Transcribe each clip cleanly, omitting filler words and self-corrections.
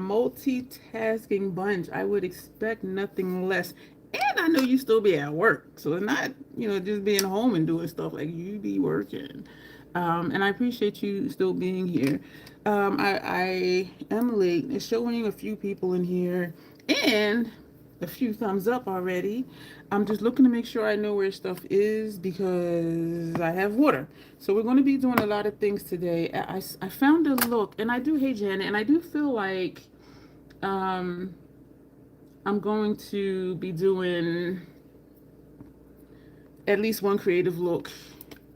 multitasking bunch. I would expect nothing less. And I know you still be at work. So it's not, just being home and doing stuff, like you be working. And I appreciate you still being here. I am late. It's showing a few people in here and a few thumbs up already. I'm just looking to make sure I know where stuff is because I have water. So we're going to be doing a lot of things today. I found a look, and I do, hey Janet, and I do feel like um, I'm going to be doing at least one creative look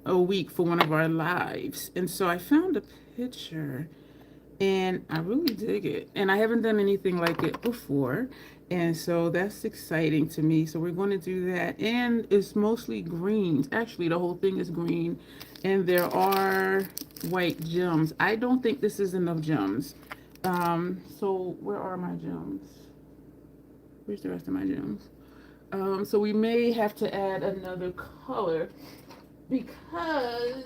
a week for one of our lives. And so I found a picture and I really dig it. And I haven't done anything like it before. And so that's exciting to me. So we're going to do that. And it's mostly greens. Actually, the whole thing is green. And there are white gems. I don't think this is enough gems. So where are my gems? Where's the rest of my gems? So we may have to add another color because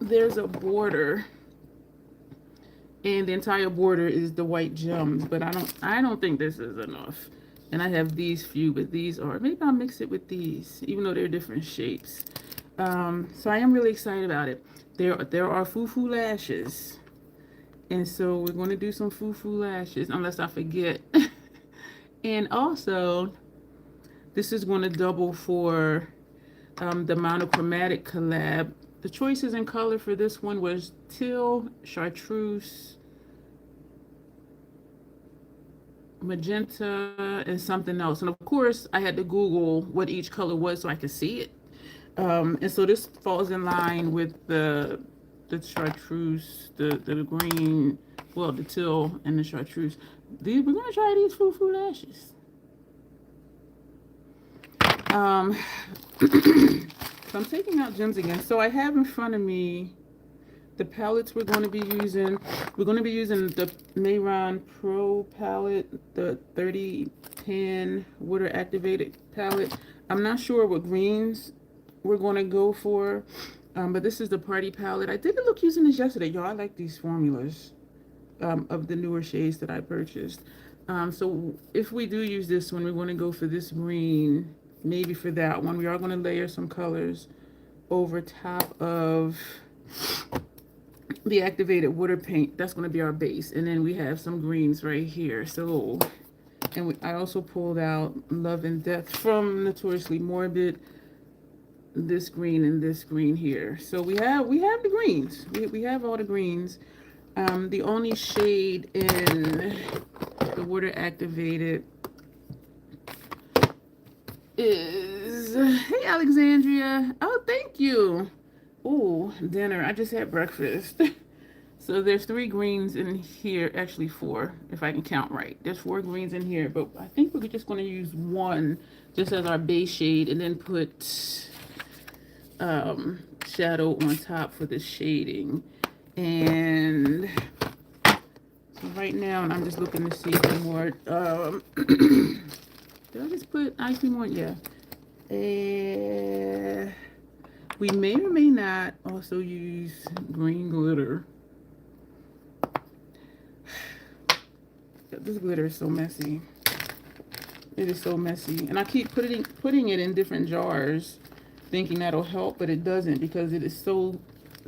there's a border and the entire border is the white gems, but I don't think this is enough. And I have these few, but these are, maybe I'll mix it with these, even though they're different shapes. So I am really excited about it. There are foo-foo lashes. And so we're going to do some foo-foo lashes, unless I forget. And also, this is going to double for the monochromatic collab. The choices in color for this one was teal, chartreuse, magenta, and something else. And of course, I had to Google what each color was so I could see it. And so this falls in line with the chartreuse, the green, well, the teal and the chartreuse. We're gonna try these foo-foo lashes. So I'm taking out gems again. So I have in front of me the palettes we're going to be using. We're going to be using the Mayron Pro palette, the 3010 water activated palette. I'm not sure what greens we're going to go for, but this is the party palette. I did a look using this yesterday. Y'all, I like these formulas of the newer shades that I purchased. So if we do use this one, we're going to go for this green. Maybe for that one, we are going to layer some colors over top of the activated water paint. That's going to be our base. And then we have some greens right here. So, and I also pulled out Love and Death from Notoriously Morbid. This green and this green here. So we have the greens. We have all the greens. The only shade in the water activated is, hey Alexandria, oh thank you. Oh, dinner, I just had breakfast. So there's 3 greens in here, actually 4 if I can count right. There's 4 greens in here, but I think we're just going to use one just as our base shade and then put shadow on top for the shading. And so right now, and I'm just looking to see some more did I just put ice cream on? Yeah. We may or may not also use green glitter. This glitter is so messy. It is so messy. And I keep putting it in different jars, thinking that'll help, but it doesn't because it is so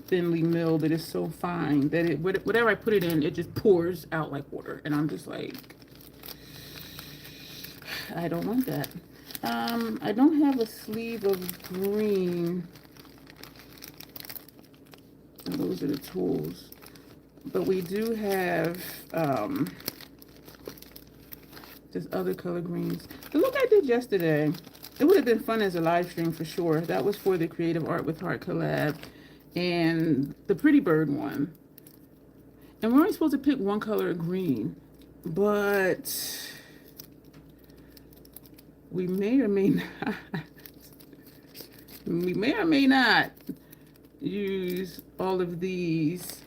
thinly milled. It is so fine that whatever I put it in, it just pours out like water. And I'm just like, I don't want that. I don't have a sleeve of green. And those are the tools. But we do have just other color greens. The look I did yesterday, it would have been fun as a live stream for sure. That was for the Creative Art with Heart collab and the Pretty Bird one. And we're only supposed to pick one color of green, but we may or may not use all of these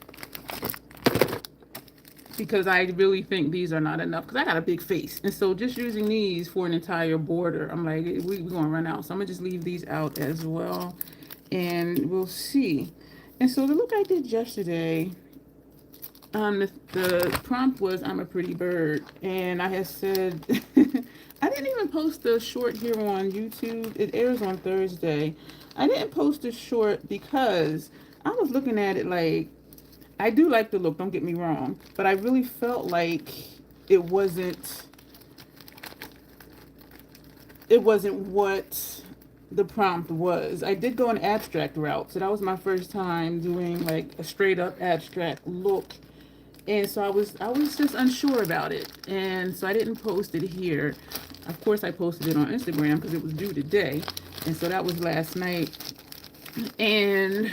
because I really think these are not enough because I got a big face. And so just using these for an entire border, I'm like, we're going to run out. So I'm going to just leave these out as well. And we'll see. And so the look I did yesterday, The prompt was I'm a pretty bird, and I had said I didn't even post the short here on YouTube. It airs on Thursday. I didn't post the short because I was looking at it like, I do like the look, don't get me wrong, but I really felt like it wasn't what the prompt was. I did go an abstract route, so that was my first time doing like a straight up abstract look. And so I was just unsure about it. And so I didn't post it here. Of course I posted it on Instagram because it was due today. And so that was last night. And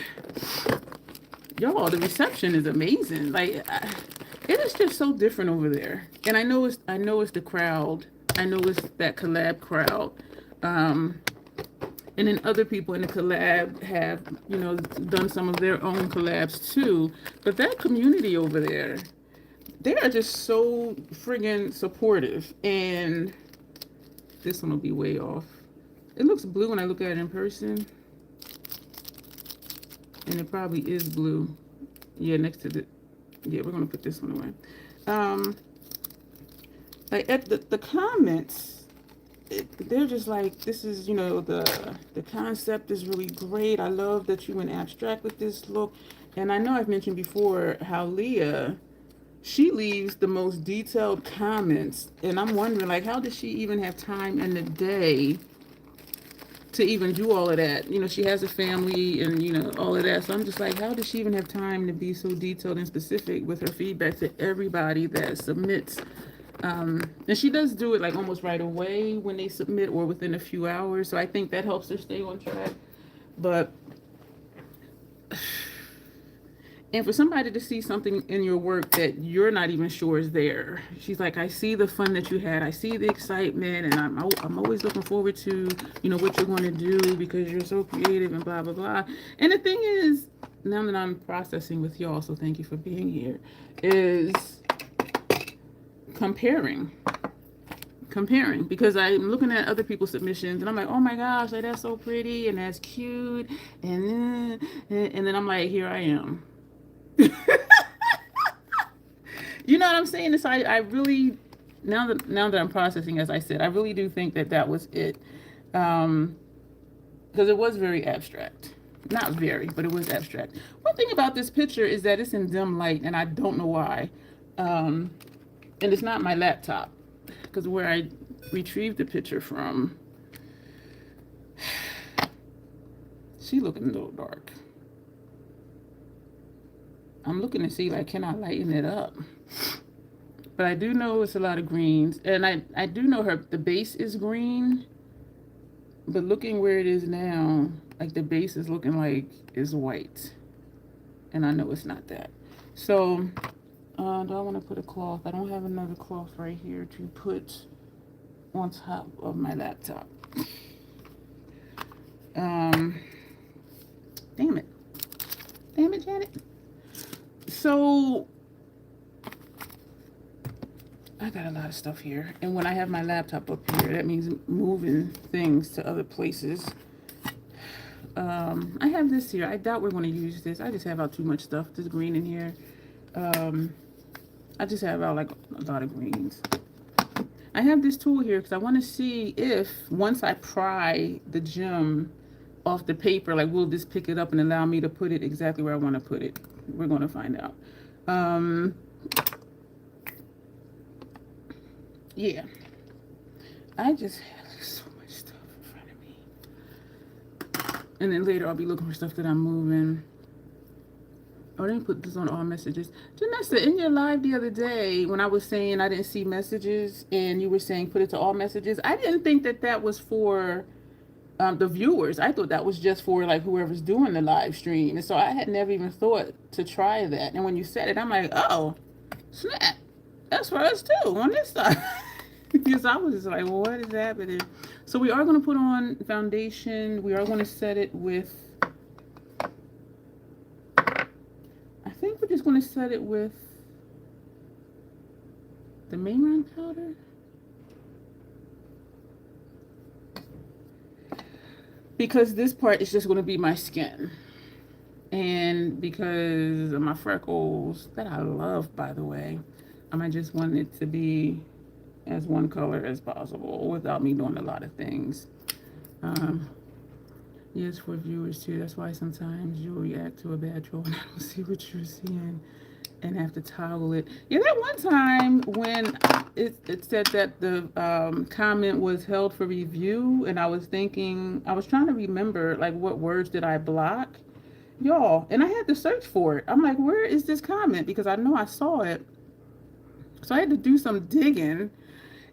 y'all, the reception is amazing. Like it is just so different over there. And I know it's the crowd. I know it's that collab crowd. And then other people in the collab have, you know, done some of their own collabs too. But that community over there, they are just so friggin' supportive. And this one will be way off. It looks blue when I look at it in person. And it probably is blue. Yeah, next to the, yeah, we're gonna put this one away. Like at the comments, they're just like, this is, you know, the concept is really great. I love that you went abstract with this look. And I know I've mentioned before how Leah, she leaves the most detailed comments, and I'm wondering, like, how does she even have time in the day to even do all of that? You know, she has a family and, you know, all of that. So I'm just like, how does she even have time to be so detailed and specific with her feedback to everybody that submits? And she does do it like almost right away when they submit or within a few hours. So I think that helps her stay on track. But, and for somebody to see something in your work that you're not even sure is there, she's like, I see the fun that you had. I see the excitement, and I'm always looking forward to, you know, what you're going to do because you're so creative and blah, blah, blah. And the thing is, now that I'm processing with y'all, so thank you for being here, is comparing, because I'm looking at other people's submissions and I'm like, oh my gosh, like that's so pretty and that's cute, and then I'm like, here I am. You know what I'm saying? So I really, now that I'm processing, as I said, I really do think that was it, because it was very abstract. Not very, but it was abstract. One thing about this picture is that it's in dim light, and I don't know why. And it's not my laptop, because where I retrieved the picture from, she looking a little dark. I'm looking to see, like, can I lighten it up? But I do know it's a lot of greens, and I do know the base is green, but looking where it is now, like the base is looking like it's white, and I know it's not that. So do I want to put a cloth? I don't have another cloth right here to put on top of my laptop. Damn it, Janet. So I got a lot of stuff here, and when I have my laptop up here, that means moving things to other places. I have this here. I doubt we're going to use this. I just have out too much stuff. There's green in here. I just have out like a lot of greens. I have this tool here because I want to see if once I pry the gem off the paper, like, will this pick it up and allow me to put it exactly where I want to put it? We're going to find out. Yeah, I just have so much stuff in front of me, and then later I'll be looking for stuff that I'm moving. Oh, I didn't put this on all messages. Janessa, in your live the other day, when I was saying I didn't see messages and you were saying put it to all messages, I didn't think that was for the viewers. I thought that was just for like whoever's doing the live stream. And so I had never even thought to try that. And when you said it, I'm like, oh, snap. That's for us too on this side. Because I was just like, well, what is happening? So we are going to put on foundation. We are going to set it with, I think we're just going to set it with the mainline powder. Because this part is just going to be my skin. And because of my freckles that I love, by the way, I just want it to be as one color as possible without me doing a lot of things. Um, yes, for viewers too. That's why sometimes you'll react to a bad troll and I don't see what you're seeing and have to toggle it. Yeah, that one time when it said that the comment was held for review, and I was thinking, I was trying to remember, like, what words did I block? Y'all, and I had to search for it. I'm like, where is this comment? Because I know I saw it. So I had to do some digging,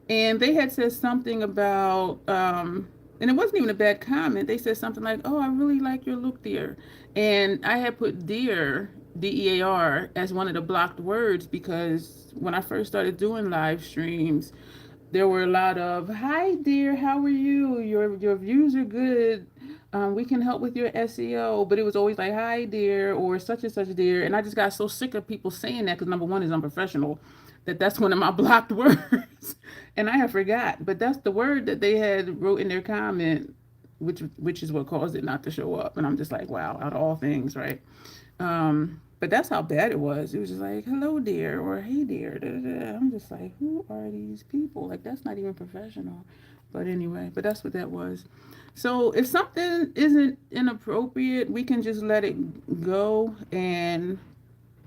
and they had said something about, and it wasn't even a bad comment. They said something like, "Oh, I really like your look, dear," and I had put "dear," DEAR, as one of the blocked words because when I first started doing live streams, there were a lot of "Hi, dear, how are you? Your views are good. We can help with your SEO," but it was always like "Hi, dear" or "such and such, dear," and I just got so sick of people saying that because number one is unprofessional, that's one of my blocked words, and I had forgot. But that's the word that they had wrote in their comment, which is what caused it not to show up. And I'm just like, wow, out of all things, right? But that's how bad it was. It was just like, "Hello, dear," or "Hey, dear." Da, da, da. I'm just like, who are these people? Like, that's not even professional. But anyway, but that's what that was. So if something isn't inappropriate, we can just let it go, and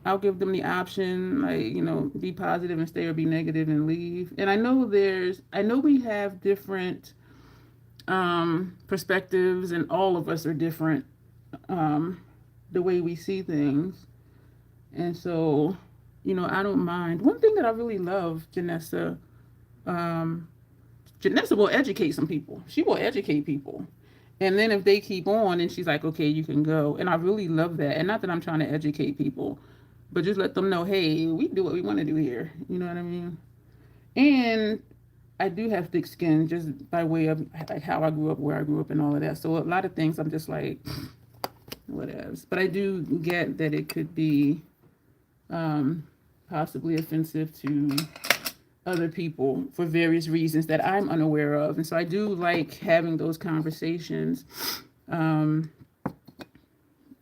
I'll give them the option, like, be positive and stay, or be negative and leave. And I know we have different perspectives, and all of us are different, the way we see things. And so, I don't mind. One thing that I really love, um, Janessa will educate some people. She will educate people. And then if they keep on, and she's like, "Okay, you can go." And I really love that. And not that I'm trying to educate people, but just let them know, hey, we do what we want to do here. You know what I mean? And I do have thick skin just by way of like how I grew up, where I grew up, and all of that. So a lot of things I'm just like, whatever. But I do get that it could be possibly offensive to other people for various reasons that I'm unaware of. And so I do like having those conversations. Um,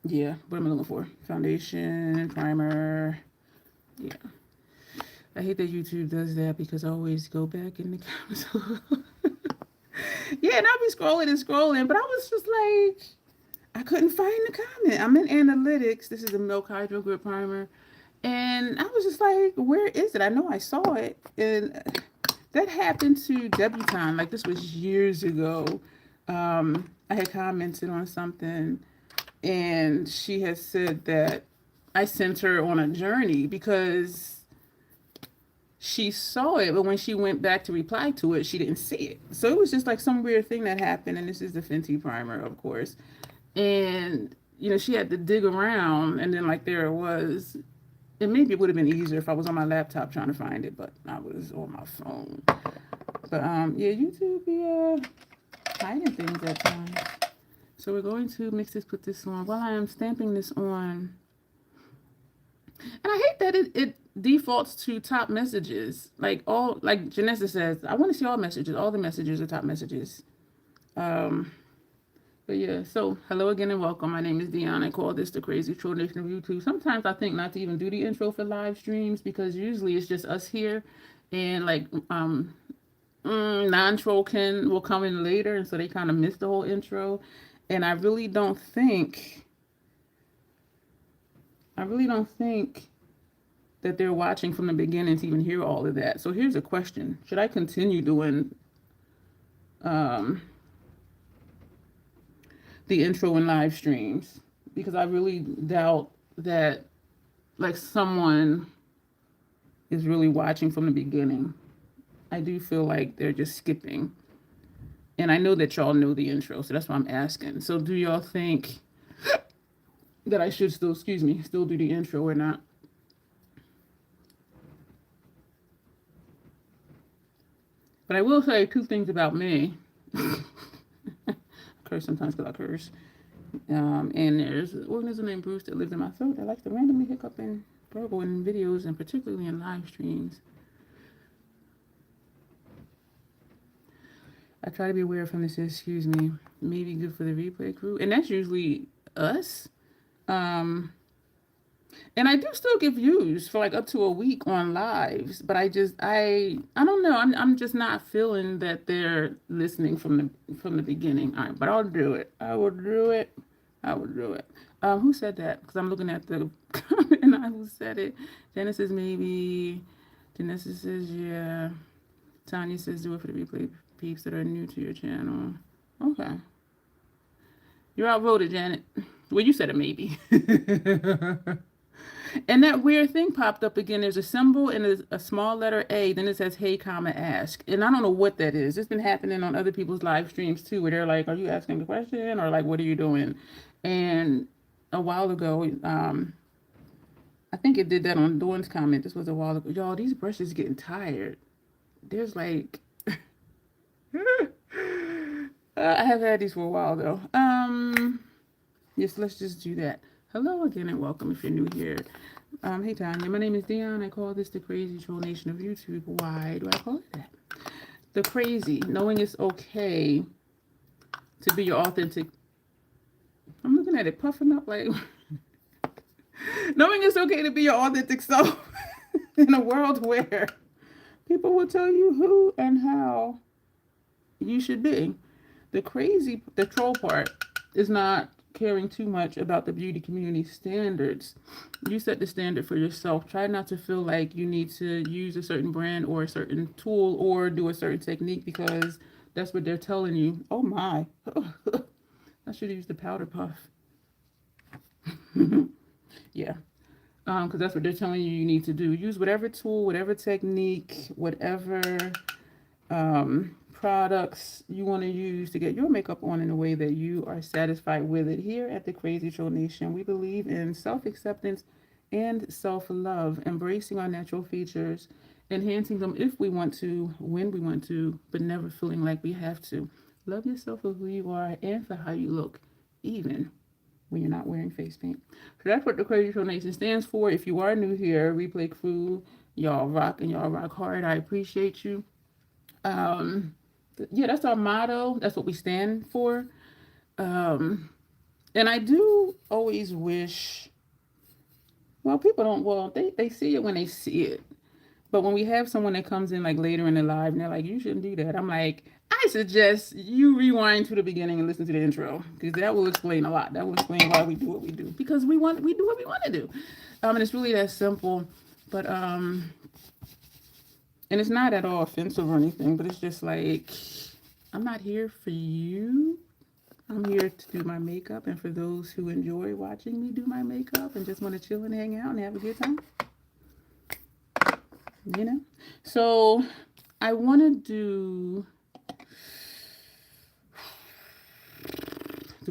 yeah, what am I looking for? Foundation, primer. Yeah. I hate that YouTube does that because I always go back in the comments. Yeah, and I'll be scrolling and scrolling, but I was just like, I couldn't find the comment. I'm in analytics. This is a Milk Hydro Grip Primer. And I was just like, where is it? I know I saw it. And that happened to Debutante. Like, this was years ago. I had commented on something, and she had said that I sent her on a journey because she saw it, but when she went back to reply to it, she didn't see it. So it was just like some weird thing that happened. And this is the Fenty primer, of course. And, she had to dig around, and then, like, there it was. And maybe it would have been easier if I was on my laptop trying to find it, but I was on my phone. But, yeah, YouTube be hiding things at times. So we're going to put this on. While I am stamping this on, and I hate that it defaults to top messages. Like Janessa says, I want to see all messages. All the messages are top messages. But yeah, so hello again and welcome. My name is Dion. I call this the crazy troll nation of YouTube. Sometimes I think not to even do the intro for live streams because usually it's just us here, and like non-troll will come in later, and so they kind of miss the whole intro. And I really don't think that they're watching from the beginning to even hear all of that. So here's a question. Should I continue doing the intro in live streams? Because I really doubt that like someone is really watching from the beginning. I do feel like they're just skipping. And I know that y'all know the intro, so that's why I'm asking. So do y'all think that I should still do the intro or not? But I will say two things about me. I curse sometimes because I curse. And there's an organism named Bruce that lives in my throat that likes to randomly hiccup and burble in videos, and particularly in live streams. I try to be aware from this, excuse me, maybe good for the replay crew. And that's usually us. And I do still give views for like up to a week on lives, but I don't know. I'm just not feeling that they're listening from the beginning. All right, but I'll do it. I will do it. I will do it. Who said that? Because I'm looking at the comment and who said it. Genesis maybe. Genesis says yeah. Tanya says do it for the replay peeps that are new to your channel. Okay. You're outvoted, Janet. Well, you said it maybe. And that weird thing popped up again. There's a symbol and there's a small letter A. Then it says, hey, comma, ask. And I don't know what that is. It's been happening on other people's live streams too, where they're like, are you asking the question? Or like, what are you doing? And a while ago, I think it did that on Dawn's comment. This was a while ago. Y'all, these brushes getting tired. There's like, I have had these for a while though. Yes, let's just do that. Hello again and welcome if you're new here. Hey Tanya, my name is Dion. I call this the crazy troll nation of YouTube. Why do I call it that? The crazy, knowing it's okay to be your authentic. I'm looking at it puffing up like knowing it's okay to be your authentic self in a world where people will tell you who and how you should be. The troll part is not caring too much about the beauty community standards. You set the standard for yourself. Try not to feel like you need to use a certain brand or a certain tool or do a certain technique because that's what they're telling you. Oh my. I should have used the powder puff. Yeah. Because that's what they're telling you need to do. Use whatever tool, whatever technique, whatever products you want to use to get your makeup on in a way that you are satisfied with it. Here at the Crazy Troll Nation, we believe in self-acceptance and self-love, embracing our natural features, enhancing them if we want to, when we want to, but never feeling like we have to. Love yourself for who you are and for how you look, even when you're not wearing face paint. So that's what the Crazy Troll Nation stands for. If you are new here, replay crew, y'all rock and y'all rock hard. I appreciate you. Yeah, that's our motto. That's what we stand for. And I do always wish, well, people don't, well, they see it when they see it. But when we have someone that comes in like later in the live and they're like, you shouldn't do that. I'm like, I suggest you rewind to the beginning and listen to the intro because that will explain a lot. That will explain why we do what we do because we do what we want to do. And it's really that simple. But, and it's not at all offensive or anything, but it's just like, I'm not here for you. I'm here to do my makeup. And for those who enjoy watching me do my makeup and just want to chill and hang out and have a good time, you know? So I want to do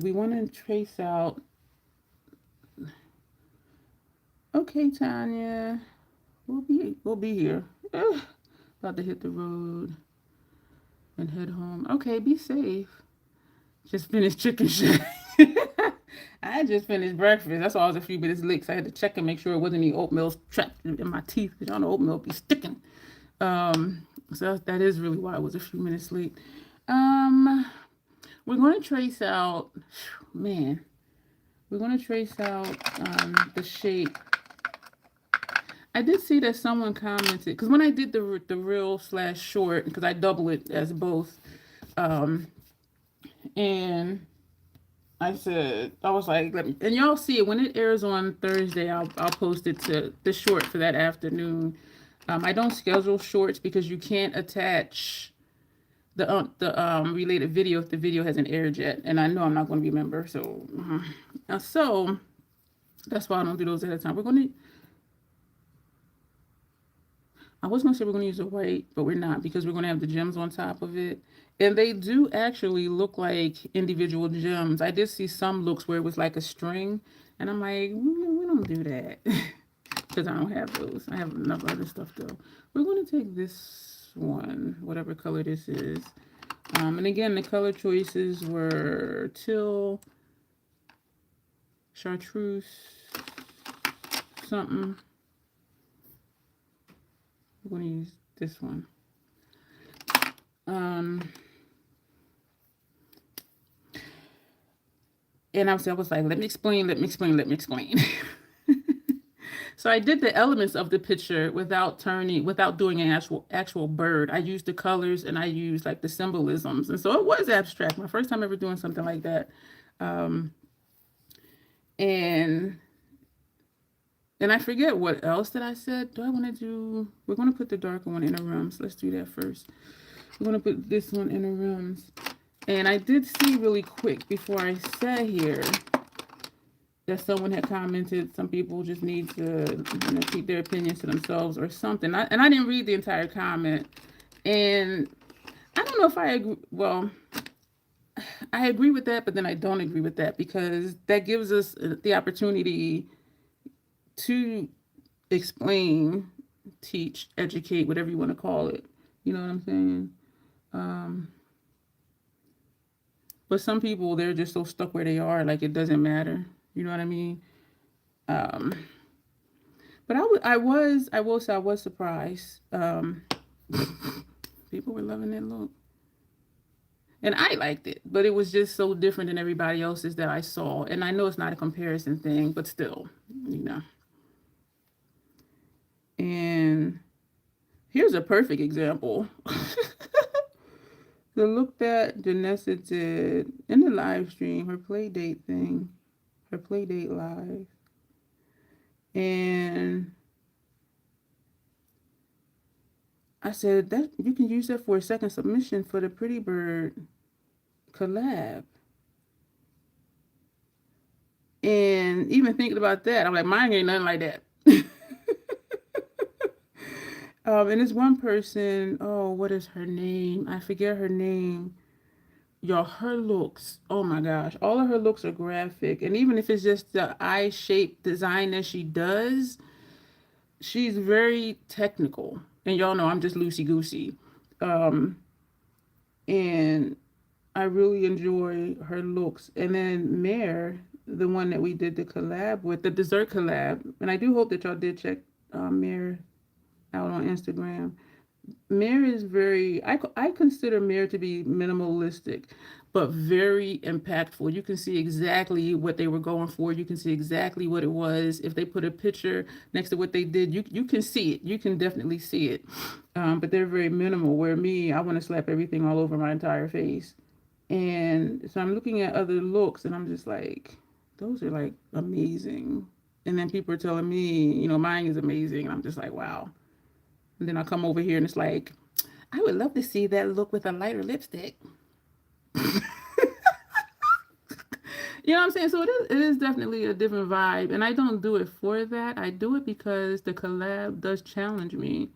we want to trace out? Okay, Tanya, we'll be here. Ugh. About to hit the road and head home. Okay, be safe. Just finished chicken shack. I just finished breakfast. That's why I was a few minutes late. So I had to check and make sure it wasn't any oatmeal trapped in my teeth. Because y'all know oatmeal be sticking. So that is really why I was a few minutes late. We're going to trace out, man, we're going to trace out the shape. I did see that someone commented, because when I did the real/short, because I double it as both, and I said, I was like, and y'all see it when it airs on Thursday, I'll post it to the short for that afternoon. I don't schedule shorts because you can't attach the related video if the video hasn't aired yet, and I know I'm not going to remember, so so that's why I don't do those at a time. I was going to say we're going to use a white, but we're not because we're going to have the gems on top of it. And they do actually look like individual gems. I did see some looks where it was like a string. And I'm like, we don't do that. Because I don't have those. I have enough other stuff though. We're going to take this one, whatever color this is. And again, the color choices were teal, chartreuse, something. I'm going to use this one. And I was like, let me explain, let me explain, let me explain. So I did the elements of the picture without doing an actual bird. I used the colors and I used like the symbolisms, and so it was abstract. My first time ever doing something like that, um, and I forget what else that I said. Do I want to do? We're going to put the darker one in the rooms. Let's do that first. We're going to put this one in the rooms, and I did see really quick before I sat here that someone had commented some people just need to keep their opinions to themselves or something. And I didn't read the entire comment. And I don't know if I agree. Well, I agree with that, but then I don't agree with that because that gives us the opportunity to explain, teach, educate, whatever you want to call it. You know what I'm saying? But some people, they're just so stuck where they are, like it doesn't matter. You know what I mean? Um, But I will say I was surprised. People were loving that look. And I liked it, but it was just so different than everybody else's that I saw. And I know it's not a comparison thing, but still, you know. And here's a perfect example. The look that Janessa did in the live stream, her play date thing, her play date live. And I said that you can use that for a second submission for the Pretty Bird collab. And even thinking about that, I'm like, mine ain't nothing like that. And this one person, oh, what is her name? I forget her name. Y'all, her looks, oh my gosh, all of her looks are graphic. And even if it's just the eye shape design that she does, she's very technical. And y'all know I'm just loosey goosey. And I really enjoy her looks. And then Mare, the one that we did the collab with, the dessert collab. And I do hope that y'all did check Mare out on Instagram. Mare is I consider Mare to be minimalistic, but very impactful. You can see exactly what they were going for. You can see exactly what it was. If they put a picture next to what they did, you can see it. You can definitely see it. But they're very minimal, where me, I want to slap everything all over my entire face. And so I'm looking at other looks and I'm just like, those are like amazing. And then people are telling me, mine is amazing. And I'm just like, wow. And then I come over here and it's like, I would love to see that look with a lighter lipstick. You know what I'm saying? So it is definitely a different vibe. And I don't do it for that. I do it because the collab does challenge me.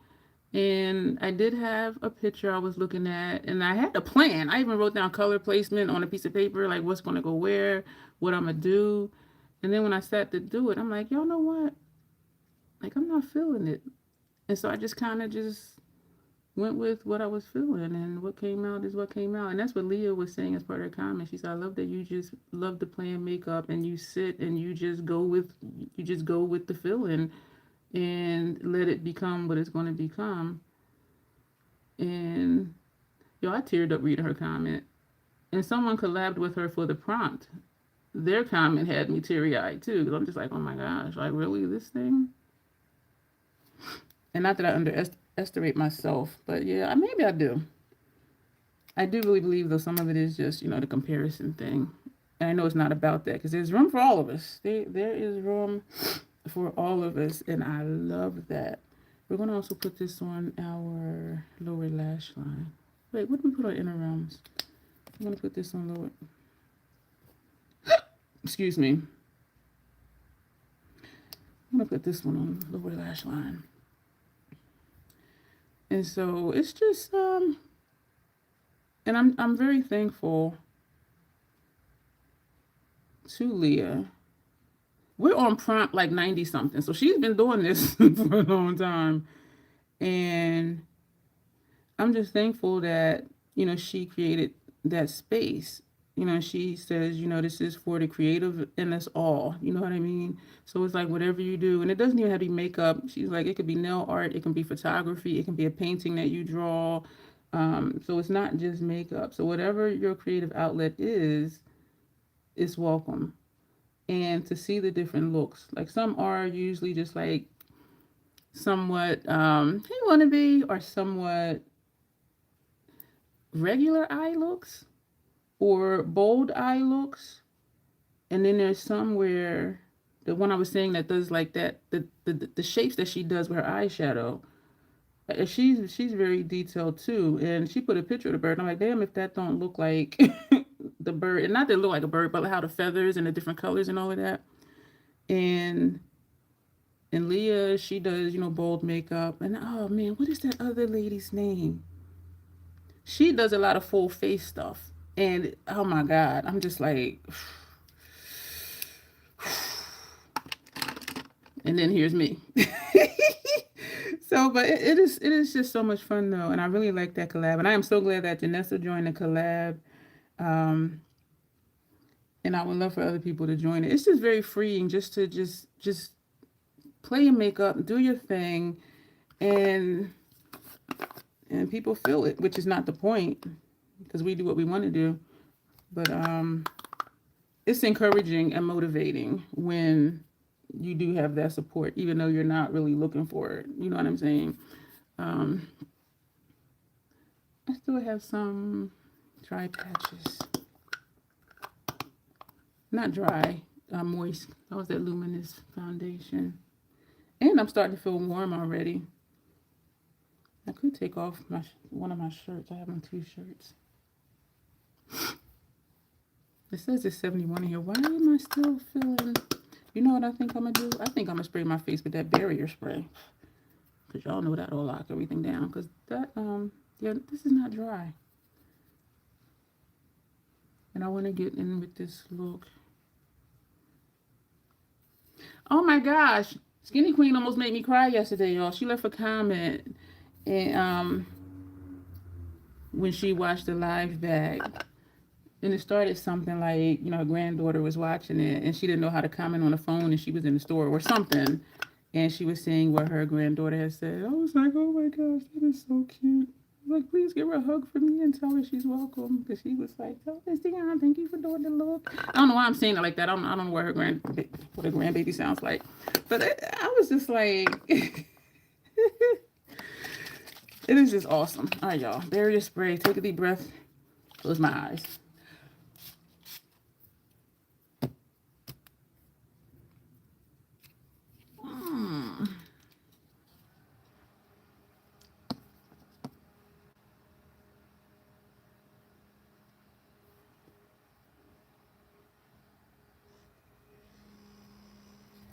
And I did have a picture I was looking at, and I had a plan. I even wrote down color placement on a piece of paper, like what's going to go where, what I'm going to do. And then when I sat to do it, I'm like, y'all know what? Like, I'm not feeling it. And so I just kind of just went with what I was feeling, and what came out is what came out. And that's what Leah was saying as part of her comment. She said, I love that you just love to play in makeup and you sit and you just go with the feeling and let it become what it's going to become. And I teared up reading her comment. And someone collabed with her for the prompt. Their comment had me teary-eyed too, because I'm just like, oh my gosh, like really this thing? And not that I underestimate myself, but yeah, maybe I do. I do really believe, though, some of it is just, the comparison thing. And I know it's not about that, because there's room for all of us. There is room for all of us, and I love that. We're going to also put this on our lower lash line. Wait, what did we put on inner realms? I'm going to put this on lower. Excuse me. I'm going to put this one on lower lash line. And so it's just, and I'm very thankful to Leah. We're on prompt like 90 something. So she's been doing this for a long time. And I'm just thankful that, she created that space. She says, this is for the creative in us all. You know what I mean? So it's like whatever you do, and it doesn't even have to be makeup. She's like, it could be nail art, it can be photography, it can be a painting that you draw. So it's not just makeup. So whatever your creative outlet is, is welcome. And to see the different looks. Like some are usually just like somewhat you want to be, or somewhat regular eye looks, or bold eye looks. And then there's some where the one I was saying that does like that, the shapes that she does with her eyeshadow. She's very detailed too, and she put a picture of the bird. I'm like, damn, if that don't look like the bird, and not that it look like a bird, but how the feathers and the different colors and all of that. And Leah, she does, bold makeup. And oh man, what is that other lady's name? She does a lot of full face stuff. And oh my God, I'm just like, and then here's me. So, but it is just so much fun though, and I really like that collab, and I am so glad that Janessa joined the collab, um, and I would love for other people to join it. It's just very freeing just to just play your makeup, do your thing, and people feel it, which is not the point, because we do what we want to do, but it's encouraging and motivating when you do have that support, even though you're not really looking for it. You know what I'm saying? Um, I still have some dry patches. Not dry, moist. That was that Luminous foundation. And I'm starting to feel warm already. I could take off one of my shirts. I have on 2 shirts. It says it's 71 here. Why am I still feeling... You know what I think I'm going to do? I think I'm going to spray my face with that barrier spray. Because y'all know that'll lock everything down. Because that, yeah, this is not dry. And I want to get in with this look. Oh my gosh. Skinny Queen almost made me cry yesterday, y'all. She left a comment and when she watched the live back. And it started something like, her granddaughter was watching it and she didn't know how to comment on the phone and she was in the store or something. And she was saying what her granddaughter had said. I was like, oh my gosh, that is so cute. I was like, please give her a hug for me and tell her she's welcome. Because she was like, oh, Miss Dion, thank you for doing the look. I don't know why I'm saying it like that. I don't know what her grandbaby sounds like. But I was just like, it is just awesome. All right, y'all. Barrier spray. Take a deep breath. Close my eyes.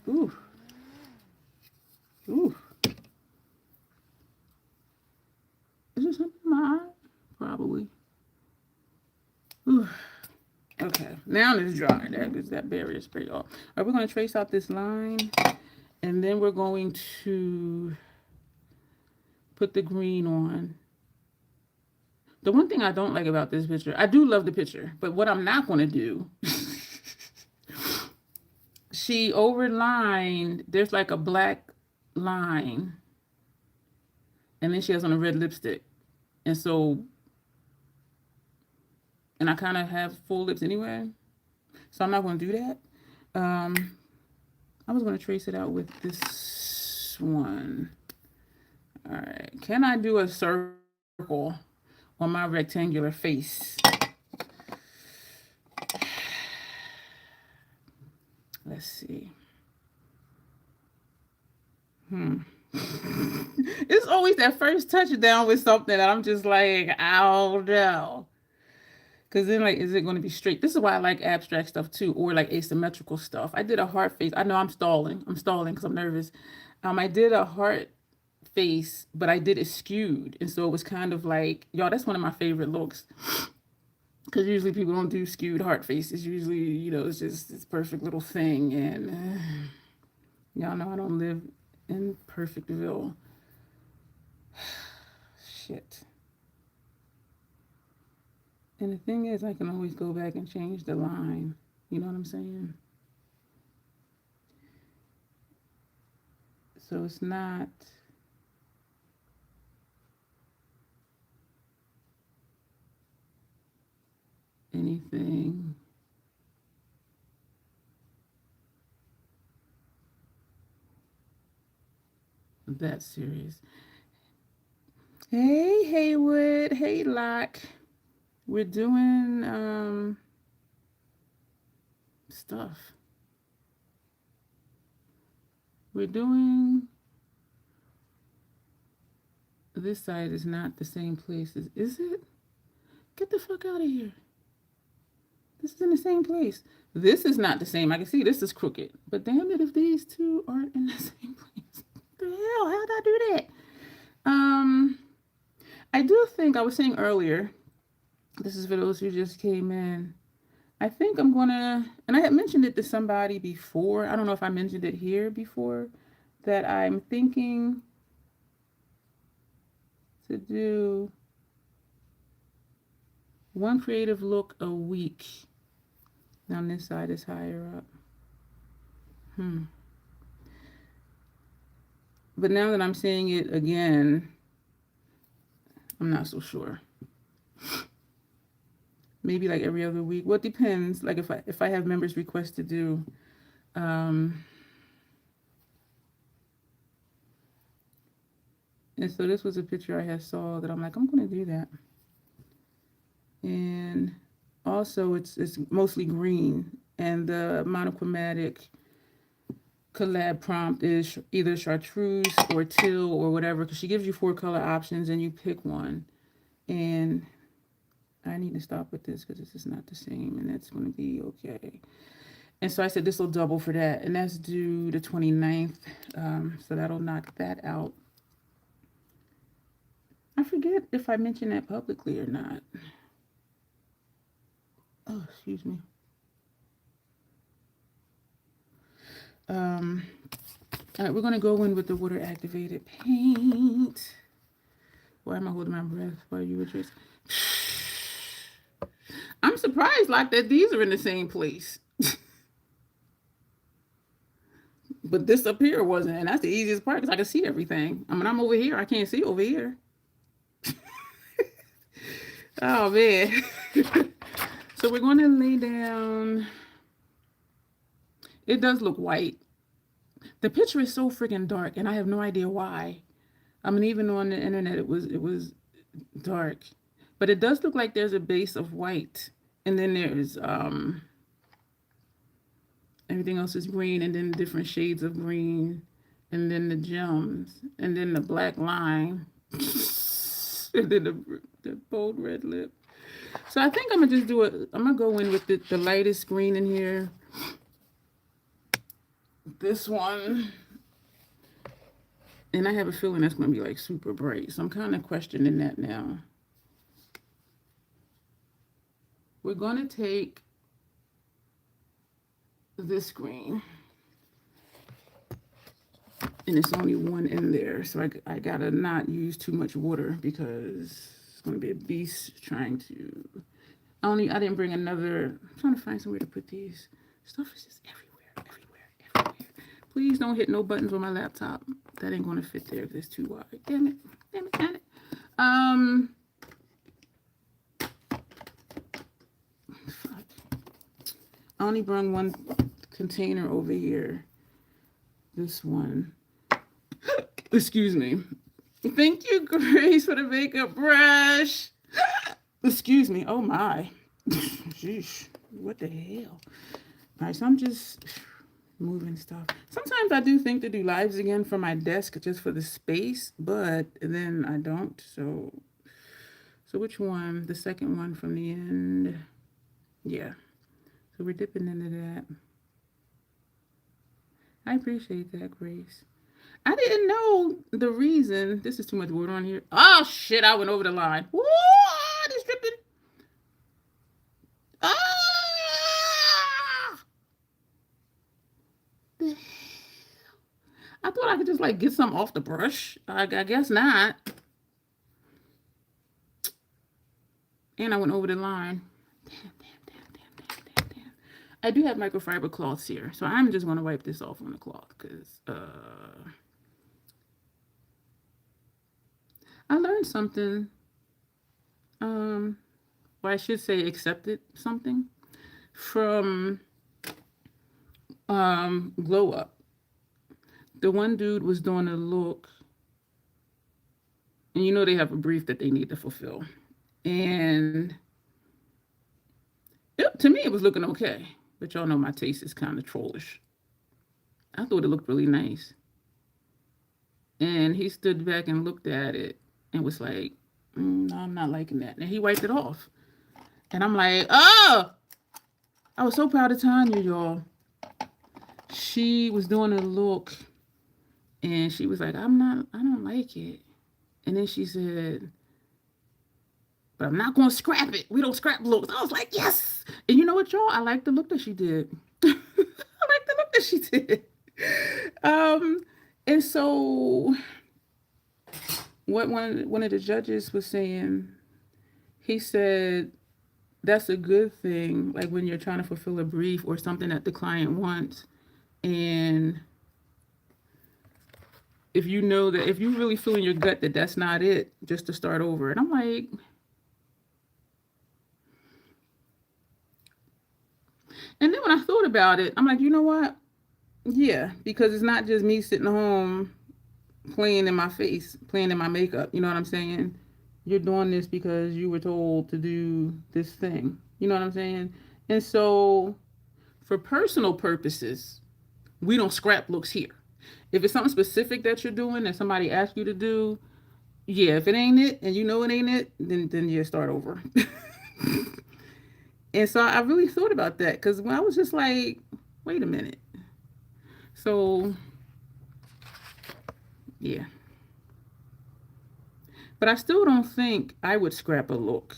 Ooh. Ooh. Is there something in my eye? Probably. Ooh. Okay. Now it's dry. That is that barrier spray off. All right, we're going to trace out this line. And then we're going to put the green on. The one thing I don't like about this picture, I do love the picture, but what I'm not going to do, she overlined, there's like a black line, and then she has on a red lipstick. And so, and I kind of have full lips anyway, so I'm not going to do that. I was going to trace it out with this one. All right, can I do a circle on my rectangular face? Let's see. It's always that first touchdown with something that I'm just like, oh no. Because then, like, is it going to be straight? This is why I like abstract stuff too, or like asymmetrical stuff. I did a heart face. I know I'm stalling. I'm stalling because I'm nervous. I did a heart face, but I did it skewed. And so it was kind of like, y'all, that's one of my favorite looks. Because usually people don't do skewed heart faces. Usually, it's just this perfect little thing. And y'all know I don't live in Perfectville. Shit. And the thing is, I can always go back and change the line. You know what I'm saying? So it's not... anything that serious. Hey, Haywood. Hey, Locke. We're doing stuff. We're doing, this side is not the same place. Is it? Get the fuck out of here. This is in the same place. This is not the same. I can see this is crooked. But damn it if these two aren't in the same place. What the hell? How did I do that? I do think I was saying earlier, this is for those who just came in. I think I'm gonna, and I had mentioned it to somebody before. I don't know if I mentioned it here before, that I'm thinking to do one creative look a week. Now this side is higher up. But now that I'm saying it again, I'm not so sure. Maybe like every other week. Well, it depends. Like if I have members request to do. And so this was a picture I had saw that I'm like, I'm going to do that. And also it's mostly green. And the monochromatic collab prompt is either chartreuse or teal or whatever, because she gives you 4 color options and you pick one. And I need to stop with this because this is not the same, and that's going to be okay. And so I said this will double for that, and that's due the 29th, so that'll knock that out. I forget if I mentioned that publicly or not. Oh, excuse me. All right, we're going to go in with the water activated paint. Why am I holding my breath while you address? I'm surprised like that these are in the same place. But this up here wasn't, and that's the easiest part because I can see everything. I mean, I'm over here. I can't see over here. Oh, man. So we're going to lay down. It does look white. The picture is so freaking dark, and I have no idea why. I mean, even on the internet, it was dark. But it does look like there's a base of white. And then there's everything else is green, and then different shades of green, and then the gems, and then the black line, and then the bold red lip. So I think I'm gonna just do it. I'm gonna go in with the lightest green in here. This one. And I have a feeling that's gonna be like super bright. So I'm kind of questioning that now. We're gonna take this green. And it's only one in there. So I gotta not use too much water because it's gonna be a beast trying to. I didn't bring another. I'm trying to find somewhere to put these. Stuff is just everywhere. Please don't hit no buttons on my laptop. That ain't gonna fit there because it's too wide. Damn it. Fuck. I only brought one container over here. This one. Excuse me. Thank you, Grace, for the makeup brush. Excuse me. Oh my. Sheesh. What the hell? All right, so I'm just moving stuff. Sometimes I do think to do lives again from my desk just for the space, but then I don't. So which one? The second one from the end. Yeah. So we're dipping into that. I appreciate that, Grace. I didn't know the reason. This is too much water on here. Oh, shit. I went over the line. Woo! It's dripping. Ah! The hell? I thought I could just, like, get something off the brush. I guess not. And I went over the line. Damn. I do have microfiber cloths here. So I'm just going to wipe this off on the cloth because, I learned something, well, I should say accepted something from Glow Up. The one dude was doing a look And you know they have a brief that they need to fulfill. And to me, it was looking okay. But y'all know my taste is kind of trollish. I thought it looked really nice. And he stood back and looked at it and was like, no, I'm not liking that. And he wiped it off. And I'm like, oh, I was so proud of Tanya, y'all. She was doing a look and she was like, I don't like it. And then she said, but I'm not going to scrap it. We don't scrap looks. I was like, yes. And you know what, y'all? I like the look that she did. I like the look that she did. And so what one of the judges was saying, he said, that's a good thing, like when you're trying to fulfill a brief or something that the client wants. And if you know that, if you really feel in your gut that that's not it, just to start over. And I'm like, and then when I thought about it, I'm like, you know what? Yeah, because it's not just me sitting home playing in my face, playing in my makeup. You know what I'm saying? You're doing this because you were told to do this thing. You know what I'm saying? And so, for personal purposes, we don't scrap looks here. If it's something specific that you're doing that somebody asked you to do, yeah, if it ain't it and you know it ain't it, then you start over. And so I really thought about that because when I was just like, wait a minute. So, yeah. But I still don't think I would scrap a look.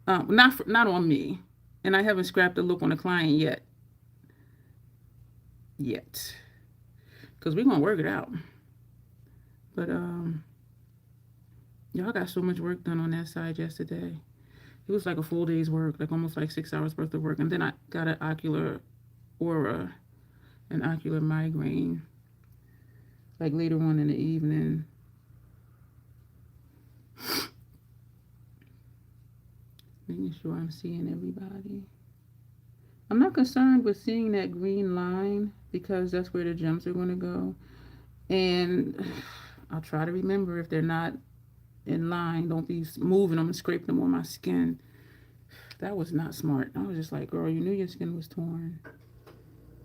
Not on me. And I haven't scrapped a look on a client yet. Because we're going to work it out. But y'all got so much work done on that side yesterday. It was like a full day's work, like almost like 6 hours worth of work. And then I got an ocular aura, an ocular migraine, like later on in the evening. Making sure I'm seeing everybody. I'm not concerned with seeing that green line because that's where the gems are going to go. And I'll try to remember if they're not in line, don't be moving them and scraping them on my skin. That was not smart. I was just like, girl, you knew your skin was torn.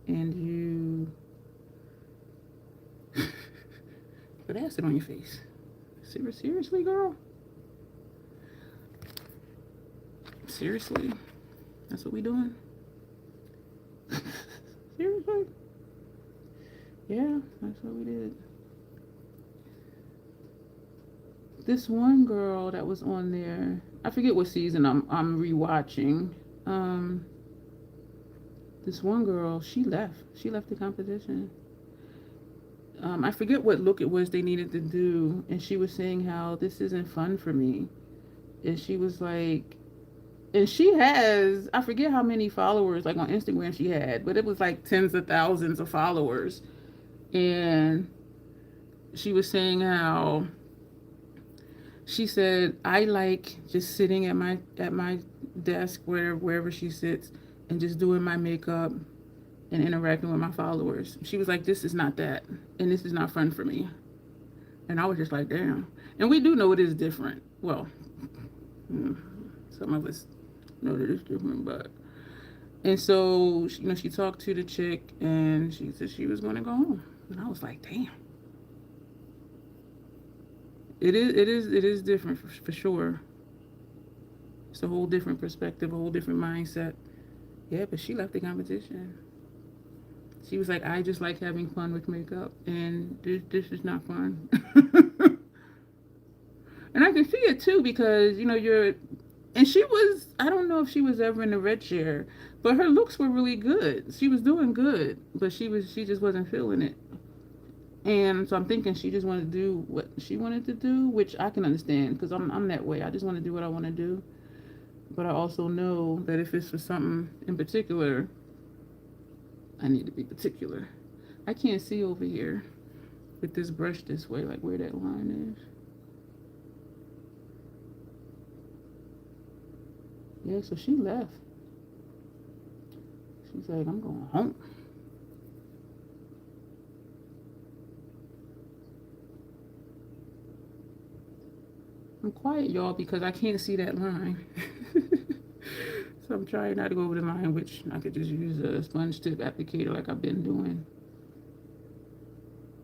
And you put acid on your face. Seriously, girl? Seriously? That's what we doing? Seriously? Yeah, that's what we did. This one girl that was on there, I forget what season I'm rewatching. This one girl, she left the competition. I forget what look it was they needed to do, and she was saying how this isn't fun for me. And she was like, and she has, I forget how many followers, like on Instagram she had, but it was like tens of thousands of followers. And she was saying how she said, I like just sitting at my desk, wherever she sits, and just doing my makeup and interacting with my followers. She was like, this is not that, and this is not fun for me. And I was just like, damn. And we do know it is different. Well, some of us know that it's different, but. And so, she talked to the chick, and she said she was going to go home. And I was like, damn. It is different for sure. It's a whole different perspective, a whole different mindset. Yeah, but she left the competition. She was like, I just like having fun with makeup, and this is not fun. And I can see it too because, and she was, I don't know if she was ever in the red chair, but her looks were really good. She was doing good, but she just wasn't feeling it. And so I'm thinking she just wanted to do what she wanted to do, which I can understand because I'm that way. I just want to do what I want to do. But I also know that if it's for something in particular, I need to be particular. I can't see over here with this brush this way, like where that line is. Yeah, so she left. She's like, I'm going home. I'm quiet, y'all, because I can't see that line. So I'm trying not to go over the line, which I could just use a sponge tip applicator like I've been doing.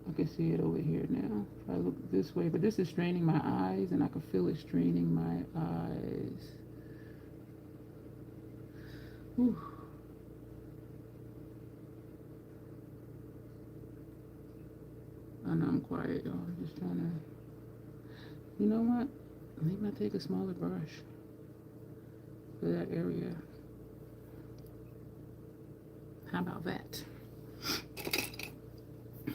I can see it over here now. If I look this way, but this is straining my eyes, and I can feel it straining my eyes. Whew. I know I'm quiet, y'all. I'm just trying to. You know what? Maybe I take a smaller brush for that area. How about that?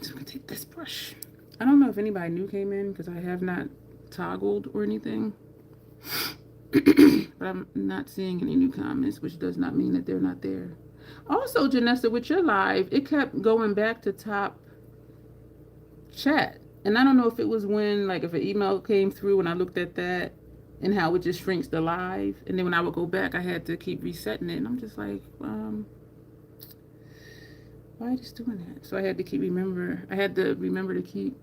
So I'm gonna take this brush. I don't know if anybody new came in because I have not toggled or anything. But I'm not seeing any new comments, which does not mean that they're not there. Also, Janessa, with your live, it kept going back to top chat. And I don't know if it was when, like, if an email came through and I looked at that and how it just shrinks the live. And then when I would go back, I had to keep resetting it. And I'm just like, why is it doing that? So I had to remember to keep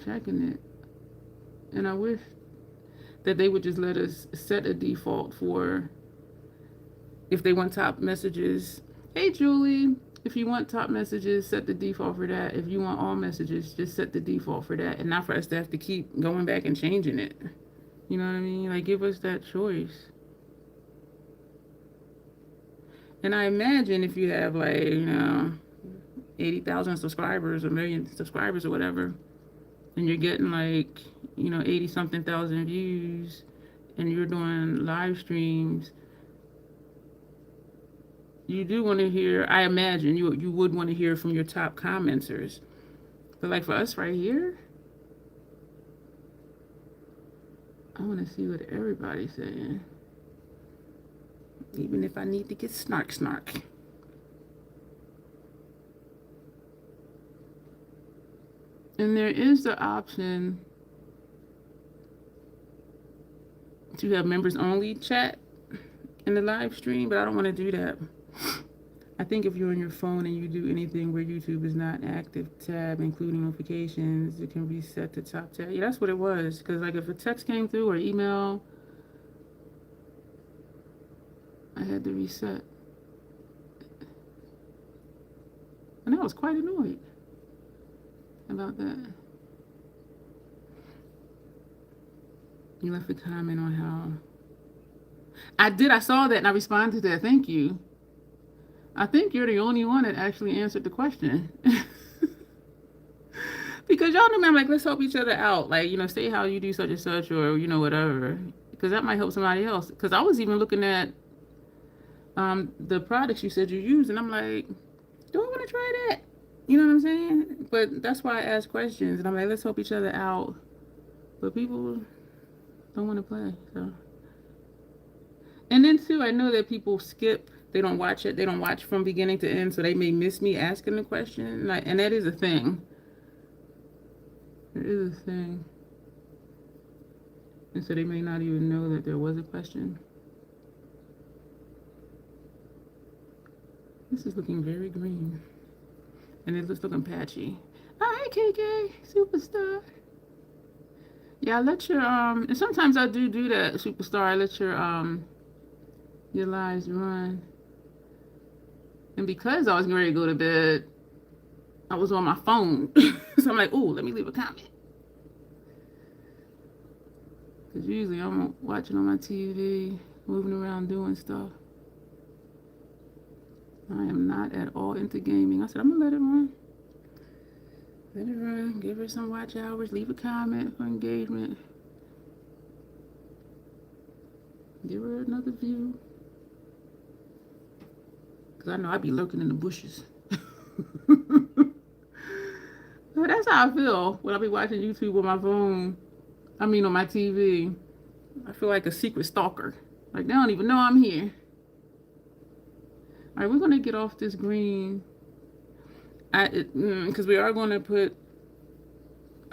checking it. And I wish that they would just let us set a default for if they want top messages. Hey, Julie, if you want top messages, set the default for that. If you want all messages, just set the default for that. And not for us to have to keep going back and changing it. You know what I mean? Like, give us that choice. And I imagine if you have, like, 80,000 subscribers or 1,000,000 subscribers or whatever, and you're getting, like, 80-something thousand views, and you're doing live streams, you do want to hear, I imagine you would want to hear from your top commenters. But, like, for us right here, I want to see what everybody's saying. Even if I need to get snark. And there is the option to have members only chat in the live stream, but I don't want to do that. I think if you're on your phone and you do anything where YouTube is not active tab, including notifications, it can be set to top tab. Yeah, that's what it was. Because, like, if a text came through or email, I had to reset. And I was quite annoyed about that. You left a comment on how I saw that and I responded to that. Thank you. I think you're the only one that actually answered the question. Because y'all know me, I'm like, let's help each other out. Like, say how you do such and such, or, whatever. Because that might help somebody else. Because I was even looking at the products you said you use, and I'm like, do I want to try that? You know what I'm saying? But that's why I ask questions, and I'm like, let's help each other out. But people don't want to play, so. And then too, I know that people skip. They don't watch it. They don't watch from beginning to end, so they may miss me asking the question. And that is a thing. It is a thing. And so they may not even know that there was a question. This is looking very green. And it looks looking patchy. Hi, KK, superstar. Yeah, I let your, and sometimes I do that, superstar. I let your lives run. And because I was ready to go to bed, I was on my phone. So I'm like, oh, let me leave a comment. Because usually I'm watching on my TV, moving around doing stuff. I am not at all into gaming. I said, I'm going to let it run. Let it run. Give her some watch hours. Leave a comment for engagement. Give her another view. Because I know I'd be lurking in the bushes. But that's how I feel when I be watching YouTube on my phone. I mean, on my TV. I feel like a secret stalker. Like, they don't even know I'm here. All right, we're going to get off this green. Because we are going to put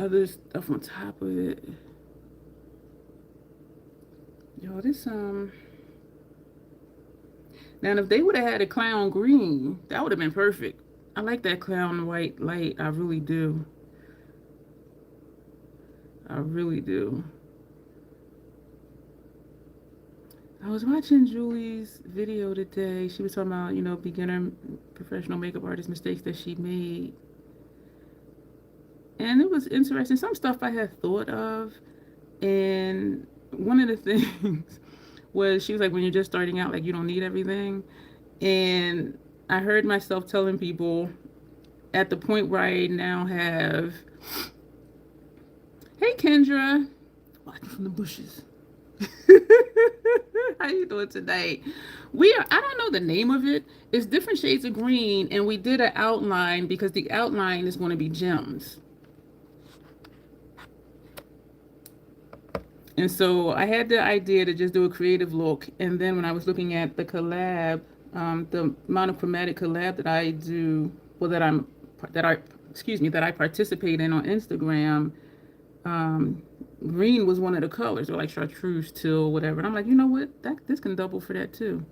other stuff on top of it. Yo, this, now, if they would have had a clown green, that would have been perfect. I like that clown white light. I really do. I really do. I was watching Julie's video today. She was talking about, beginner professional makeup artist mistakes that she made. And it was interesting. Some stuff I had thought of. And one of the things was she was like, when you're just starting out, like, you don't need everything. And I heard myself telling people at the point where I now have, hey, Kendra, watching from the bushes. How you doing tonight? I don't know the name of it. It's different shades of green, and we did an outline because the outline is going to be gems. And so I had the idea to just do a creative look, and then when I was looking at the collab, the monochromatic collab that I do, well, that I participate in on Instagram, green was one of the colors, or like chartreuse, teal, whatever. And I'm like, you know what? This can double for that too.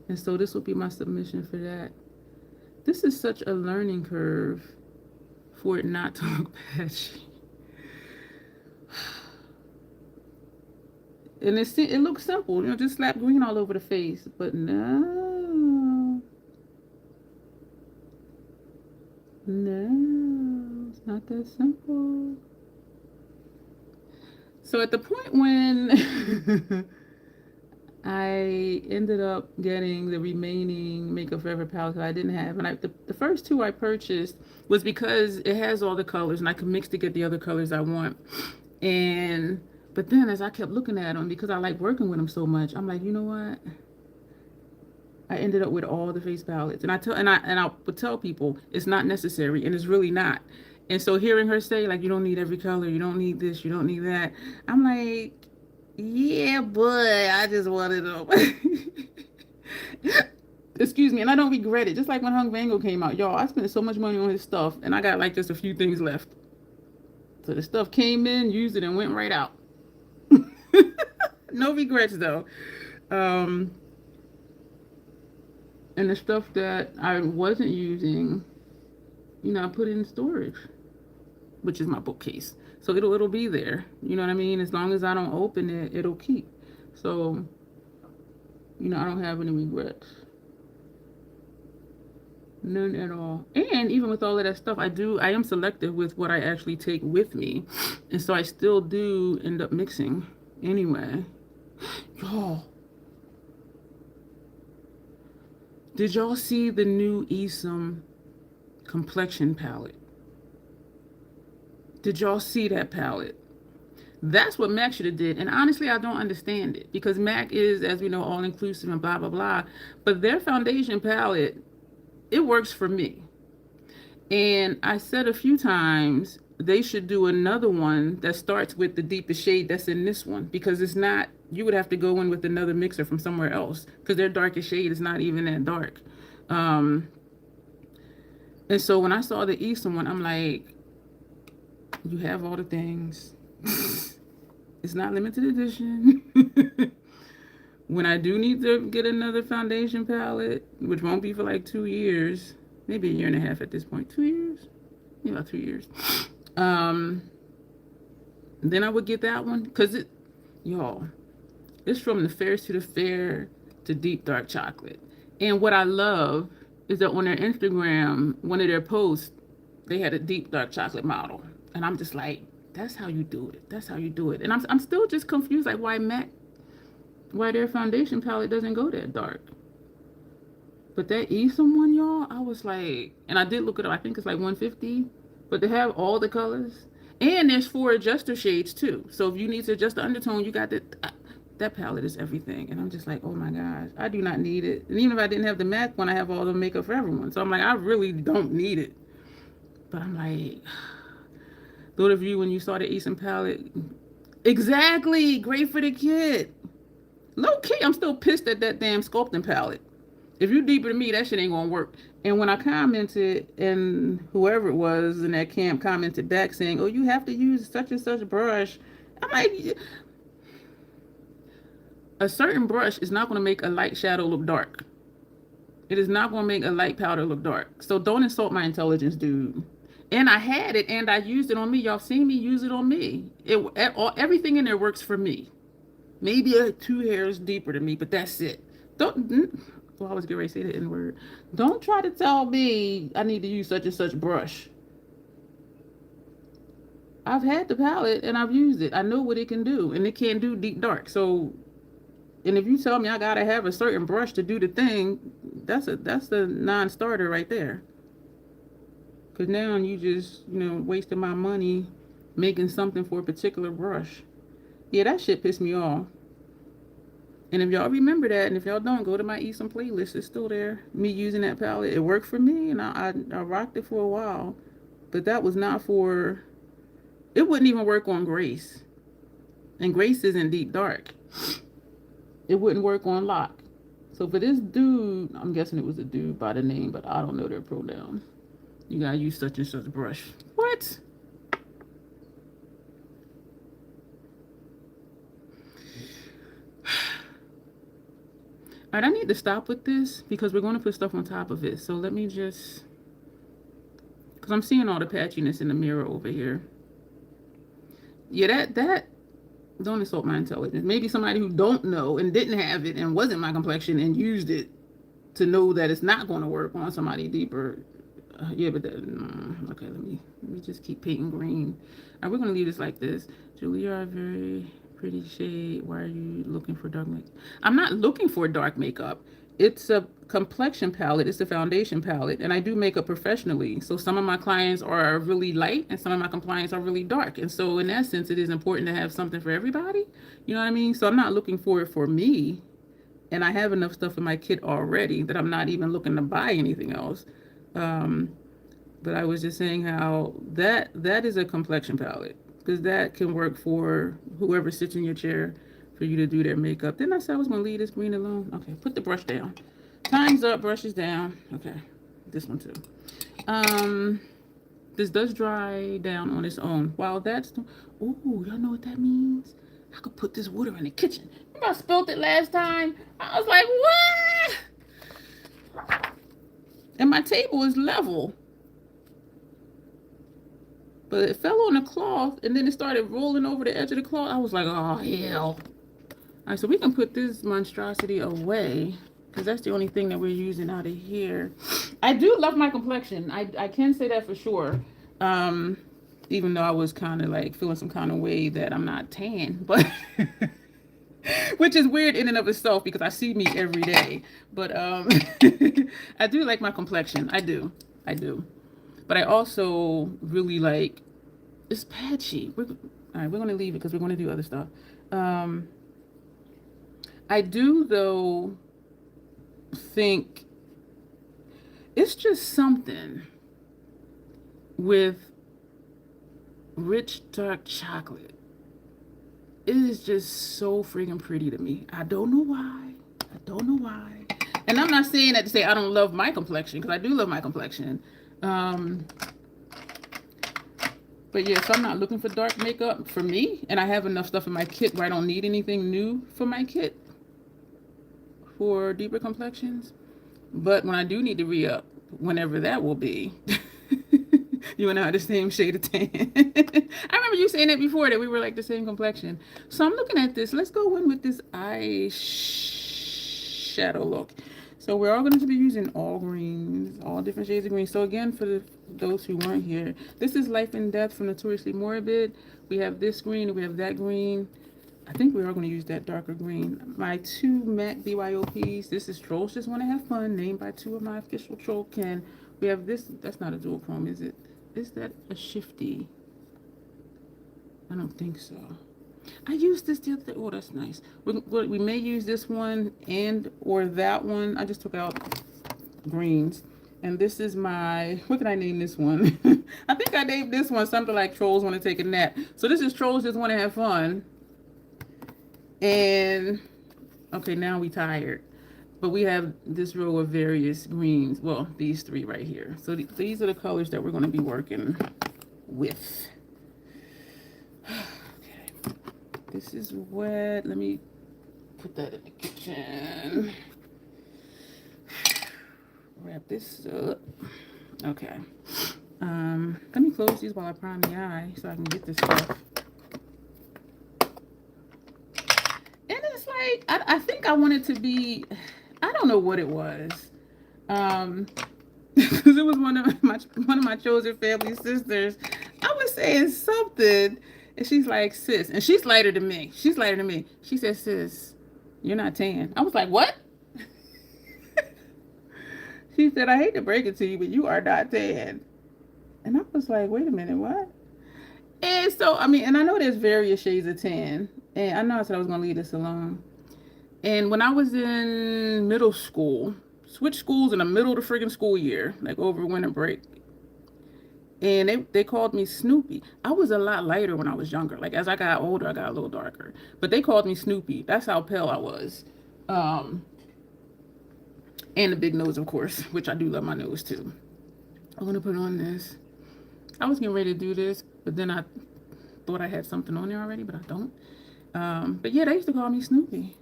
And so this will be my submission for that. This is such a learning curve for it not to look patchy. And it looks simple, just slap green all over the face. But no, it's not that simple. So at the point when I ended up getting the remaining Makeup Forever palette that I didn't have, and the first two I purchased was because it has all the colors, and I could mix to get the other colors I want. But then as I kept looking at them, because I like working with them so much, I'm like, you know what? I ended up with all the face palettes, and I would tell people it's not necessary, and it's really not. And so hearing her say, like, you don't need every color, you don't need this, you don't need that, I'm like, yeah, but I just wanted them. Excuse me, and I don't regret it. Just like when Hung Bango came out, y'all, I spent so much money on his stuff, and I got like just a few things left. So the stuff came in, used it, and went right out. No regrets though. And the stuff that I wasn't using, I put it in storage, which is my bookcase. So it'll be there. You know what I mean? As long as I don't open it, it'll keep. So, I don't have any regrets. None at all. And even with all of that stuff, I am selective with what I actually take with me. And so I still do end up mixing anyway. Y'all, did y'all see the new Esom complexion palette? Did y'all see that palette? That's what MAC should have did. And honestly, I don't understand it because MAC is, as we know, all inclusive and blah, blah, blah. But their foundation palette, it works for me. And I said a few times they should do another one that starts with the deepest shade that's in this one, because it's not, you would have to go in with another mixer from somewhere else because their darkest shade is not even that dark. And so when I saw the Eastern one, I'm like, you have all the things. It's not limited edition. When I do need to get another foundation palette, which won't be for like 2 years, maybe a year and a half at this point, 2 years, maybe about 2 years. Then I would get that one because it's from the fairest to the fair to deep dark chocolate. And what I love is that on their Instagram, one of their posts, they had a deep dark chocolate model, and I'm just like, that's how you do it. That's how you do it. And I'm still just confused, like why their foundation palette doesn't go that dark. But that Esom one, y'all, I was like, and I did look it up. I think it's like $150, but they have all the colors, and there's 4 adjuster shades too. So if you need to adjust the undertone, you got that palette is everything. And I'm just like, oh my gosh, I do not need it. And even if I didn't have the MAC one, I have all the Makeup Forever ones. So I'm like, I really don't need it. But I'm like, thought of you when you saw the Esom palette. Exactly, great for the kid. Low key, I'm still pissed at that damn sculpting palette. If you deeper than me, that shit ain't gonna work. And when I commented, and whoever it was in that camp commented back saying, oh, you have to use such and such brush. I'm like, a certain brush is not gonna make a light shadow look dark. It is not gonna make a light powder look dark. So don't insult my intelligence, dude. And I had it, and I used it on me. Y'all seen me use it on me. Everything in there works for me. Maybe 2 hairs deeper than me, but that's it. Don't, well, I was getting ready to say the N word. Don't try to tell me I need to use such and such brush. I've had the palette and I've used it. I know what it can do, and it can do deep dark. So, and if you tell me I gotta have a certain brush to do the thing, that's the non-starter right there. Cause now you just wasting my money making something for a particular brush. Yeah, that shit pissed me off. And if y'all remember that, and if y'all don't, go to my Eat Some playlist. It's still there. Me using that palette, it worked for me, and I rocked it for a while. But that was not for. It wouldn't even work on Grace, and Grace isn't deep dark. It wouldn't work on Lock. So for this dude, I'm guessing it was a dude by the name, but I don't know their pronoun. You gotta use such and such brush. What? All right, I need to stop with this because we're going to put stuff on top of it. So let me just, because I'm seeing all the patchiness in the mirror over here. Yeah, that don't insult my intelligence. Maybe somebody who don't know and didn't have it and wasn't my complexion and used it to know that it's not going to work on somebody deeper. Yeah, but okay, let me just keep painting green. All right, we're going to leave this like this. Julia, very pretty shade. Why are you looking for dark makeup? I'm not looking for dark makeup. It's a complexion palette. It's a foundation palette, and I do makeup professionally. So some of my clients are really light, and some of my clients are really dark. And so in that sense, it is important to have something for everybody. You know what I mean? So I'm not looking for it for me, and I have enough stuff in my kit already that I'm not even looking to buy anything else. But I was just saying how that is a complexion palette, because that can work for whoever sits in your chair for you to do their makeup. Didn't I say I was going to leave this green alone? Okay, put the brush down. Time's up, brushes down. Okay, this one too. This does dry down on its own. While that's, ooh, y'all know what that means? I could put this water in the kitchen. Remember I spilled it last time? I was like, what? And my table is level. But it fell on the cloth, and then it started rolling over the edge of the cloth. I was like, oh, hell. All right, so we can put this monstrosity away, because that's the only thing that we're using out of here. I do love my complexion. I can say that for sure. Even though I was kind of like feeling some kind of way that I'm not tan, but which is weird in and of itself because I see me every day. But I do like my complexion. I do. But I also really like, it's patchy. All right, we're going to leave it because we're going to do other stuff. I do, though, think it's just something with rich dark chocolate. It is just so freaking pretty to me. I don't know why. And I'm not saying that to say I don't love my complexion, because I do love my complexion. But yeah, so I'm not looking for dark makeup for me, and I have enough stuff in my kit where I don't need anything new for my kit for deeper complexions. But when I do need to re-up, whenever that will be, you and I are the same shade of tan. I remember you saying that before, that we were like the same complexion. So I'm looking at this. Let's go in with this eyeshadow look. So we're all going to be using all greens, all different shades of green. So again, for those who weren't here, this is Life and Death from Notoriously Morbid. We have this green and we have that green. I think we are going to use that darker green. My 2 MAC BYOPs. This is Trolls Just Want to Have Fun, named by 2 of my official troll kin. We have this. That's not a dual chrome, is it? Is that a shifty? I don't think so. I used this the other day. Oh, that's nice. We may use this one and or that one. I just took out greens. And this is my, what did I name this one? I think I named this one something like Trolls Want to Take a Nap. So this is Trolls Just Want to Have Fun. And, okay, now we tired. But we have this row of various greens. Well, these 3 right here. So these are the colors that we're going to be working with. Okay. This is wet. Let me put that in the kitchen. Wrap this up. Okay. Let me close these while I prime the eye so I can get this stuff. And I think I wanted to be, I don't know what it was. Because it was one of my chosen family sisters. I was saying something, and she's like, sis, and she's lighter than me. She's lighter than me. She said, sis, you're not tan. I was like, what? She said, I hate to break it to you, but you are not tan. And I was like, wait a minute, what? And so, I mean, and I know there's various shades of tan. And I know I said I was going to leave this alone. And when I was in middle school, switched schools in the middle of the friggin' school year, like over winter break. And they called me Snoopy. I was a lot lighter when I was younger. Like as I got older, I got a little darker. But they called me Snoopy. That's how pale I was. Um, and the big nose, of course, which I do love my nose too. I want to put on this. I was getting ready to do this, but then I thought I had something on there already, but I don't. But yeah, they used to call me Snoopy.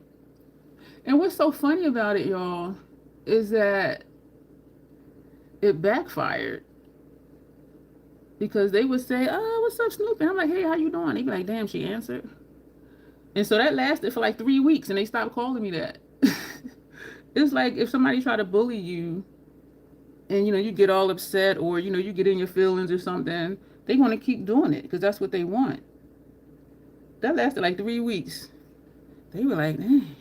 And what's so funny about it, y'all, is that it backfired. Because they would say, oh, what's up, Snoopy? And I'm like, hey, how you doing? They'd be like, damn, she answered. And so that lasted for like 3 weeks, and they stopped calling me that. It's like if somebody try to bully you, and, you get all upset, or, you get in your feelings or something, they want to keep doing it, because that's what they want. That lasted like 3 weeks. They were like, dang.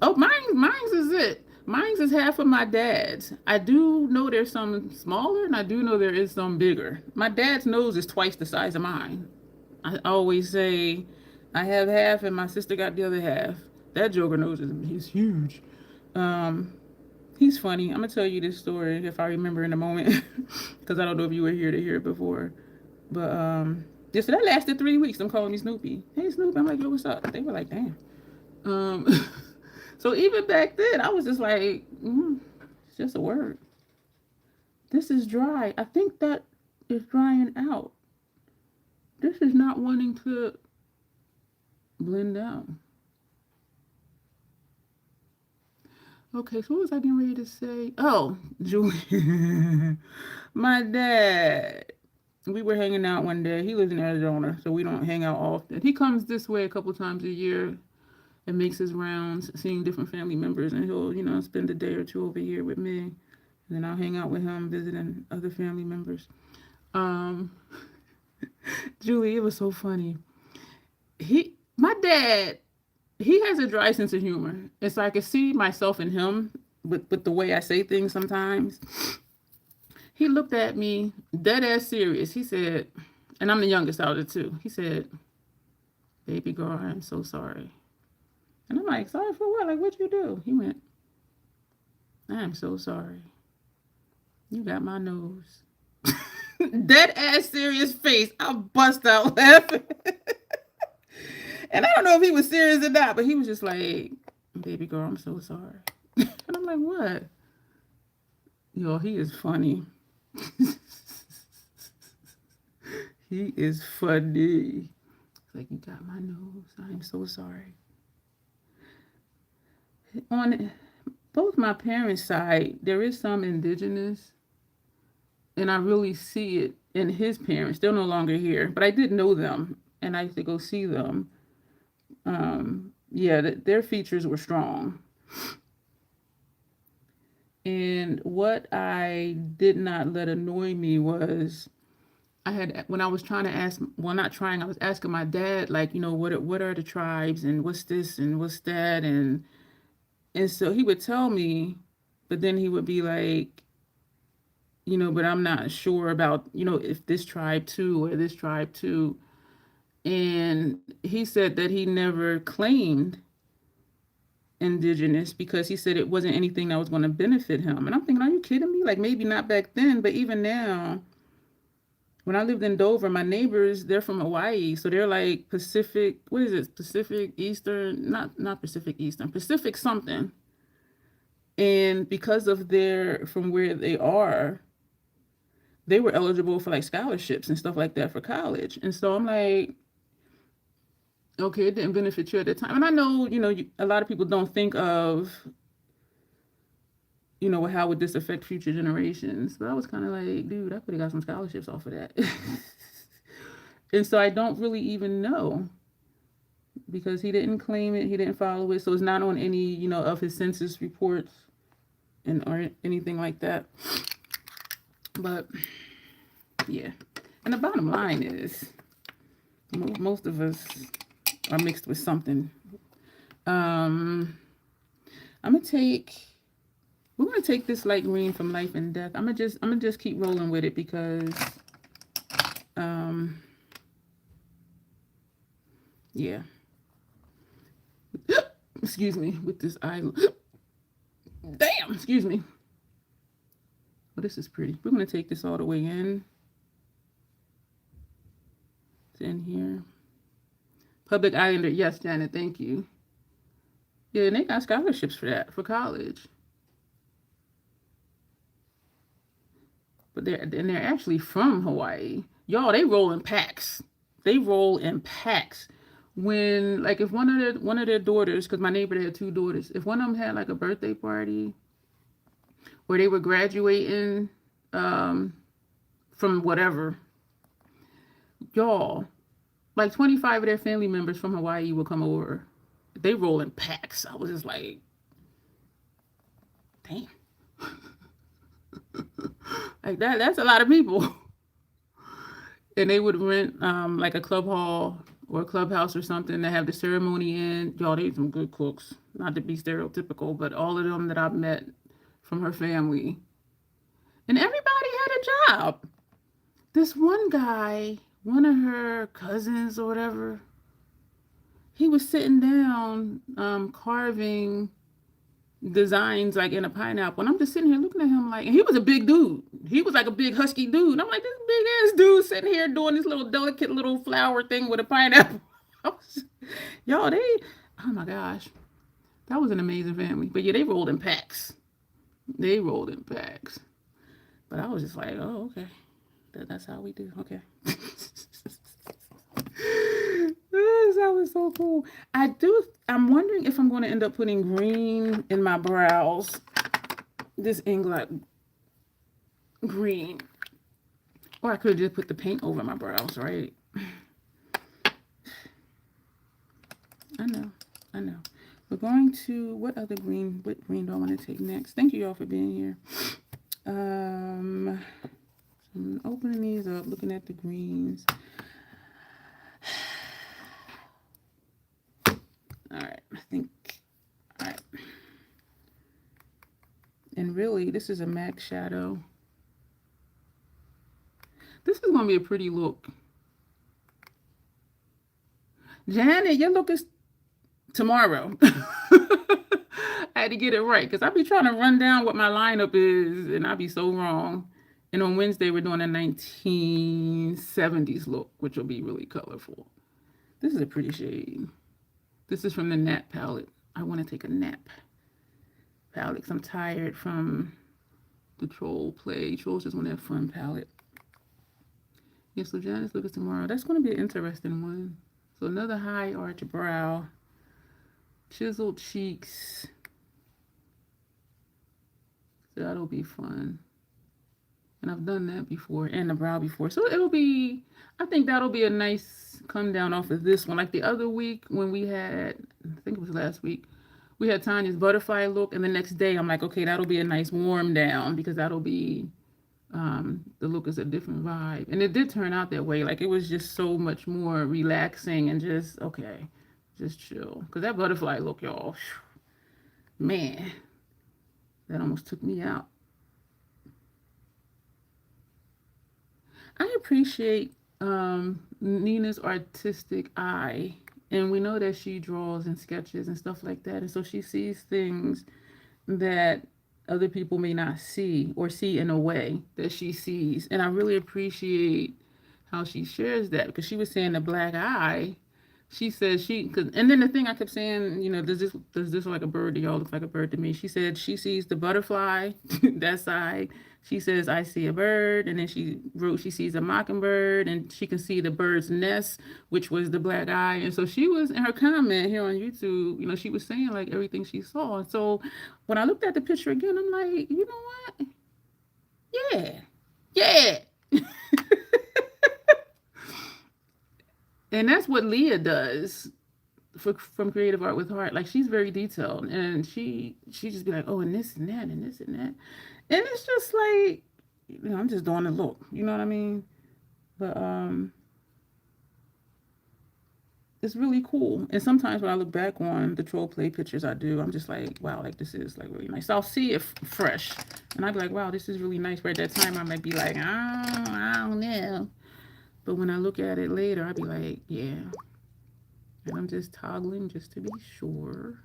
Oh, mine's is it. Mine's is half of my dad's. I do know there's some smaller, and I do know there is some bigger. My dad's nose is twice the size of mine. I always say I have half, and my sister got the other half. That joker nose he's huge. He's funny. I'm gonna tell you this story if I remember in a moment, because I don't know if you were here to hear it before. But so that lasted 3 weeks. I'm calling me Snoopy. Hey Snoopy. I'm like, yo, what's up? They were like, damn. So even back then, I was just like, it's just a word. This is dry. I think that is drying out. This is not wanting to blend down. Okay, so what was I getting ready to say? Oh, Julie. My dad. We were hanging out one day. He lives in Arizona, so we don't hang out often. He comes this way a couple times a year and makes his rounds, seeing different family members, and he'll, spend a day or two over here with me, and then I'll hang out with him, visiting other family members. Julie, it was so funny. My dad, he has a dry sense of humor, and so I can see myself in him with the way I say things sometimes. He looked at me dead ass serious. He said, and I'm the youngest out of the two. He said, "Baby girl, I'm so sorry." And I'm like, sorry for what? Like, what'd you do? He went, I'm so sorry. You got my nose. Dead ass serious face. I bust out laughing. And I don't know if he was serious or not, but he was just like, baby girl, I'm so sorry. And I'm like, what? Yo, he is funny. He is funny. It's like, you got my nose. I'm so sorry. On both my parents' side, there is some indigenous, and I really see it in his parents. They're no longer here, but I did know them, and I used to go see them. Their features were strong. And what I did not let annoy me was when I was trying to ask, well, not trying, I was asking my dad, like, what are the tribes, and what's this and what's that, and so he would tell me, but then he would be like, but I'm not sure about, if this tribe too or this tribe too. And he said that he never claimed indigenous because he said it wasn't anything that was going to benefit him. And I'm thinking, are you kidding me? Like, maybe not back then, but even now, when I lived in Dover, my neighbors, they're from Hawaii. So they're like Pacific, what is it? Pacific Eastern, not Pacific Eastern, Pacific something. And because of from where they are, they were eligible for like scholarships and stuff like that for college. And so I'm like, okay, it didn't benefit you at the time. And I know, a lot of people don't think of, how would this affect future generations? But I was kind of like, dude, I could have got some scholarships off of that. And so I don't really even know. because he didn't claim it, he didn't follow it, so it's not on any, of his census reports and or anything like that. But yeah, and the bottom line is most of us are mixed with something. We're gonna take this light green from Life and Death. I'm gonna just keep rolling with it because yeah. Excuse me, with this eye. Damn, excuse me. Oh, this is pretty. We're gonna take this all the way in. It's in here. Public Islander, yes, Janet, thank you. Yeah, and they got scholarships for that, for college. But they're actually from Hawaii. Y'all, they roll in packs. They roll in packs. When, like, if one of their daughters, because my neighbor had 2 daughters, if one of them had like a birthday party or they were graduating from whatever, y'all, like 25 of their family members from Hawaii would come over. They roll in packs. I was just like, damn. Like that's a lot of people. And they would rent like a club hall or a clubhouse or something to have the ceremony in. Y'all, they some good cooks. Not to be stereotypical, but all of them that I've met from her family. And everybody had a job. This one guy, one of her cousins or whatever, he was sitting down carving designs like in a pineapple. And I'm just sitting here looking at him like, and he was a big dude. He was like a big husky dude. And I'm like, this big ass dude sitting here doing this little delicate little flower thing with a pineapple. Y'all, oh my gosh. That was an amazing family. But yeah, they rolled in packs. They rolled in packs. But I was just like, oh, okay. That's how we do. Okay. That was so cool. I'm wondering if I'm going to end up putting green in my brows. This Inglot green. Or I could just put the paint over my brows, right? I know. We're going to, what green do I want to take next? Thank you all for being here. I'm opening these up, looking at the greens. All right, all right. And really, this is a MAC shadow. This is going to be a pretty look. Janet, your look is tomorrow. I had to get it right because I be trying to run down what my lineup is and I be so wrong. And on Wednesday, we're doing a 1970s look, which will be really colorful. This is a pretty shade. This is from the Nap palette. I want to take a nap palette because I'm tired from the troll play. Trolls just want to have fun palette. Yeah, so Janice look is tomorrow. That's going to be an interesting one. So another high arch brow. Chiseled cheeks. So that'll be fun. And I've done that before and the brow before. So I think that'll be a nice come down off of this one. Like the other week when we had, I think it was last week, we had Tanya's butterfly look. And the next day I'm like, okay, that'll be a nice warm down because that'll be, the look is a different vibe. And it did turn out that way. Like it was just so much more relaxing and just, okay, just chill. Because that butterfly look, y'all, man, that almost took me out. I appreciate Nina's artistic eye, and we know that she draws and sketches and stuff like that, and so she sees things that other people may not see or see in a way that she sees, and I really appreciate how she shares that because she was saying the black eye. She says and then the thing I kept saying, does this look like a bird? Do y'all look like a bird to me? She said she sees the butterfly, that side. She says, I see a bird. And then she wrote, she sees a mockingbird and she can see the bird's nest, which was the black eye. And so she was in her comment here on YouTube, she was saying like everything she saw. And so when I looked at the picture again, I'm like, you know what? Yeah. And that's what Leah does. from Creative Art with Heart. Like, she's very detailed, and she just be like, oh, and this and that and this and that, and it's just like, I'm just doing the look. You know what I mean? But it's really cool. And sometimes when I look back on the troll play pictures I do, I'm just like, wow, like this is like really nice. So I'll see it fresh, and I'd be like, wow, this is really nice. But at that time, I might be like, I don't know. But when I look at it later, I'd be like, yeah. And I'm just toggling just to be sure.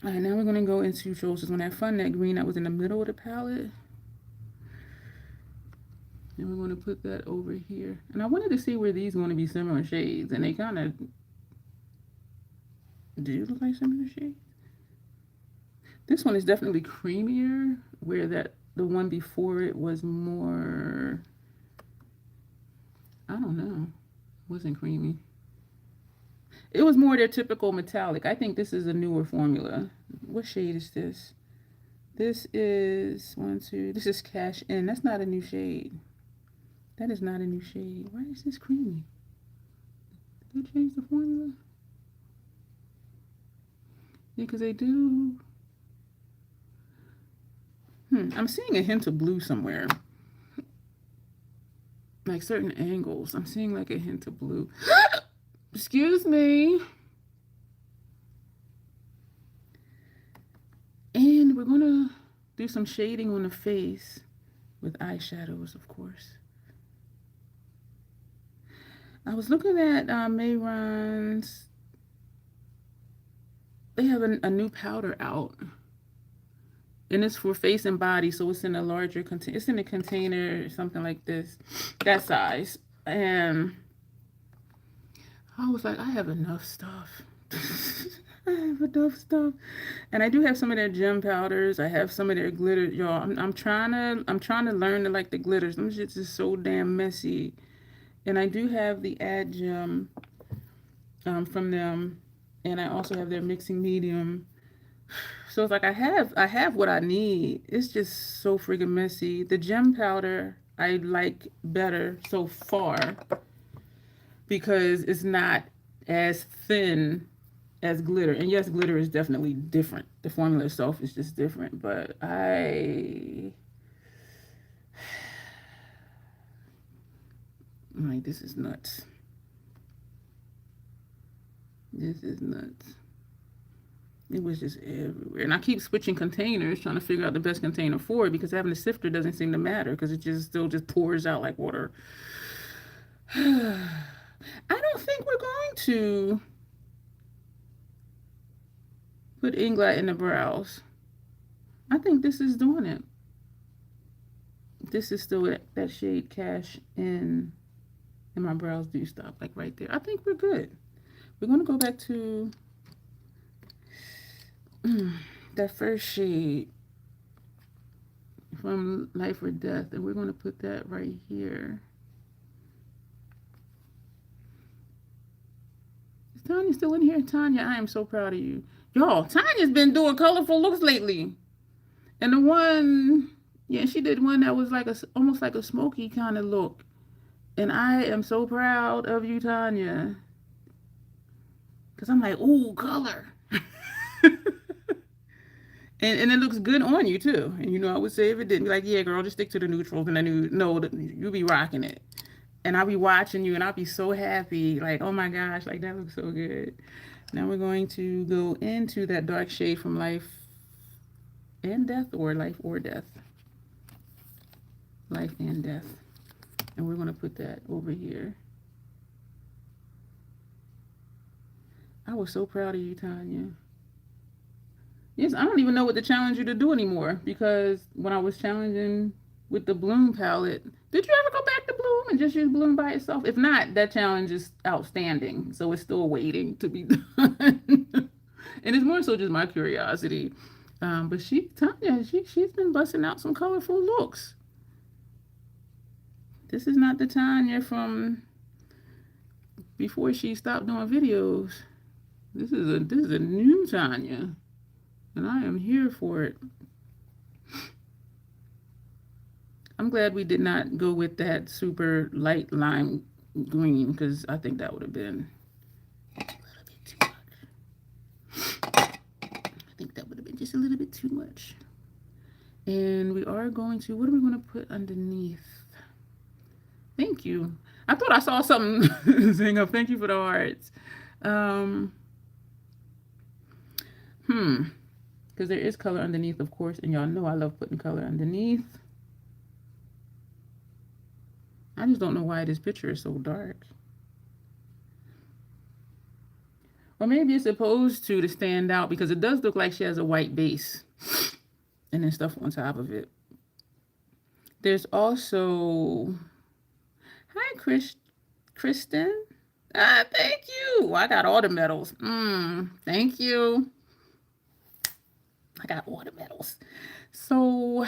All right, now we're gonna go into choices on that fun, that green that was in the middle of the palette. And we're going to put that over here. And I wanted to see where these are going to be similar shades. And they kind of do look like similar shades. This one is definitely creamier, where the one before it was more, I don't know, wasn't creamy. It was more their typical metallic. I think this is a newer formula. What shade is this? This is this is Cash In. That's not a new shade. That is not a new shade. Why is this creamy? Did they change the formula? Yeah, because they do. I'm seeing a hint of blue somewhere. Like certain angles. I'm seeing like a hint of blue. Excuse me. And we're going to do some shading on the face with eyeshadows, of course. I was looking at Mayron's. They have a new powder out, and it's for face and body, so it's in a larger container. It's in a container, something like this, that size. And I was like, I have enough stuff. I have enough stuff, and I do have some of their gem powders. I have some of their glitters, y'all. I'm trying to learn to like the glitters. Them shit's just so damn messy. And I do have the Ad Gem from them, and I also have their mixing medium. So it's like I have what I need. It's just so friggin' messy. The gem powder I like better so far because it's not as thin as glitter. And yes, glitter is definitely different. The formula itself is just different. But like, this is nuts. This is nuts. It was just everywhere. And I keep switching containers, trying to figure out the best container for it, because having a sifter doesn't seem to matter, because it just still just pours out like water. I don't think we're going to put Inglot in the brows. I think this is doing it. This is still that shade Cash In, and my brows do stop like right there. I think we're good. We're going to go back to that first shade from Life or Death, and we're going to put that right here. Is Tanya still in here? Tanya, I am so proud of you. Y'all, Tanya's been doing colorful looks lately. And the one, yeah, she did one that was like almost like a smoky kind of look. And I am so proud of you, Tanya. Because I'm like, ooh, color. And it looks good on you, too. And, you know, I would say if it didn't, be like, yeah, girl, just stick to the neutrals. And then you'll be rocking it. And I'll be watching you, and I'll be so happy. Like, oh, my gosh, like, that looks so good. Now we're going to go into that dark shade from Life and Death, or Life or Death. Life and Death. And we're going to put that over here. I was so proud of you, Tanya. Yes, I don't even know what to challenge you to do anymore, because when I was challenging with the Bloom palette, did you ever go back to Bloom and just use Bloom by itself? If not, that challenge is outstanding, so it's still waiting to be done. And it's more so just my curiosity. But Tanya, she's been busting out some colorful looks. This is not the Tanya from before she stopped doing videos. This is a new Tanya. And I am here for it. I'm glad we did not go with that super light lime green, because I think that would have been just a little bit too much. And we are going to, what are we going to put underneath? Thank you. I thought I saw something saying up. Thank you for the hearts. Um, because there is color underneath, of course, and y'all know I love putting color underneath. I just don't know why this picture is so dark. Or maybe it's supposed to stand out because it does look like she has a white base and then stuff on top of it. There's also, hi, Kristen. Thank you. I got all the medals. Thank you. I got all the medals. So,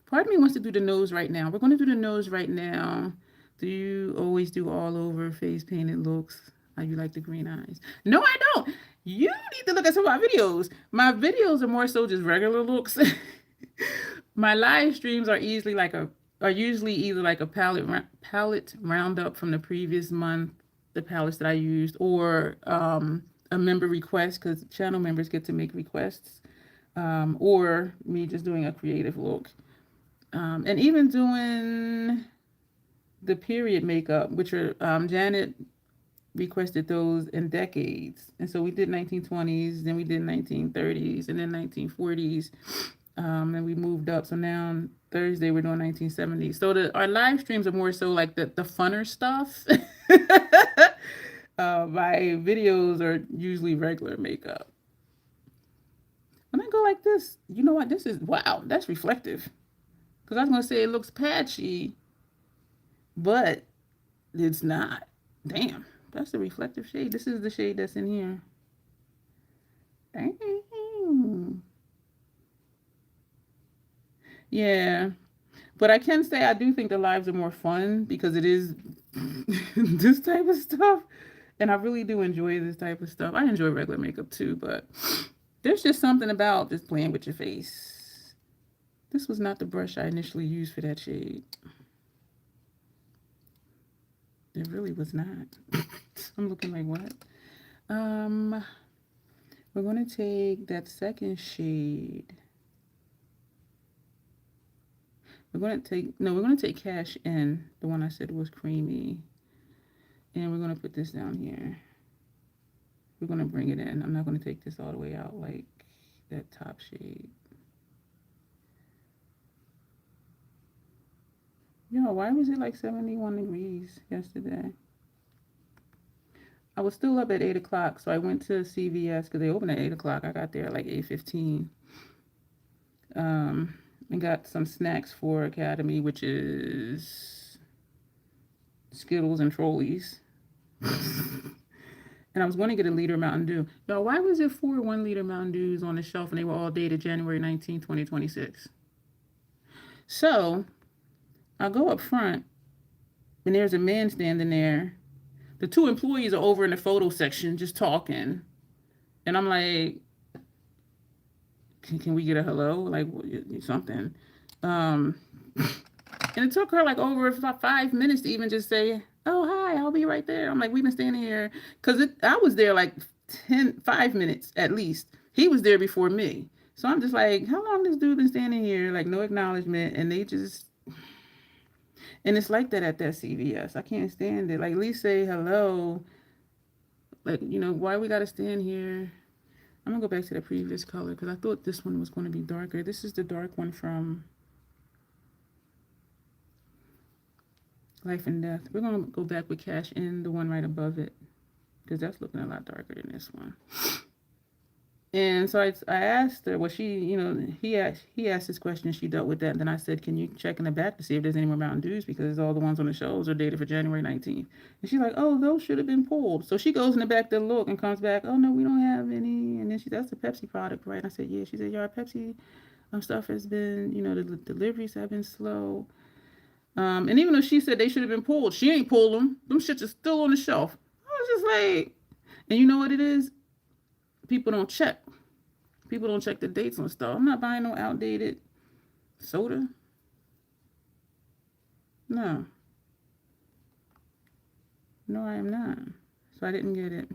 part of me wants to do the nose right now. We're going to do the nose right now. Do you always do all over face painted looks? How you like the green eyes? No, I don't. You need to look at some of my videos. My videos are more so just regular looks. My live streams are usually either like a palette roundup from the previous month, the palettes that I used, or a member request because channel members get to make requests, or me just doing a creative look, and even doing the period makeup, which are Janet requested those in decades, and so we did 1920s, then we did 1930s, and then 1940s. And we moved up. So now Thursday we're doing 1970s. So our live streams are more so like the funner stuff. My videos are usually regular makeup. When I go like this, you know what? This is, wow, that's reflective. Because I was going to say it looks patchy, but it's not. Damn, that's the reflective shade. This is the shade that's in here. Dang. Yeah, but I can say I do think the lives are more fun because it is this type of stuff. And I really do enjoy this type of stuff. I enjoy regular makeup too, but there's just something about just playing with your face. This was not the brush I initially used for that shade. It really was not. I'm looking like, what? We're going to take that second shade. We're going to take Cash In, the one I said was creamy. And we're going to put this down here. We're going to bring it in. I'm not going to take this all the way out like that top shade. Yo, why was it like 71 degrees yesterday? I was still up at 8 o'clock, so I went to CVS because they opened at 8 o'clock. I got there at like 8:15. And got some snacks for Academy, which is Skittles and Trolleys. And I was going to get a liter Mountain Dew. Y'all, why was it 4 1-liter Mountain Dews on the shelf and they were all dated January 19, 2026? So I go up front and there's a man standing there. The 2 employees are over in the photo section just talking. And I'm like, can we get a hello? Like something. And it took her like over 5 minutes to even just say, oh, hi, I'll be right there. I'm like, we've been standing here. Because I was there like 5 minutes at least. He was there before me. So I'm just like, how long this dude been standing here? Like, no acknowledgement. And they just, and it's like that at that CVS. I can't stand it. Like, at least say hello. Like, why we got to stand here? I'm going to go back to the previous color because I thought this one was going to be darker. This is the dark one from Life and Death. We're going to go back with Cash In, the one right above it, because that's looking a lot darker than this one. And so I asked her, well, he asked this question, she dealt with that. And then I said, can you check in the back to see if there's any more Mountain Dews? Because all the ones on the shelves are dated for January 19th. And she's like, oh, those should have been pulled. So she goes in the back to look and comes back, oh, no, we don't have any. And then that's a Pepsi product, right? And I said, yeah. She said, yeah, our Pepsi stuff has been, the deliveries have been slow. And even though she said they should have been pulled, she ain't pulled them. Them shits are still on the shelf. I was just like, and you know what it is? People don't check. People don't check the dates on stuff. I'm not buying no outdated soda. No. No, I am not. So I didn't get it.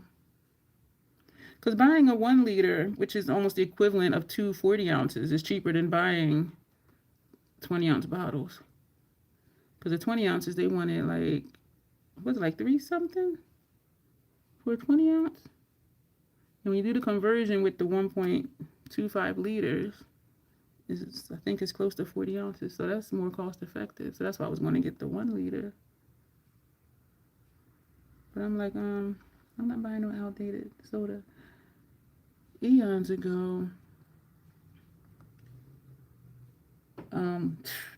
Because buying a 1 liter, which is almost the equivalent of 2 40 ounces, is cheaper than buying 20-ounce bottles. Because the 20 ounces, they wanted like, what's it, like 3 something for a 20 ounce? And when you do the conversion with the 1.25 liters, I think it's close to 40 ounces. So that's more cost effective. So that's why I was going to get the 1 liter. But I'm like, I'm not buying no outdated soda. Eons ago,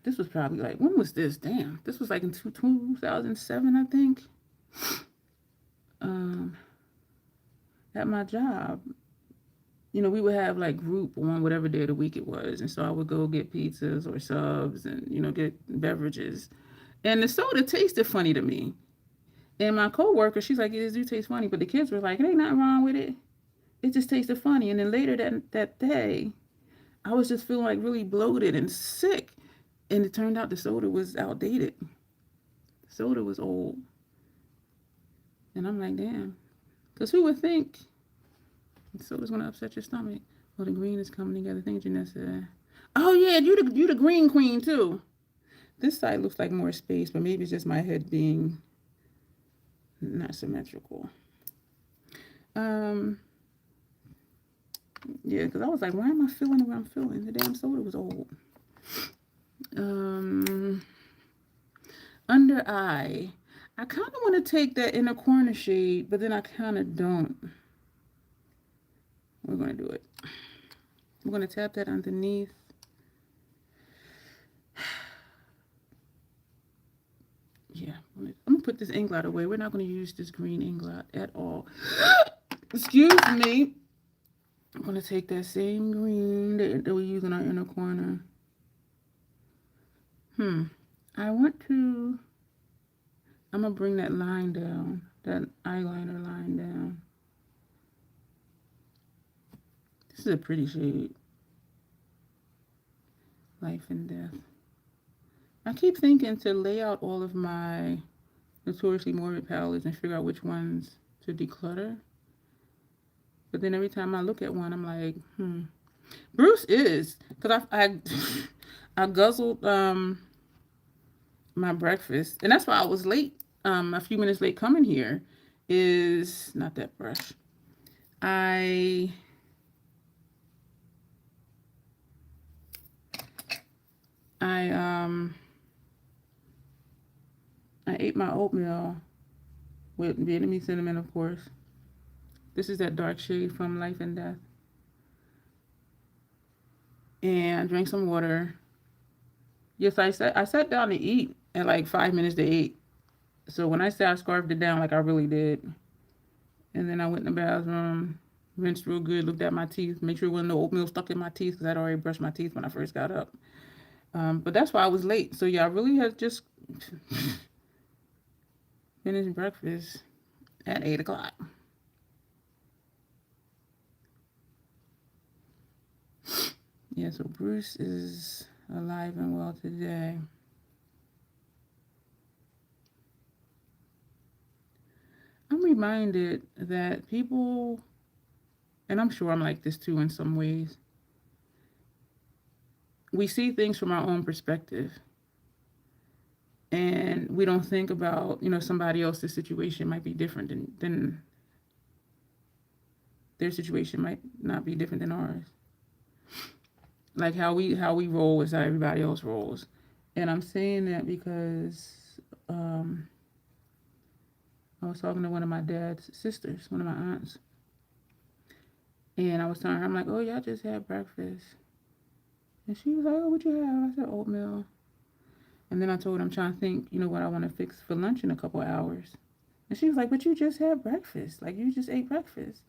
this was probably like, when was this? Damn, this was like in 2007, I think. At my job, you know, we would have like group on whatever day of the week it was. And so I would go get pizzas or subs and, you know, get beverages. And the soda tasted funny to me. And my coworker, she's like, it do taste funny. But the kids were like, it ain't nothing wrong with it. It just tasted funny. And then later that day, I was just feeling like really bloated and sick. And it turned out the soda was outdated. The soda was old. And I'm like, damn. Because who would think the soda's going to upset your stomach? Well, the green is coming together. Thank you, Janessa. Oh, yeah, you the green queen, too. This side looks like more space, but maybe it's just my head being not symmetrical. Yeah, because I was like, why am I feeling the way I'm feeling? The damn soda was old. Under eye. I kind of want to take that inner corner shade, but then I kind of don't. We're going to do it. I'm going to tap that underneath. Yeah, I'm going to put this ink blot away. We're not going to use this green ink blot at all. Excuse me. I'm going to take that same green that we use in our inner corner. I want to... I'm going to bring that line down, that eyeliner line down. This is a pretty shade. Life and Death. I keep thinking to lay out all of my Notoriously Morbid palettes and figure out which ones to declutter. But then every time I look at one, I'm like, Bruce is. Because I guzzled my breakfast. And that's why I was late. A few minutes late coming here is not that brush. I ate my oatmeal with Vietnamese cinnamon, of course. This is that dark shade from Life and Death. And I drank some water. Yes, I sat down to eat at like 5 minutes to 8. So when I say I scarfed it down, like I really did. And then I went in the bathroom, rinsed real good, looked at my teeth, make sure there wasn't no oatmeal stuck in my teeth because I'd already brushed my teeth when I first got up. But that's why I was late. So yeah, I really had just finished breakfast at 8 o'clock. Yeah, so Bruce is alive and well today. I'm reminded that people, and I'm sure I'm like this too in some ways, we see things from our own perspective. And we don't think about, you know, somebody else's situation might be different than their situation might not be different than ours. Like how we roll is how everybody else rolls. And I'm saying that because I was talking to one of my dad's sisters, one of my aunts. And I was telling her, I'm like, oh, yeah, I just had breakfast. And she was like, oh, what you have? I said, oatmeal. And then I told her I'm trying to think, you know, what I want to fix for lunch in a couple of hours. And she was like, but you just had breakfast. Like, you just ate breakfast.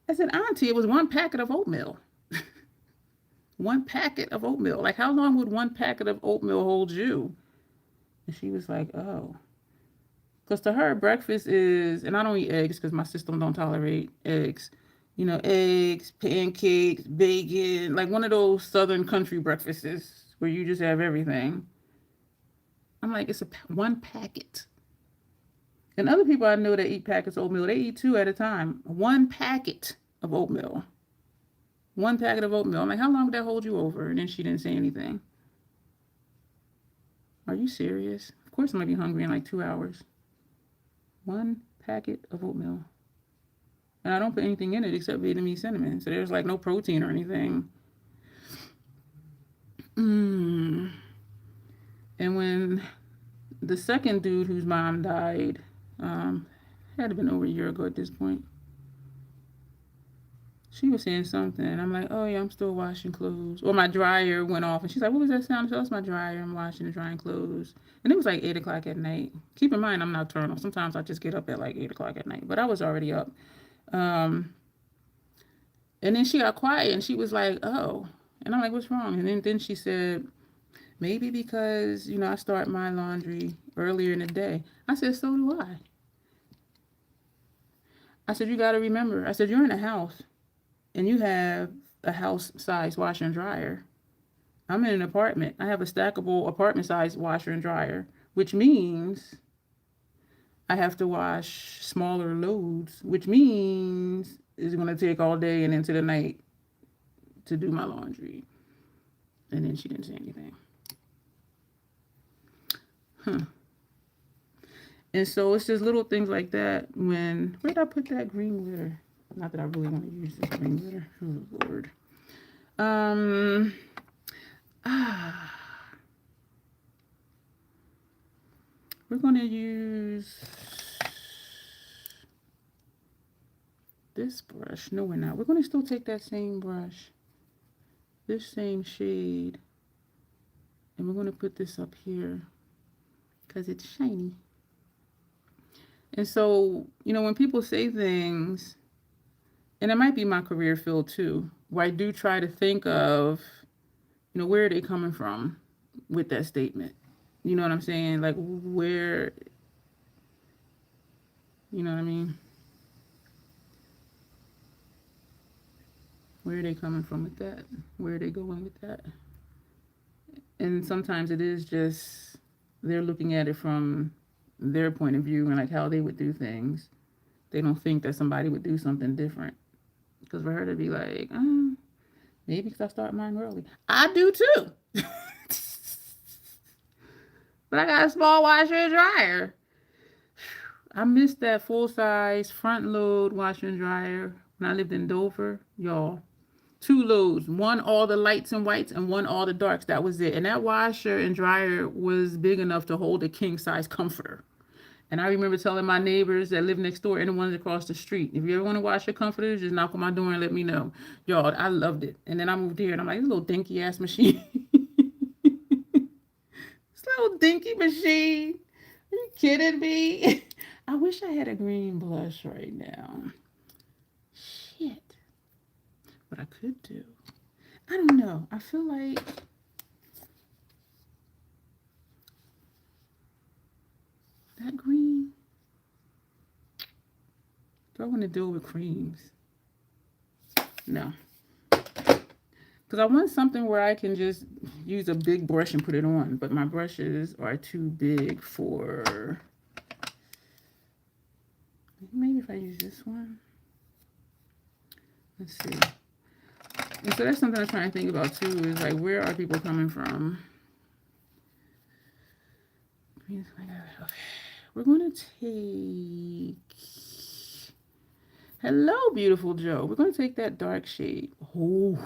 I said, Auntie, it was 1 packet of oatmeal. 1 packet of oatmeal. Like, how long would 1 packet of oatmeal hold you? And she was like, oh. Because to her, breakfast is, and I don't eat eggs because my system don't tolerate eggs. You know, eggs, pancakes, bacon, like one of those southern country breakfasts where you just have everything. I'm like, it's 1 packet. And other people I know that eat packets of oatmeal, they eat 2 at a time. 1 packet of oatmeal. 1 packet of oatmeal. I'm like, how long would that hold you over? And then she didn't say anything. Are you serious? Of course I'm going to be hungry in like 2 hours. 1 packet of oatmeal. And I don't put anything in it except Vietnamese cinnamon. So there's like no protein or anything. And when the second dude whose mom died, had to been over a year ago at this point, she was saying something. I'm like, oh yeah, I'm still washing clothes. Or my dryer went off. And she's like, what was that sound? So that's my dryer. I'm washing and drying clothes. And it was like 8 o'clock at night. Keep in mind, I'm nocturnal. Sometimes I just get up at like 8 o'clock at night. But I was already up. And then she got quiet and she was like, oh. And I'm like, what's wrong? And then she said, maybe because, I start my laundry earlier in the day. I said, so do I. I said, you got to remember. I said, you're in a house and you have a house-size washer and dryer. I'm in an apartment. I have a stackable apartment-size washer and dryer, which means I have to wash smaller loads, which means it's going to take all day and into the night to do my laundry. And then she didn't say anything. And so it's just little things like that where did I put that green glitter? Not that I really want to use this green glitter. Oh, Lord. We're going to use this brush. No, we're not. We're going to still take that same brush, this same shade, and we're going to put this up here because it's shiny. And so, when people say things, and it might be my career field too, where I do try to think of, where are they coming from with that statement? You know what I'm saying? Like where, you know what I mean? Where are they coming from with that? Where are they going with that? And sometimes it is just they're looking at it from their point of view and like how they would do things. They don't think that somebody would do something different. Because for her to be like, maybe because I start mine early. I do too. But I got a small washer and dryer. I missed that full-size front-load washer and dryer when I lived in Dover. Y'all, 2 loads. One all the lights and whites and one all the darks. That was it. And that washer and dryer was big enough to hold a king-size comforter. And I remember telling my neighbors that live next door and the ones across the street, if you ever want to wash your comforters, just knock on my door and let me know. Y'all, I loved it. And then I moved here and I'm like, this little dinky ass machine. This little dinky machine. Are you kidding me? I wish I had a green blush right now. Shit. What I could do. I don't know. I feel like that green. Do I want to deal with creams? No. Because I want something where I can just use a big brush and put it on. But my brushes are too big for... Maybe if I use this one. Let's see. And so that's something I'm trying to think about too, is like, where are people coming from? Okay. We're going to take... Hello, beautiful Joe. We're going to take that dark shade. Ooh.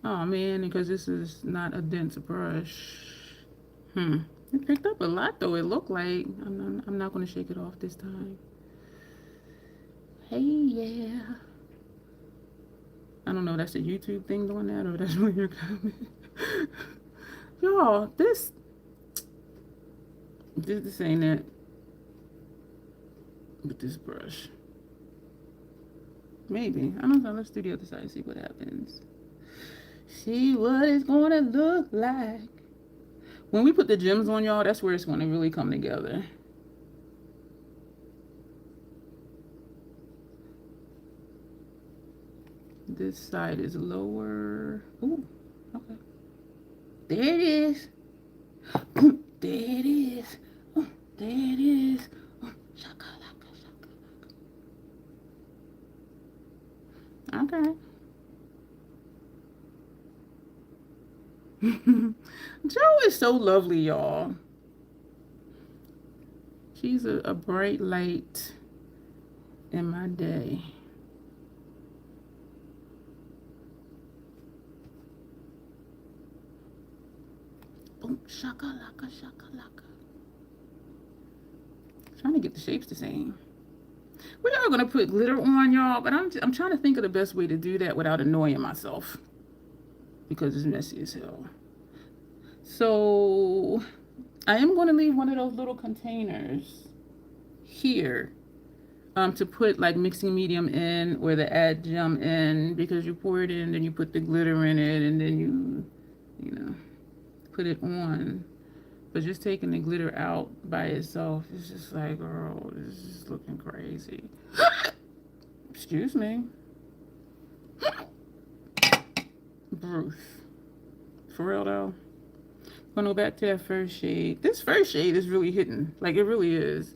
Oh, man, because this is not a dense brush. It picked up a lot, though, it looked like. I'm not going to shake it off this time. Hey, yeah. I don't know if that's a YouTube thing doing that or that's really your comment. Y'all, this ain't it. With this brush. Maybe. I don't know. Let's do the other side and see what happens. See what it's going to look like. When we put the gems on, y'all, that's where it's going to really come together. This side is lower. Ooh, okay. There it is. There it is. There it is. Shaka, shaka, shaka. Okay. Joe is so lovely, y'all. She's a bright light in my day. Boom, shakalaka, shakalaka. Trying to get the shapes the same. We are gonna put glitter on, y'all, but I'm trying to think of the best way to do that without annoying myself because it's messy as hell. So I am going to leave one of those little containers here to put like mixing medium in or the add gem in, because you pour it in, then you put the glitter in it, and then you know, put it on. But just taking the glitter out by itself is just like, girl, this is looking crazy. Excuse me. Bruce. For real though. I'm gonna go back to that first shade. This first shade is really hitting. Like, it really is.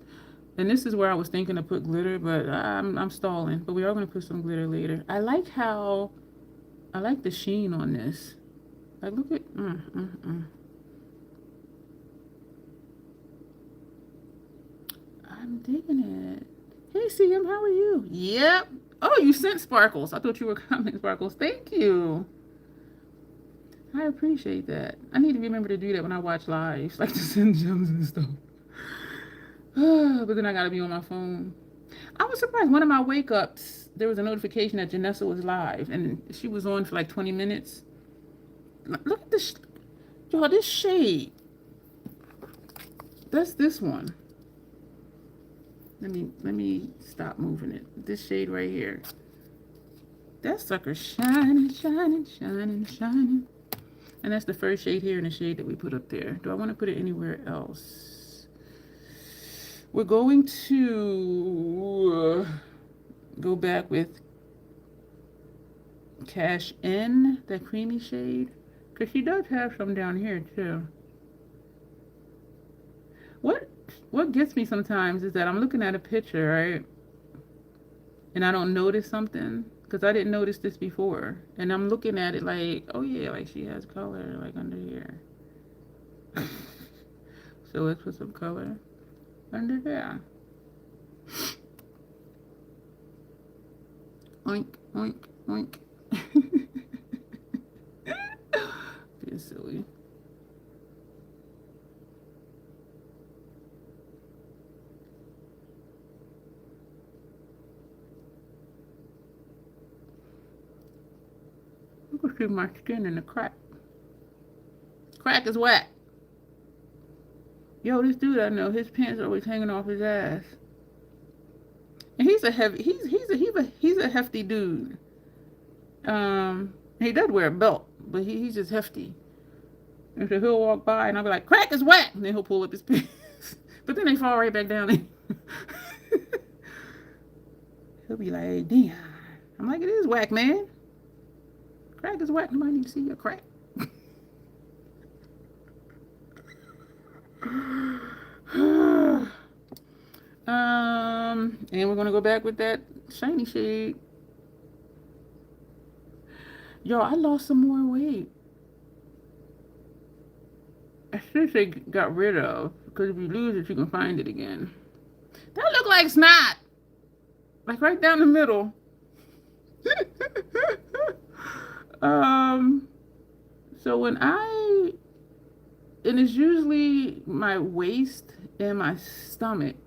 And this is where I was thinking to put glitter, but I'm stalling. But we are gonna put some glitter later. I like the sheen on this. Like, look at, I'm digging it. Hey, CM, how are you? Yep. Oh, you sent sparkles. I thought you were coming, sparkles. Thank you. I appreciate that. I need to remember to do that when I watch lives, like to send gems and stuff. But then I gotta be on my phone. I was surprised. One of my wake ups, there was a notification that Janessa was live, and she was on for like 20 minutes. Look at this, y'all. This shade. That's this one. Let me stop moving it. This shade right here. That sucker shining, shining, shining, shining. And that's the first shade here and the shade that we put up there. Do I want to put it anywhere else? We're going to go back with Cash In, that creamy shade. Because she does have some down here too. What gets me sometimes is that I'm looking at a picture, right? And I don't notice something. Because I didn't notice this before. And I'm looking at it like, oh yeah, like she has color like under here. So let's put some color under there. Oink, oink, oink. Being silly. Look at my skin in the crack. Crack is whack. Yo, this dude I know, his pants are always hanging off his ass. And he's a hefty dude. He does wear a belt, but he's just hefty. And so he'll walk by and I'll be like, crack is whack, and then he'll pull up his pants. But then they fall right back down. He'll be like, hey, Dion. I'm like, it is whack, man. Crack is whack. Nobody need to see your crack. And we're gonna go back with that shiny shade. Yo, I lost some more weight. I should say got rid of, because if you lose it, you can find it again. That look like snot. Like right down the middle. So when and it's usually my waist and my stomach.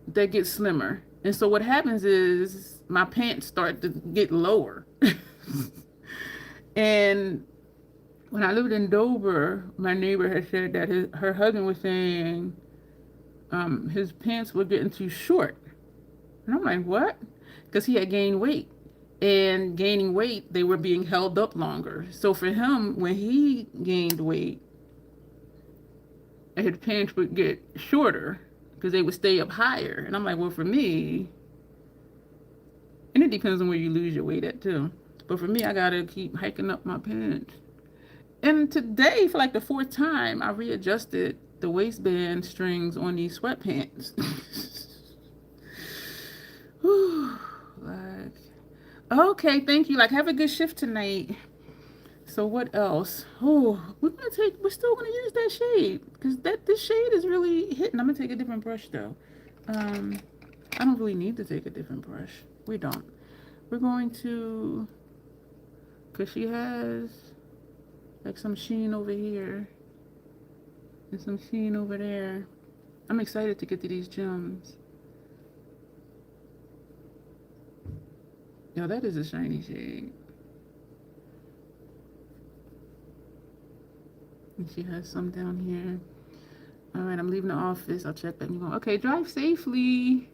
That gets slimmer. And so what happens is my pants start to get lower. And when I lived in Dover, my neighbor had said that her husband was saying his pants were getting too short. And I'm like, what? Because he had gained weight. And gaining weight, they were being held up longer. So for him, when he gained weight, his pants would get shorter because they would stay up higher. And I'm like, well, for me, and it depends on where you lose your weight at too. But for me, I gotta keep hiking up my pants. And today, for like the 4th time, I readjusted the waistband strings on these sweatpants. Okay, thank you. Like, have a good shift tonight. So what else? Oh, we're still gonna use that shade because this shade is really hitting. I'm gonna take a different brush though. Um, I don't really need to take a different brush. We don't. We're going to, cause she has like some sheen over here and some sheen over there. I'm excited to get to these gems. Yo, that is a shiny shade. And she has some down here. All right, I'm leaving the office. I'll check back. Okay, drive safely.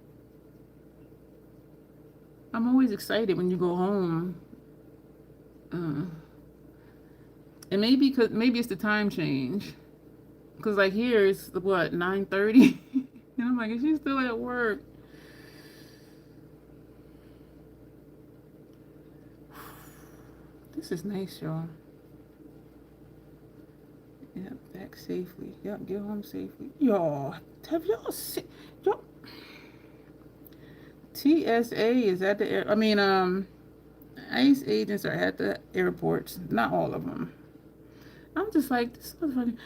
I'm always excited when you go home. And maybe it's the time change. Cause like here it's what 9:30, and I'm like, is she still at work? This is nice, y'all. Yep, back safely. Yep, get home safely. Y'all, have y'all seen? Y'all, TSA is at the air. I mean, ICE agents are at the airports. Not all of them. I'm just like, this motherfucker.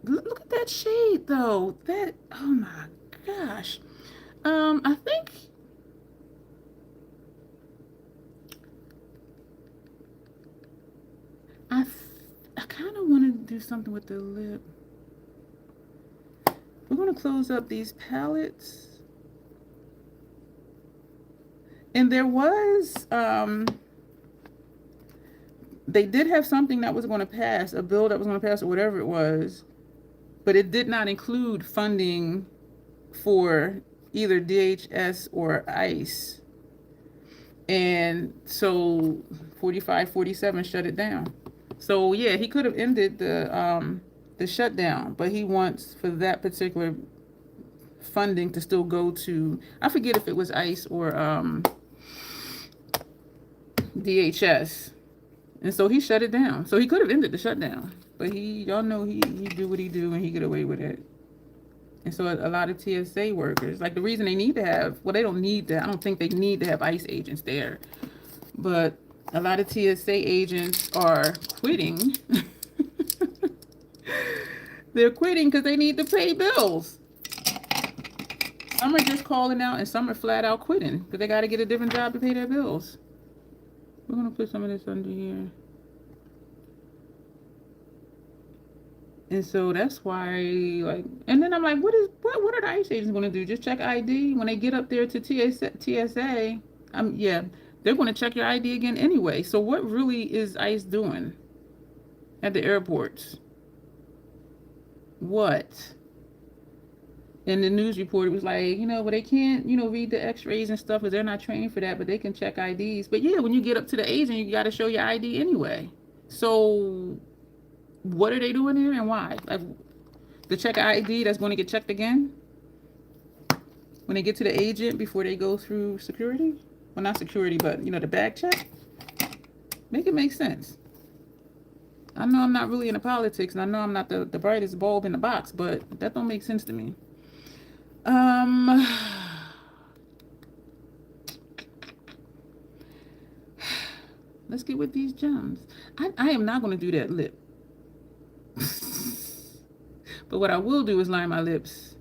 Look at that shade, though. That, oh my gosh. I think I kind of want to do something with the lip. We're going to close up these palettes. And there was, they did have something that was going to pass, a bill that was going to pass or whatever it was, but it did not include funding for either DHS or ICE. And so 45, 47 shut it down. So yeah, he could have ended the shutdown, but he wants for that particular funding to still go to, I forget if it was ICE or DHS. And so he shut it down. So he could have ended the shutdown, but y'all know he do what he do and he get away with it. And so a lot of TSA workers, like the reason they need to have, well, they don't need to, I don't think they need to have ICE agents there, but a lot of TSA agents are quitting. They're quitting because they need to pay bills. Some are just calling out and some are flat out quitting because they got to get a different job to pay their bills. We're going to put some of this under here. And so that's why, like, and then I'm like, what are the ICE agents going to do? Just check ID when they get up there to TSA? Yeah, they're going to check your ID again anyway. So what really is ICE doing at the airports? What? And the news report was like, well, they can't, read the x-rays and stuff because they're not trained for that, but they can check IDs. But yeah, when you get up to the agent, you got to show your ID anyway. So what are they doing here and why? Like, the check ID that's going to get checked again when they get to the agent before they go through security? Well, not security, but the bag check. Make it make sense. I know I'm not really into politics, and I know I'm not the brightest bulb in the box, but that don't make sense to me. Let's get with these gems. I am not going to do that lip. But what I will do is line my lips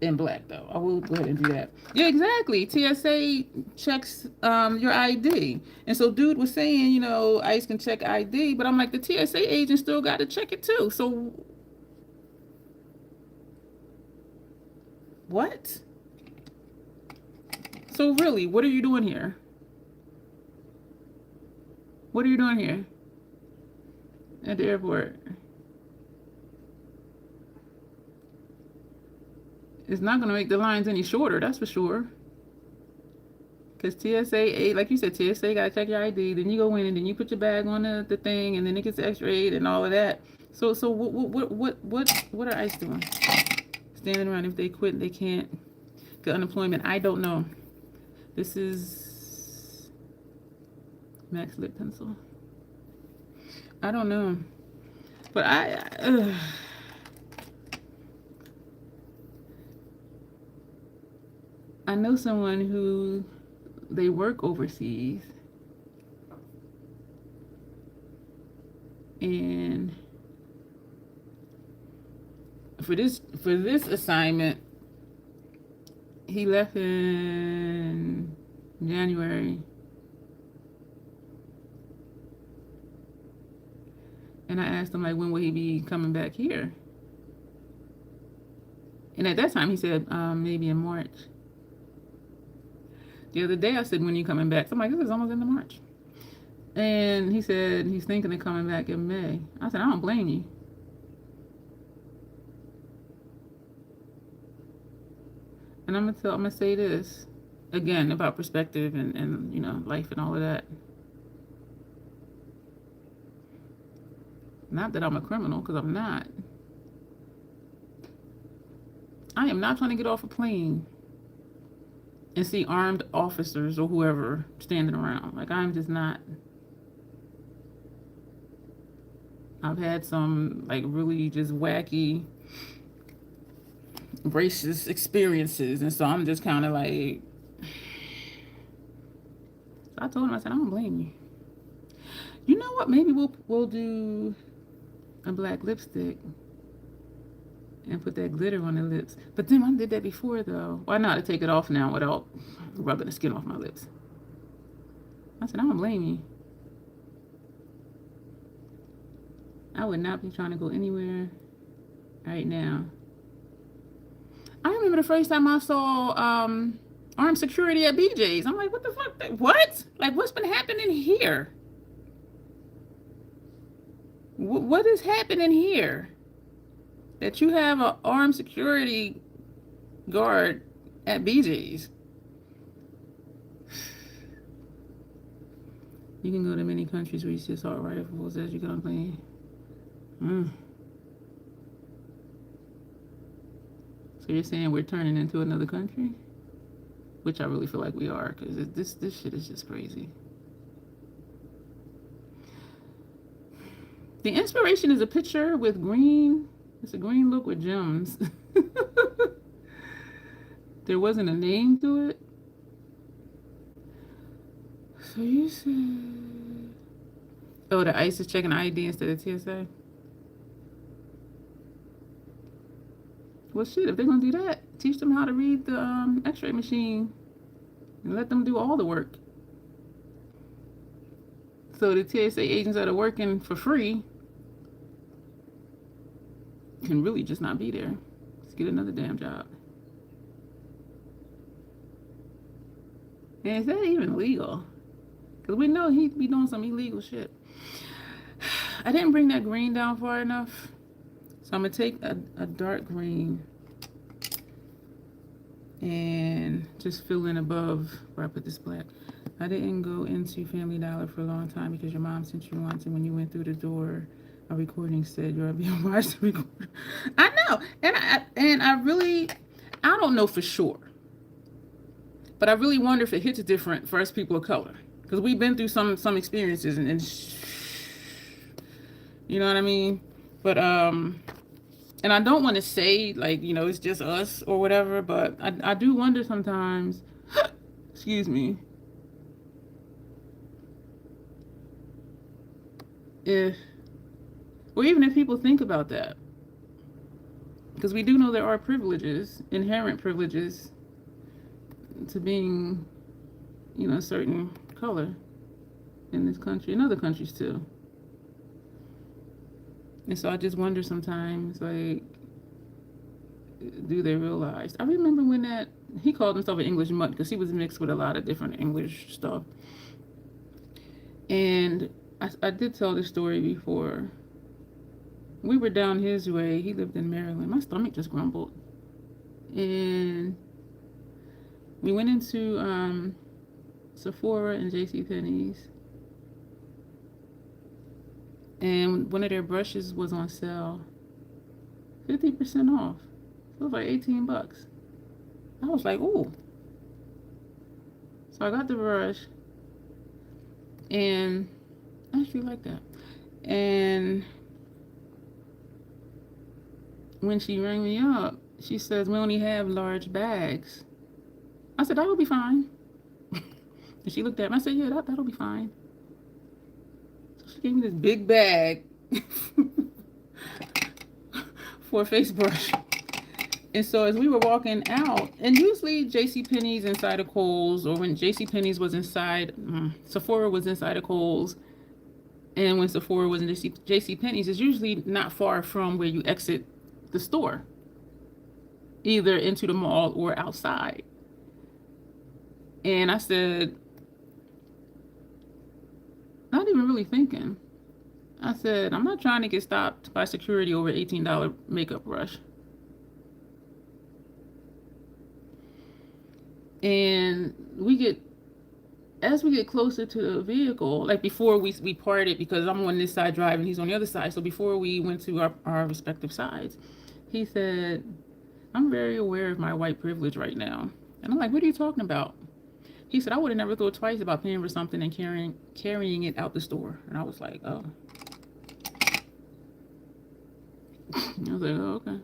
in black, though. I will go ahead and do that. Yeah, exactly. TSA checks your ID. And so dude was saying, ICE can check ID, but I'm like, the TSA agent still got to check it too. So what? So really, what are you doing here? What are you doing here at the airport? It's not going to make the lines any shorter, that's for sure. Because TSA, like you said, TSA got to check your ID. Then you go in and then you put your bag on the thing, and then it gets x-rayed and all of that. So what are ICE doing? Standing around. If they quit, they can't get unemployment. I don't know. This is Max Lip Pencil. I don't know. But I know someone who they work overseas. And for this assignment, he left in January. And I asked him, like, when will he be coming back here? And at that time, he said, maybe in March. The other day, I said, when are you coming back? So I'm like, this is almost into March. And he said he's thinking of coming back in May. I said, I don't blame you. And I'm gonna say this again about perspective and you know, life and all of that. Not that I'm a criminal, because I'm not. I am not trying to get off a plane and see armed officers or whoever standing around. Like, I'm just not. I've had some, like, really just wacky racist experiences, and so I'm just kind of like, I told him, I said, I don't blame you. You know what? Maybe we'll do a black lipstick and put that glitter on the lips. But then I did that before, though. Why not to take it off now without rubbing the skin off my lips? I said, I don't blame you. I would not be trying to go anywhere right now. I remember the first time I saw armed security at BJ's. I'm like, what the fuck? What? Like, what's been happening here? What is happening here? That you have an armed security guard at BJ's. You can go to many countries where you see assault rifles as you get on plane. So you're saying we're turning into another country? Which I really feel like we are, because this shit is just crazy. The inspiration is a picture with green. It's a green look with gems. There wasn't a name to it. So you said, oh, the ICE is checking ID instead of TSA? Well, shit, if they're going to do that, teach them how to read the x-ray machine and let them do all the work. So the TSA agents that are working for free can really just not be there. Just get another damn job. And is that even legal? Because we know he'd be doing some illegal shit. I didn't bring that green down far enough. So I'm going to take a dark green and just fill in above where I put this black. I didn't go into Family Dollar for a long time because your mom sent you one, and when you went through the door, a recording said you are being watched to record. I know, and I really, I don't know for sure, but I really wonder if it hits different for us people of color, because we've been through some experiences, and you know what I mean. But and I don't want to say, like, you know, it's just us or whatever, but I do wonder sometimes. Excuse me. If, or even if people think about that, because we do know there are privileges, inherent privileges to being, you know, a certain color in this country and other countries too. And so I just wonder sometimes, like, do they realize? I remember when that, he called himself an English mutt because he was mixed with a lot of different English stuff. And I did tell this story before. We were down his way. He lived in Maryland. My stomach just grumbled. And we went into Sephora and JCPenney's. And one of their brushes was on sale. 50% off. So it was like 18 bucks. I was like, ooh. So I got the brush. And I actually like that. And when she rang me up, she says, we only have large bags. I said, that would be fine. And she looked at me. I said, yeah, that'll be fine. So she gave me this big bag for a face brush. And so as we were walking out, and usually JCPenney's inside of Kohl's, or when JCPenney's was inside, Sephora was inside of Kohl's, and when Sephora was in JCPenney's, it's usually not far from where you exit the store, either into the mall or outside. And I said, not even really thinking, I said, I'm not trying to get stopped by security over $18 makeup brush. And as we get closer to the vehicle, like before we parted, because I'm on this side driving, he's on the other side. So before we went to our respective sides, he said, I'm very aware of my white privilege right now. And I'm like, what are you talking about? He said, I would have never thought twice about paying for something and carrying it out the store. And I was like, oh. I was like, oh, okay.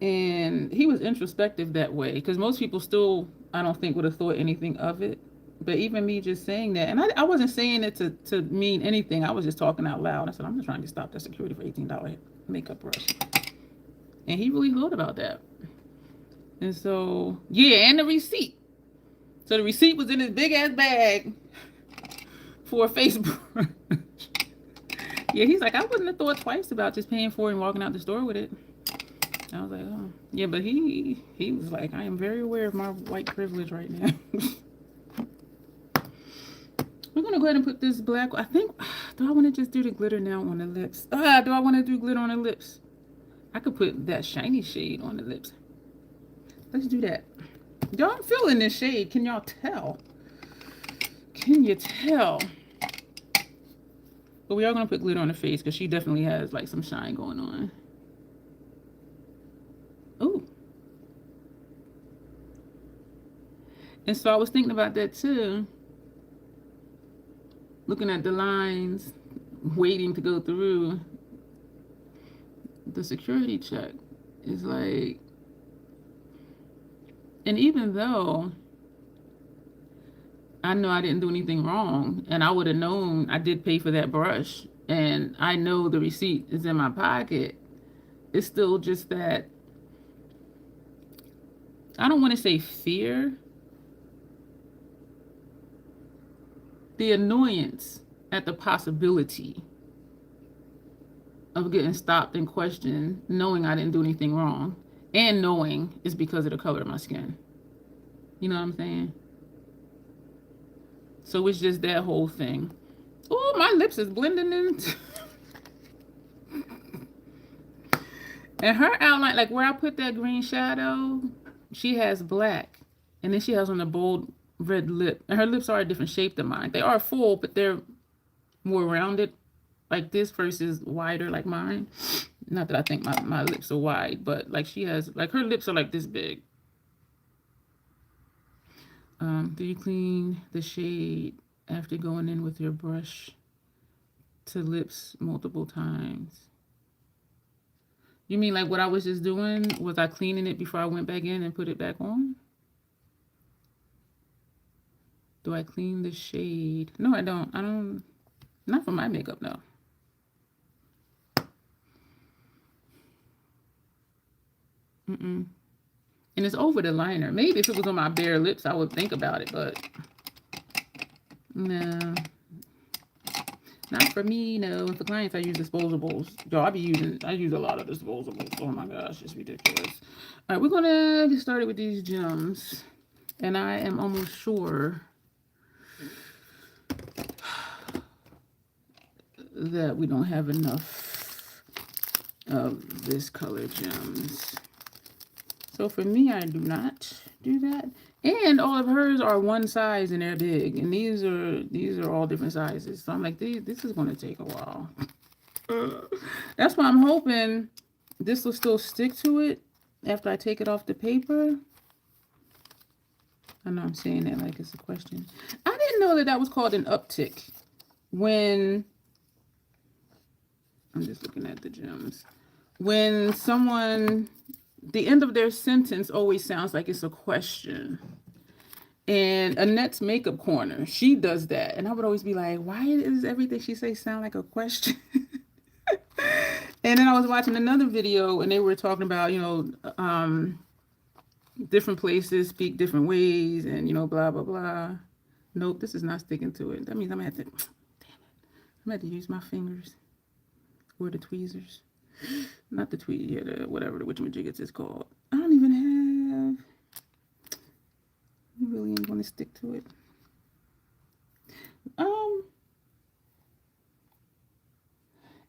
And he was introspective that way, because most people still, I don't think, would have thought anything of it. But even me just saying that, and I wasn't saying it to mean anything. I was just talking out loud. I said, I'm just trying to stop that security for $18 makeup brush. And he really thought about that. And so, yeah, and the receipt. So the receipt was in his big ass bag for a face brush. Yeah, he's like, I wouldn't have thought twice about just paying for it and walking out the store with it. I was like, oh. Yeah, but he was like, I am very aware of my white privilege right now. We're going to go ahead and put this black, I think, do I want to just do the glitter now on the lips? Do I want to do glitter on the lips? I could put that shiny shade on the lips. Let's do that. Y'all, I'm feeling this shade. Can y'all tell? Can you tell? But we are going to put glitter on the face because she definitely has like some shine going on. Ooh. And so I was thinking about that too. Looking at the lines, waiting to go through the security check is like, and even though I know I didn't do anything wrong, and I would have known I did pay for that brush, and I know the receipt is in my pocket, it's still just that, I don't want to say fear, the annoyance at the possibility of getting stopped and questioned, knowing I didn't do anything wrong, and knowing it's because of the color of my skin. You know what I'm saying? So it's just that whole thing. Oh, my lips is blending in. And her outline, like where I put that green shadow, she has black. And then she has on a bold red lip. And her lips are a different shape than mine. They are full, but they're more rounded like this versus wider like mine. Not that I think my lips are wide, but like she has, like her lips are like this big. Do you clean the shade after going in with your brush to lips multiple times? You mean like what I was just doing? Was I cleaning it before I went back in and put it back on? Do I clean the shade? No, I don't. I don't. Not for my makeup, no. Mm-mm. And it's over the liner. Maybe if it was on my bare lips, I would think about it, but no. Not for me, no. For clients, I use disposables. Yo, I use a lot of disposables. Oh my gosh, it's ridiculous. All right, we're gonna get started with these gems. And I am almost sure that we don't have enough of this color gems. So for me, I do not do that. And all of hers are one size and they're big. And these are all different sizes. So I'm like, this is going to take a while. That's why I'm hoping this will still stick to it after I take it off the paper. I know I'm saying that like it's a question. I didn't know that was called an uptick when, I'm just looking at the gems. When someone the end of their sentence always sounds like it's a question. And Annette's Makeup Corner, she does that. And I would always be like, why does everything she says sound like a question? And then I was watching another video and they were talking about, different places speak different ways and, blah, blah, blah. Nope, this is not sticking to it. That means I'm going to have to, damn it. I'm going to have to use my fingers or the tweezers. Not the tweet, yeah, the whatever the witchamajiggets is called. I don't even have. I really ain't gonna stick to it.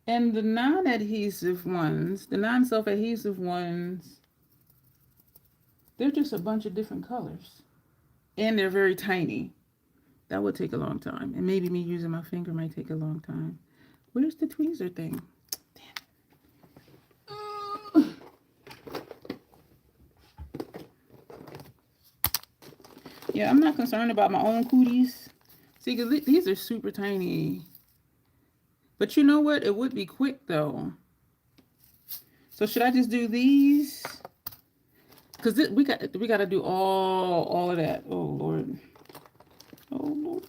And the non-adhesive ones, the non-self-adhesive ones, they're just a bunch of different colors, and they're very tiny. That would take a long time, and maybe me using my finger might take a long time. Where's the tweezer thing? Yeah, I'm not concerned about my own cooties. See, because these are super tiny. But you know what? It would be quick, though. So should I just do these? Because we got to do all of that. Oh, Lord. Oh, Lord.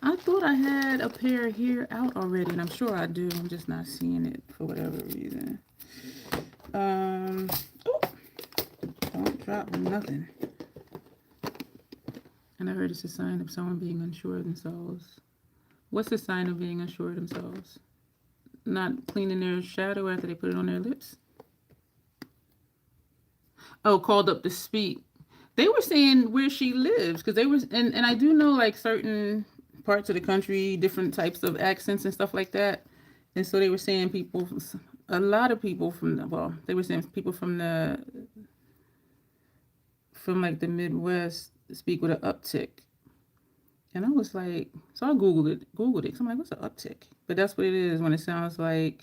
I thought I had a pair here out already, and I'm sure I do. I'm just not seeing it for whatever reason. Oh. Don't drop nothing. And I heard it's a sign of someone being unsure of themselves. What's the sign of being unsure of themselves? Not cleaning their shadow after they put it on their lips? Oh, called up to speak. They were saying where she lives, because they were, and I do know like certain parts of the country, different types of accents and stuff like that. And so they were saying people, a lot of people from, they were saying people from like the Midwest speak with an uptick. And I was like, so I Googled it. So I'm like, what's an uptick? But that's what it is when it sounds like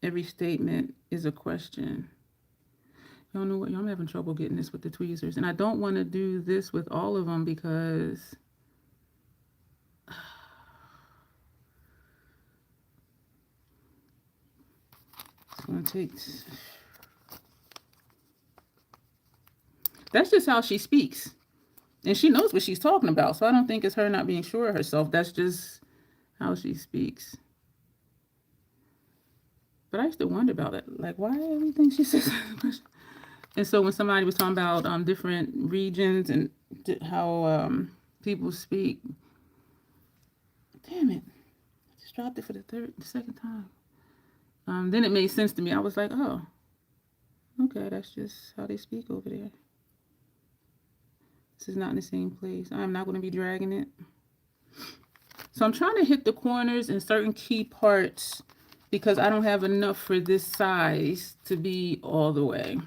every statement is a question. Y'all know what? Y'all, I'm having trouble getting this with the tweezers. And I don't want to do this with all of them because it's going to take... That's just how she speaks. And she knows what she's talking about. So I don't think it's her not being sure of herself. That's just how she speaks. But I used to wonder about it. Like, why everything she says? And so when somebody was talking about different regions and how people speak. Damn it. I just dropped it for the second time. Then it made sense to me. I was like, oh, okay, that's just how they speak over there. This is not in the same place. I'm not going to be dragging it. So I'm trying to hit the corners in certain key parts because I don't have enough for this size to be all the way,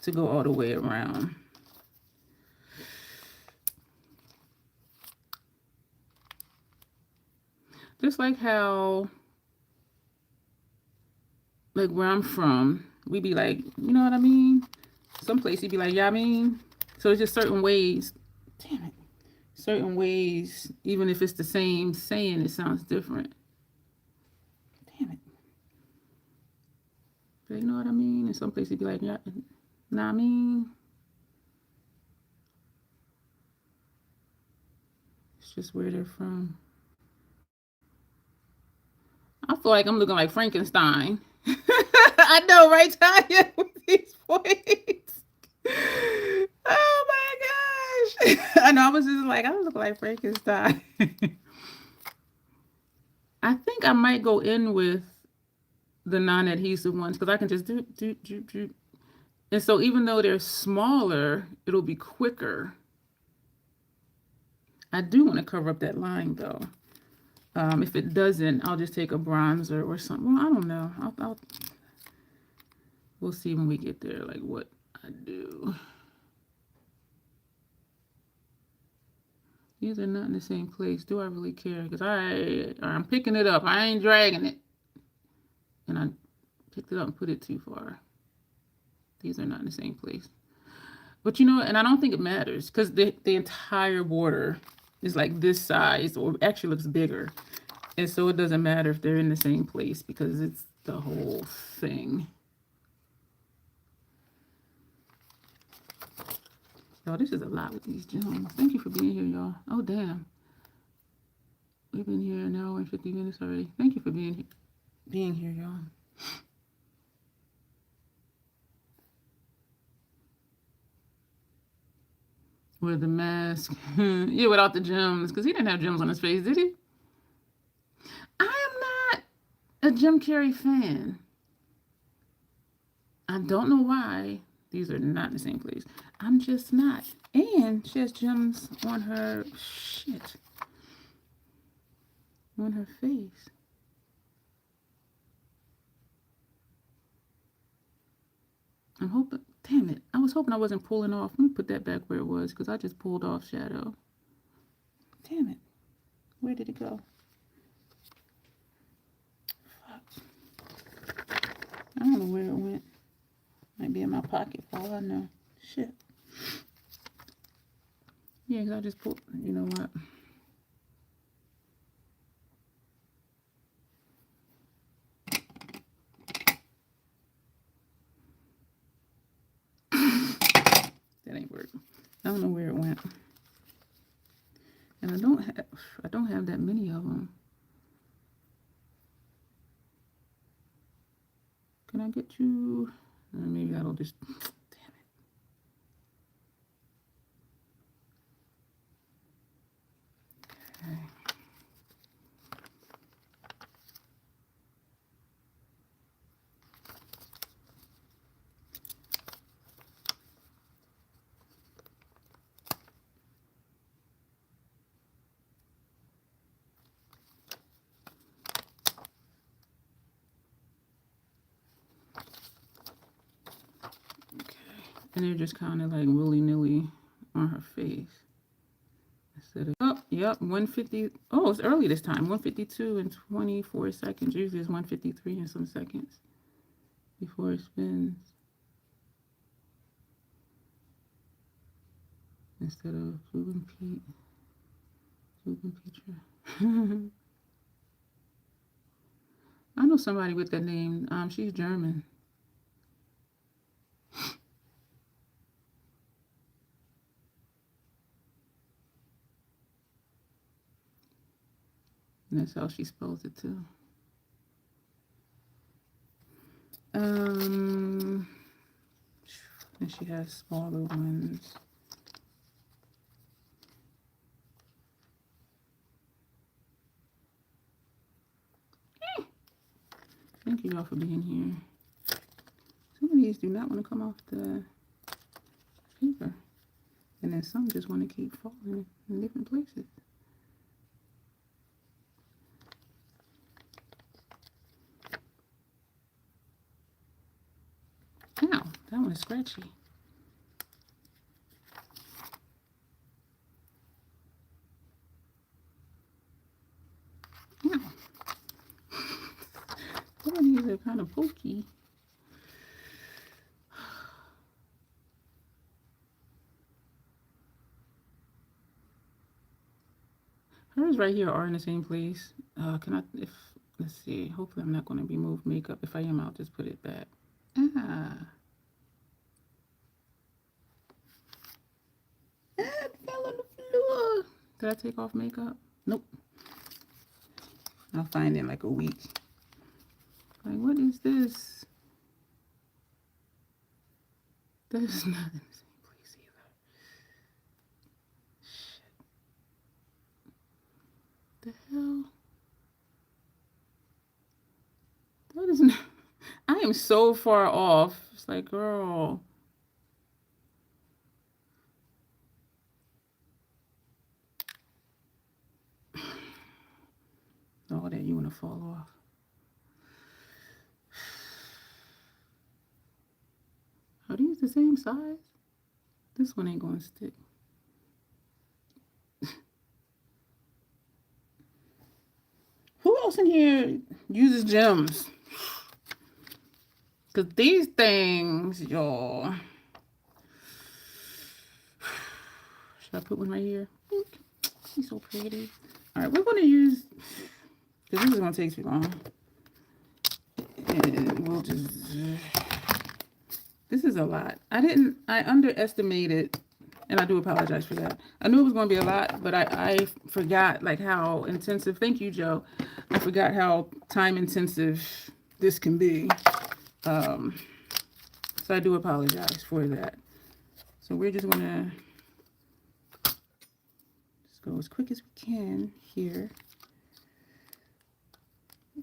to go all the way around. Just like how, like where I'm from, we be like, you know what I mean? Some place you'd be like, yeah, I mean. So it's just certain ways, damn it, certain ways, even if it's the same saying, it sounds different. Damn it. But you know what I mean? In some places you'd be like, yeah, nah, I mean. It's just where they're from. I feel like I'm looking like Frankenstein. I know, right, Tanya, with these points. Oh my gosh. I know, I was just like, I look like Frankenstein. I think I might go in with the non-adhesive ones because I can just do. And so even though they're smaller, it'll be quicker. I do want to cover up that line though. If it doesn't, I'll just take a bronzer or something. Well, I don't know. We'll see when we get there, like what I do. These are not in the same place. Do I really care? Because I'm picking it up. I ain't dragging it. And I picked it up and put it too far. These are not in the same place. But you know, and I don't think it matters because the entire border is like this size, or actually looks bigger. And so it doesn't matter if they're in the same place because it's the whole thing. Y'all, this is a lot with these gems. Thank you for being here, y'all. Oh, damn. We've been here an hour and 50 minutes already. Thank you for being here, y'all. With the mask. Yeah, without the gems. Because he didn't have gems on his face, did he? I am not a Jim Carrey fan. I don't know why. These are not in the same place. I'm just not. And she has gems on her shit. On her face. I'm hoping. Damn it. I was hoping I wasn't pulling off. Let me put that back where it was because I just pulled off shadow. Damn it. Where did it go? Fuck. I don't know where it went. Might be in my pocket for all I know. Shit. Yeah, because I just pulled. You know what? That ain't working. I don't know where it went. And I don't have that many of them. Can I get you? Maybe that'll just. Damn it. Okay. And they're just kind of like willy-nilly on her face. Instead of, oh, yep, 150. Oh, it's early this time. 152 and 24 seconds. Usually it's 153 and some seconds before it spins. Instead of Ruben Petra. I know somebody with that name. She's German. And that's how she spells it too. And she has smaller ones. Thank you all for being here. Some of these do not want to come off the paper. And then some just want to keep falling in different places. Ow, that one is scratchy. Ow. Some of these are kind of pokey. Hers right here are in the same place. Let's see, hopefully I'm not going to remove makeup. If I am, I'll just put it back. Ah. It fell on the floor. Did I take off makeup? Nope. I'll find it in like a week. Like, what is this? That is not in the same place either. Shit. The hell? That is not. I am so far off. It's like, girl. All that you want to fall off. Are these the same size? This one ain't going to stick. Who else in here uses gems? Because these things, y'all. Should I put one right here? He's so pretty. All right, we're going to use because this is going to take too long. And we'll just... This is a lot. I underestimated, and I do apologize for that. I knew it was going to be a lot, but I forgot like how intensive, thank you, Joe. I forgot how time intensive this can be. So I do apologize for that. So we're just going to just go as quick as we can here.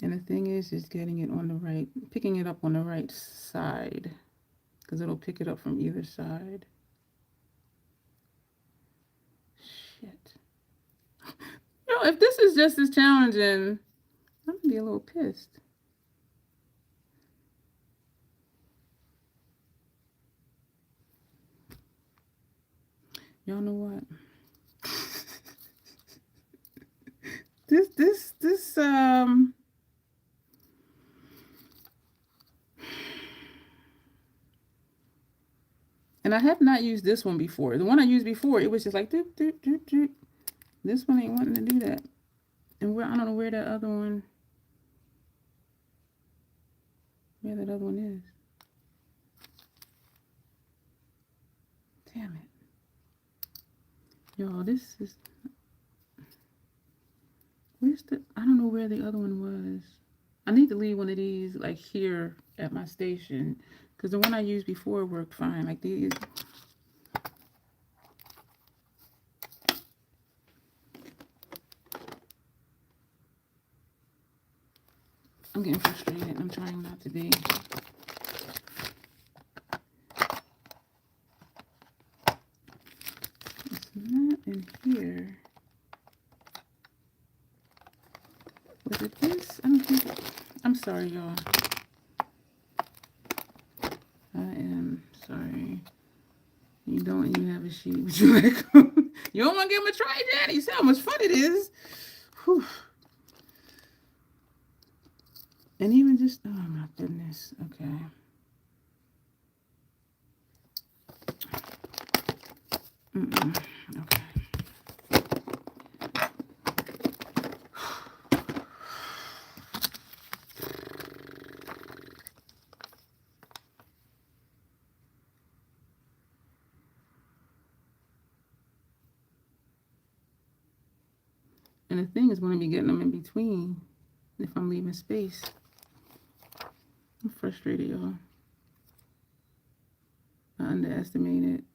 And the thing is getting it on the right, picking it up on the right side, because it'll pick it up from either side. Shit. You know, if this is just as challenging, I'm gonna be a little pissed. Y'all know what? This and I have not used this one before. The one I used before, it was just like doop, doop, doop, doop. This one ain't wanting to do that. And I don't know where that other one is. Damn it. Y'all, this is... I don't know where the other one was. I need to leave one of these like here at my station, because the one I used before worked fine. Like these. I'm getting frustrated. I'm trying not to be. It's not in here. Was it this? I don't think it... I'm sorry, y'all. I am sorry. You don't even have a sheet. Would you like? You don't want to give him a try, Daddy? You see how much fun it is. Whew. And even just, oh my goodness. Okay. Okay. And the thing is going to be getting them in between if I'm leaving space. I'm frustrated, y'all. I underestimated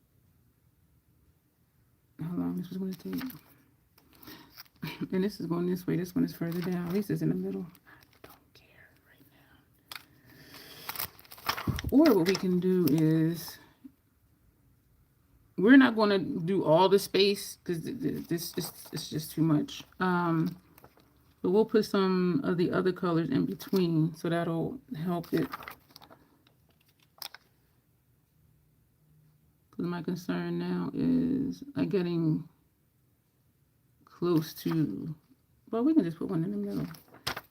how long this was going to take. And this is going this way. This one is further down. At least it's in the middle. I don't care right now. Or what we can do is... We're not going to do all the space because this is just too much. But we'll put some of the other colors in between, so that'll help it. Because my concern now is getting close to. Well, we can just put one in the middle.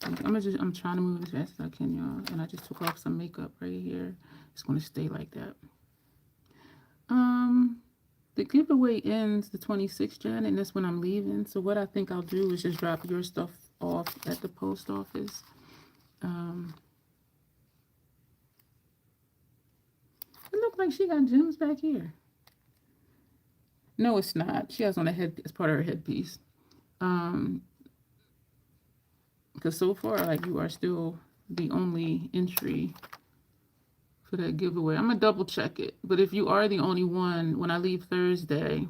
I'm trying to move as fast as I can, y'all. And I just took off some makeup right here. It's going to stay like that. The giveaway ends the 26th, Jan, and that's when I'm leaving. So what I think I'll do is just drop your stuff off at the post office. It looked like she got gems back here. No, it's not. She has on a head as part of her headpiece. Because so far, like, you are still the only entry for that giveaway. I'm gonna double check it, but if you are the only one when I leave Thursday,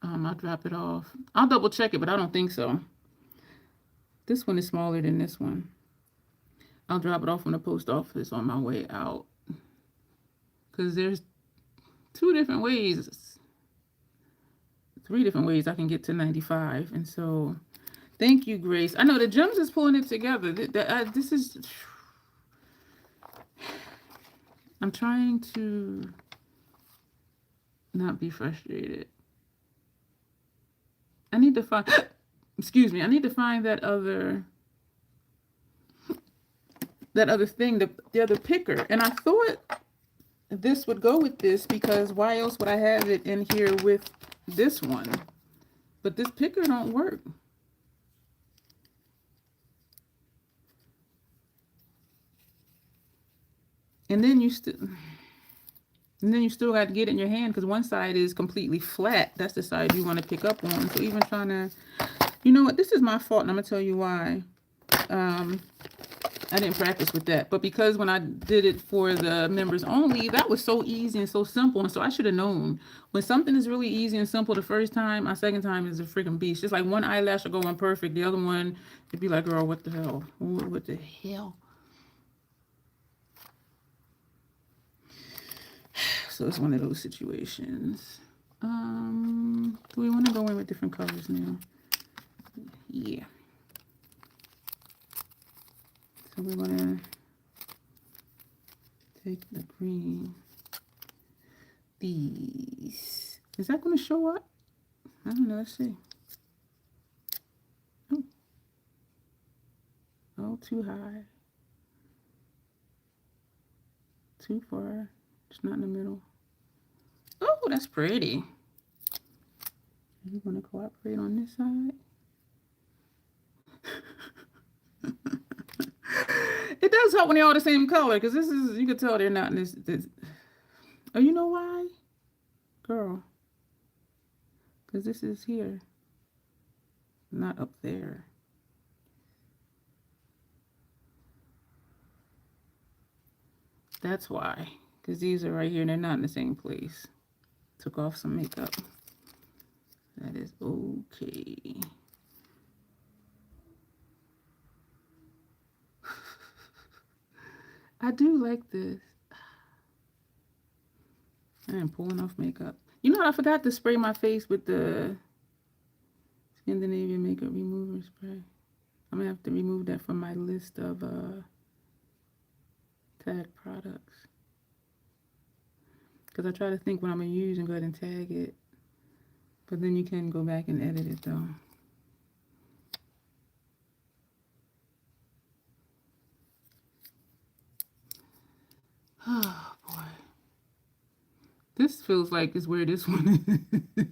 I'll drop it off. I'll double check it, but I don't think so. This one is smaller than this one. I'll drop it off from the post office on my way out, because there's 3 different ways I can get to 95. And so thank you, Grace. I know the gems is pulling it together. This is... I'm trying to not be frustrated. I need to find, excuse me, I need to find that other thing, the other picker. And I thought this would go with this, because why else would I have it in here with this one? But this picker don't work. And then you still got to get it in your hand because one side is completely flat. That's the side you want to pick up on. So even trying to, you know what, this is my fault, and I'm gonna tell you why. I didn't practice with that, but because when I did it for the members only, that was so easy and so simple, and so I should have known. When something is really easy and simple the first time, my second time is a freaking beast. Just like one eyelash will go on perfect, the other one, it'd be like, girl, what the hell? What the hell? So it's one of those situations. Do we want to go in with different colors now? Yeah. So we're gonna take the green. These. Is that gonna show up? I don't know. Let's see. Oh, oh, too high. Too far. It's not in the middle. Oh, that's pretty. Are you gonna cooperate on this side? It does help when they're all the same color, because this is, you can tell they're not in this. Oh, you know why? Girl. Because this is here. Not up there. That's why. Because these are right here and they're not in the same place. Took off some makeup. That is okay. I do like this. I am pulling off makeup. You know what? I forgot to spray my face with the Scandinavian makeup remover spray. I'm going to have to remove that from my list of tag products. Because I try to think what I'm going to use and go ahead and tag it. But then you can go back and edit it though. Oh boy. This feels like it's where this one is.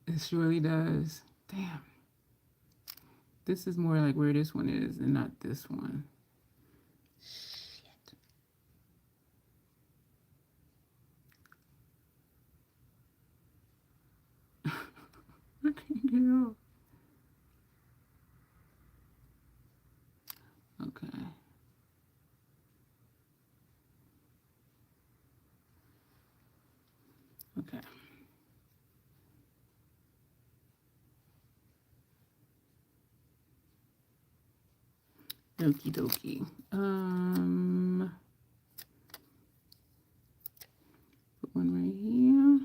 It surely does. Damn. This is more like where this one is and not this one. Shit. I can't get it off. Okay. Okay. Okie dokie. Put one right here.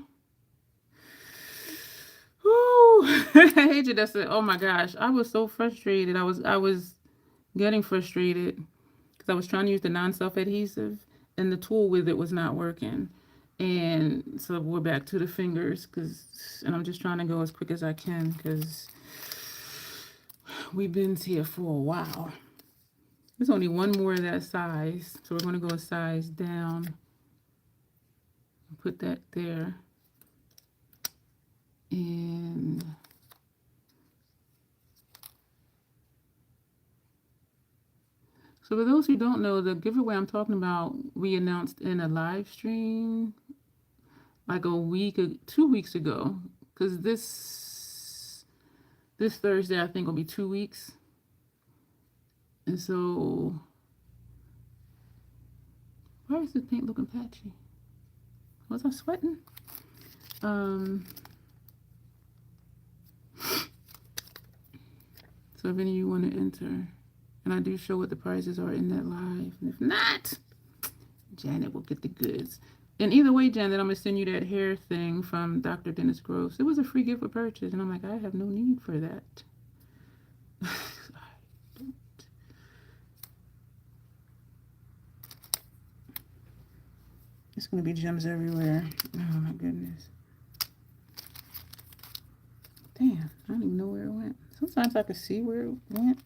Ooh, I hate you. That's it. Oh my gosh, I was so frustrated. I was getting frustrated because I was trying to use the non-self adhesive and the tool with it was not working. And so we're back to the fingers and I'm just trying to go as quick as I can because we've been here for a while. There's only one more of that size, so we're going to go a size down. Put that there. And so for those who don't know, the giveaway I'm talking about, we announced in a live stream like a week, 2 weeks ago. Because this Thursday, I think, will be 2 weeks. And so, why is this paint looking patchy? Was I sweating? So if any of you want to enter, and I do show what the prizes are in that live. And if not, Janet will get the goods. And either way, Janet, I'm going to send you that hair thing from Dr. Dennis Gross. It was a free gift for purchase. And I'm like, I have no need for that. It's going to be gems everywhere. Oh my goodness. Damn, I don't even know where it went. Sometimes I can see where it went.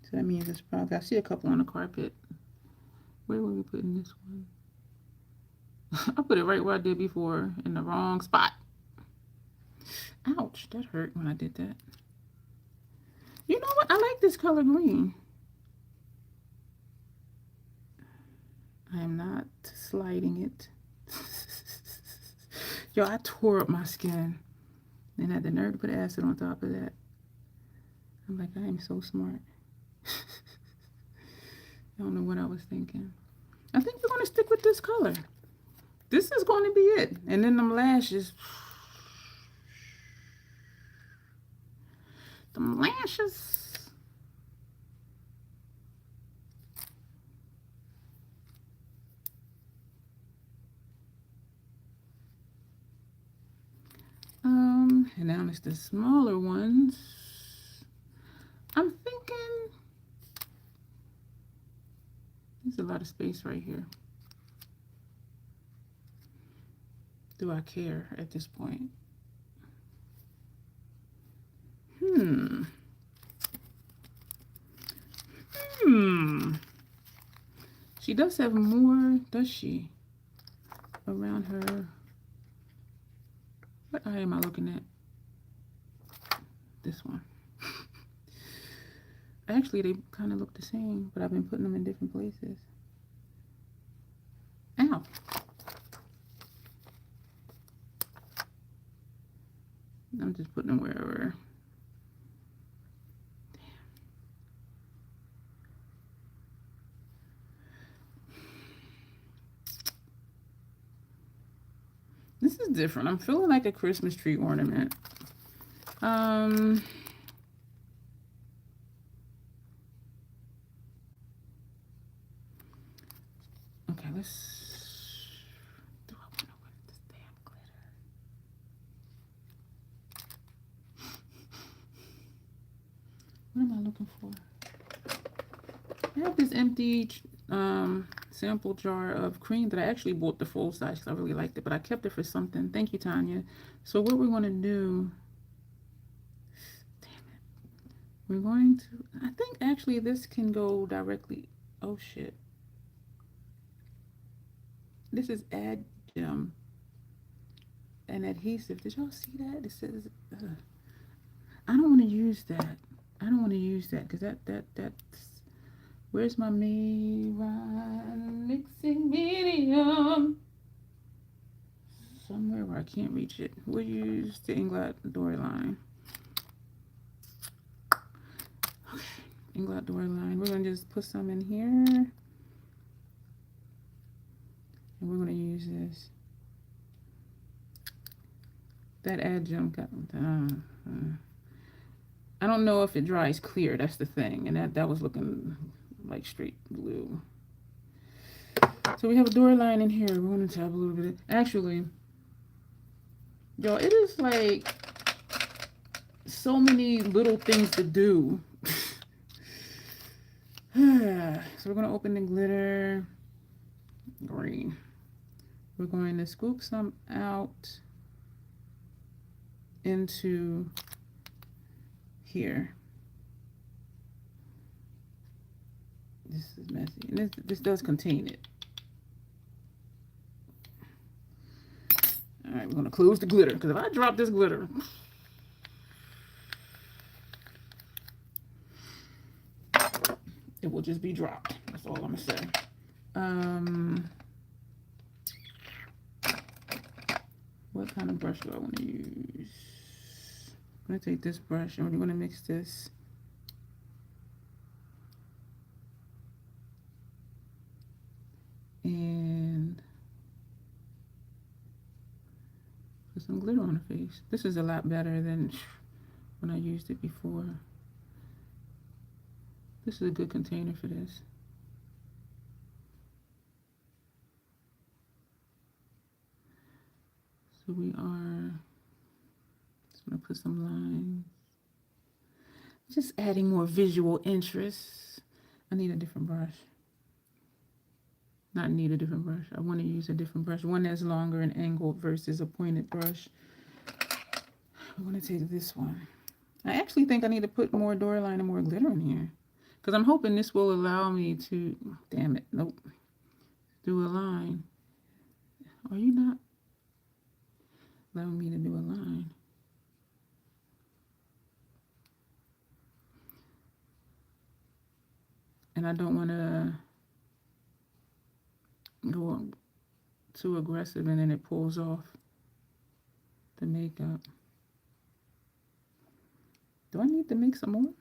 So that means it's probably, I see a couple on the carpet. Where were we putting this one? I put it right where I did before, in the wrong spot. Ouch, that hurt when I did that. You know what? I like this color green. I am not sliding it. Yo, I tore up my skin and had the nerve to put acid on top of that. I'm like, I am so smart. I don't know what I was thinking. I think we're going to stick with this color. This is going to be it. And then them lashes. Them lashes. And now it's the smaller ones. I'm thinking there's a lot of space right here. Do I care at this point? She does have more, does she? Around her. What eye am I looking at? This one. Actually, they kind of look the same, but I've been putting them in different places. Ow. I'm just putting them wherever. This is different. I'm feeling like a Christmas tree ornament. Okay, let's. Do I want to wear this damn glitter? What am I looking for? I have this empty sample jar of cream that I actually bought the full size because I really liked it, but I kept it for something. Thank you, Tanya. So what we're going to do, damn it, we're going to, I think actually this can go directly, oh shit. This is an adhesive. Did y'all see that? It says, I don't want to use that. I don't want to use that because that's, where's my mixing medium? Somewhere where I can't reach it. We'll use the DionLorah line. Okay, DionLorah line. We're going to just put some in here. And we're going to use this. That adjunct got, I don't know if it dries clear. That's the thing. And that was looking like straight glue. So we have a door line in here. We're going to tap a little bit. Actually, y'all, it is like so many little things to do. So we're going to open the glitter. Green. We're going to scoop some out into here. This is messy. And this does contain it. All right, we're going to close the glitter because if I drop this glitter, it will just be dropped. That's all I'm going to say. What kind of brush do I want to use? I'm going to take this brush and we're going to mix this. And put some glitter on her face. This is a lot better than when I used it before. This is a good container for this. So we are just going to put some lines. Just adding more visual interest. I need a different brush. Not need a different brush. I want to use a different brush. One that's longer and angled versus a pointed brush. I'm going to take this one. I actually think I need to put more door line and more glitter in here. Because I'm hoping this will allow me to, damn it, nope, do a line. Are you not allowing me to do a line? And I don't want to, too aggressive and then it pulls off the makeup. Do I need to make some more?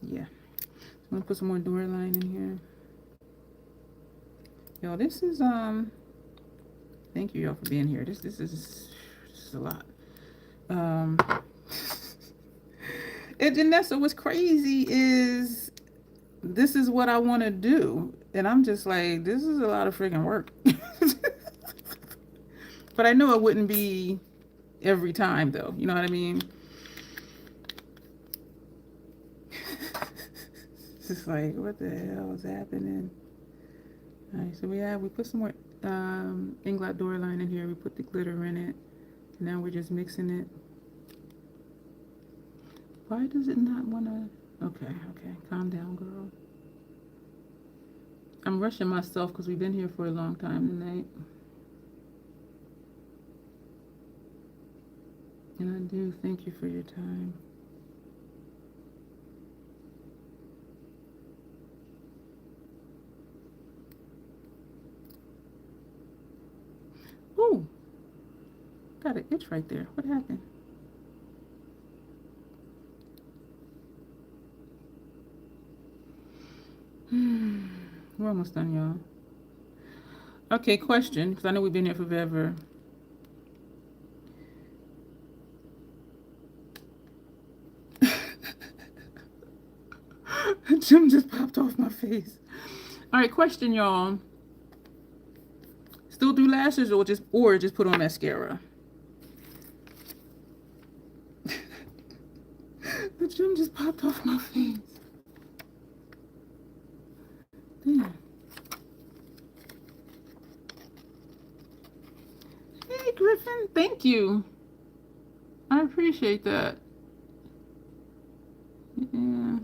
Yeah. I'm gonna put some more door line in here. Yo, this is thank you y'all for being here. This is a lot. And Janessa, what's crazy is this is what I want to do, and I'm just like, this is a lot of freaking work. But I know it wouldn't be every time though, you know what I mean? It's just like, what the hell is happening? All right, so we put some more Inglot door line in here. We put the glitter in it. Now we're just mixing it. Why does it not want to? Okay, calm down, girl. I'm rushing myself because we've been here for a long time tonight. And I do thank you for your time. Ooh, got an itch right there. What happened? We're almost done, y'all. Okay, question, because I know we've been here forever. Jim just popped off my face. All right, question, y'all. Still do lashes or just put on mascara? The Jim just popped off my face. Damn. Hey, Griffin, thank you. I appreciate that. Yeah.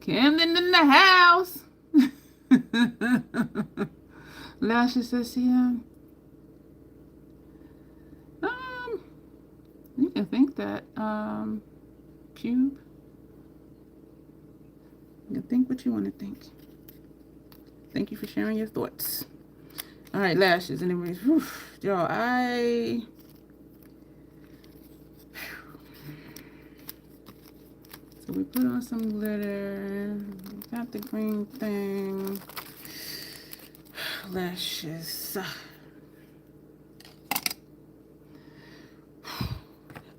Camden in the house. Lashes SCM. You can think that. Cube. You can think what you want to think. Thank you for sharing your thoughts. All right, lashes. Anyways, y'all, so we put on some glitter. Got the green thing. Lashes.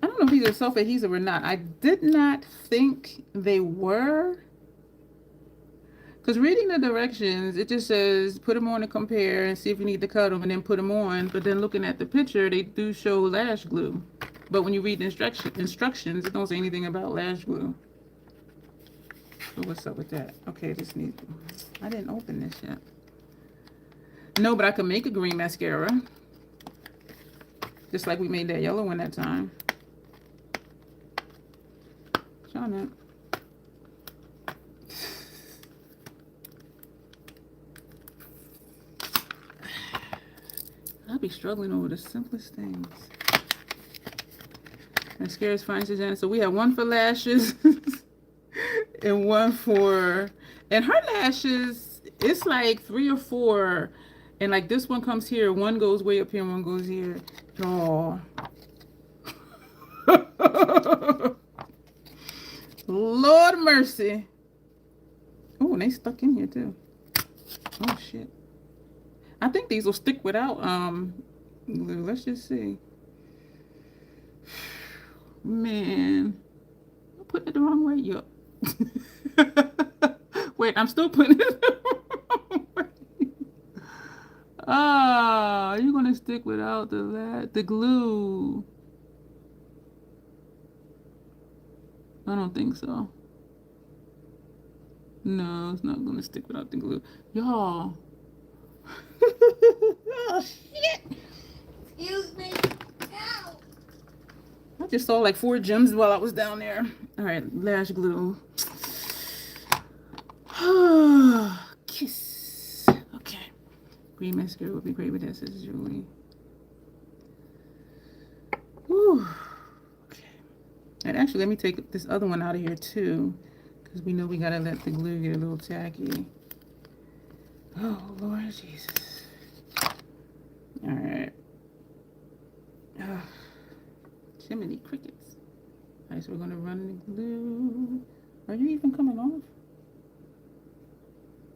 I don't know if these are self-adhesive or not. I did not think they were. Because reading the directions, it just says put them on and compare and see if you need to cut them and then put them on. But then looking at the picture, they do show lash glue. But when you read the instructions, it don't say anything about lash glue. So what's up with that? Okay, this needs... I didn't open this yet. No, but I could make a green mascara. Just like we made that yellow one that time. Showing it. I'll be struggling over the simplest things. Mascara's fine, Suzanne. So we have one for lashes and one for... And her lashes, it's like 3 or 4. And like this one comes here. One goes way up here and one goes here. Oh. Lord mercy. Oh, and they stuck in here too. Oh, shit. I think these will stick without glue. Let's just see. Man, I'm putting it the wrong way. Yup. Wait, I'm still putting it the wrong way. Ah, you're gonna stick without the glue. I don't think so. No, it's not gonna stick without the glue. Y'all. Oh, shit. Excuse me. Ow. I just saw like 4 gems while I was down there. All right, lash glue. Kiss. Okay. Green mascara would be great with this, says Julie. Whew. Okay. And actually, let me take this other one out of here too, because we know we gotta let the glue get a little tacky. Oh, Lord Jesus. All right. Oh, Jiminy crickets. All right, so we're gonna run the glue. Are you even coming off?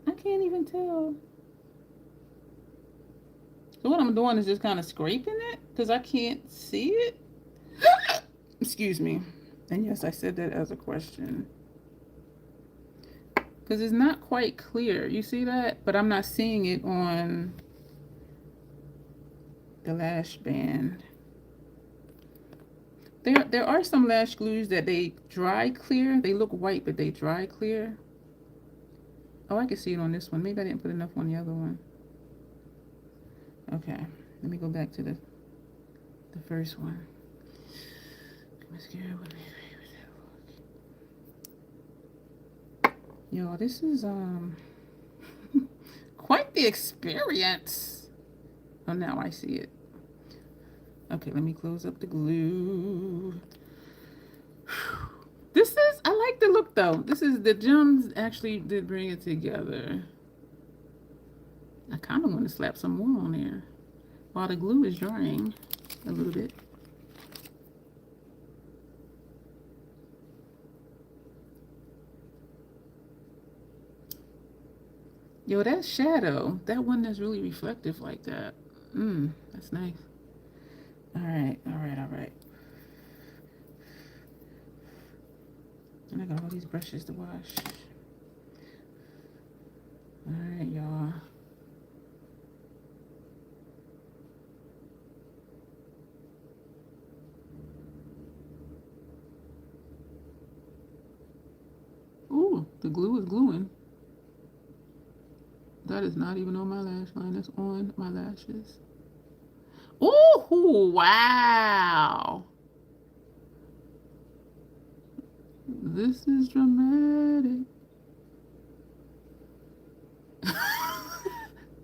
I can't even tell. So what I'm doing is just kind of scraping it because I can't see it. Excuse me. And yes, I said that as a question. Because it's not quite clear. You see that? But I'm not seeing it on the lash band. There are some lash glues that they dry clear. They look white, but they dry clear. Oh, I can see it on this one. Maybe I didn't put enough on the other one. Okay, let me go back to the first one. Mascara. Yo, this is quite the experience. Oh, now I see it. Okay, let me close up the glue. This is, I like the look though. This is, the gems actually did bring it together. I kind of want to slap some more on there while the glue is drying a little bit. Yo, that shadow, that one that's really reflective like that. That's nice. All right, all right, all right. And I got all these brushes to wash. All right, y'all. Ooh, the glue is gluing. That is not even on my lash line. That's on my lashes. Ooh, wow. This is dramatic.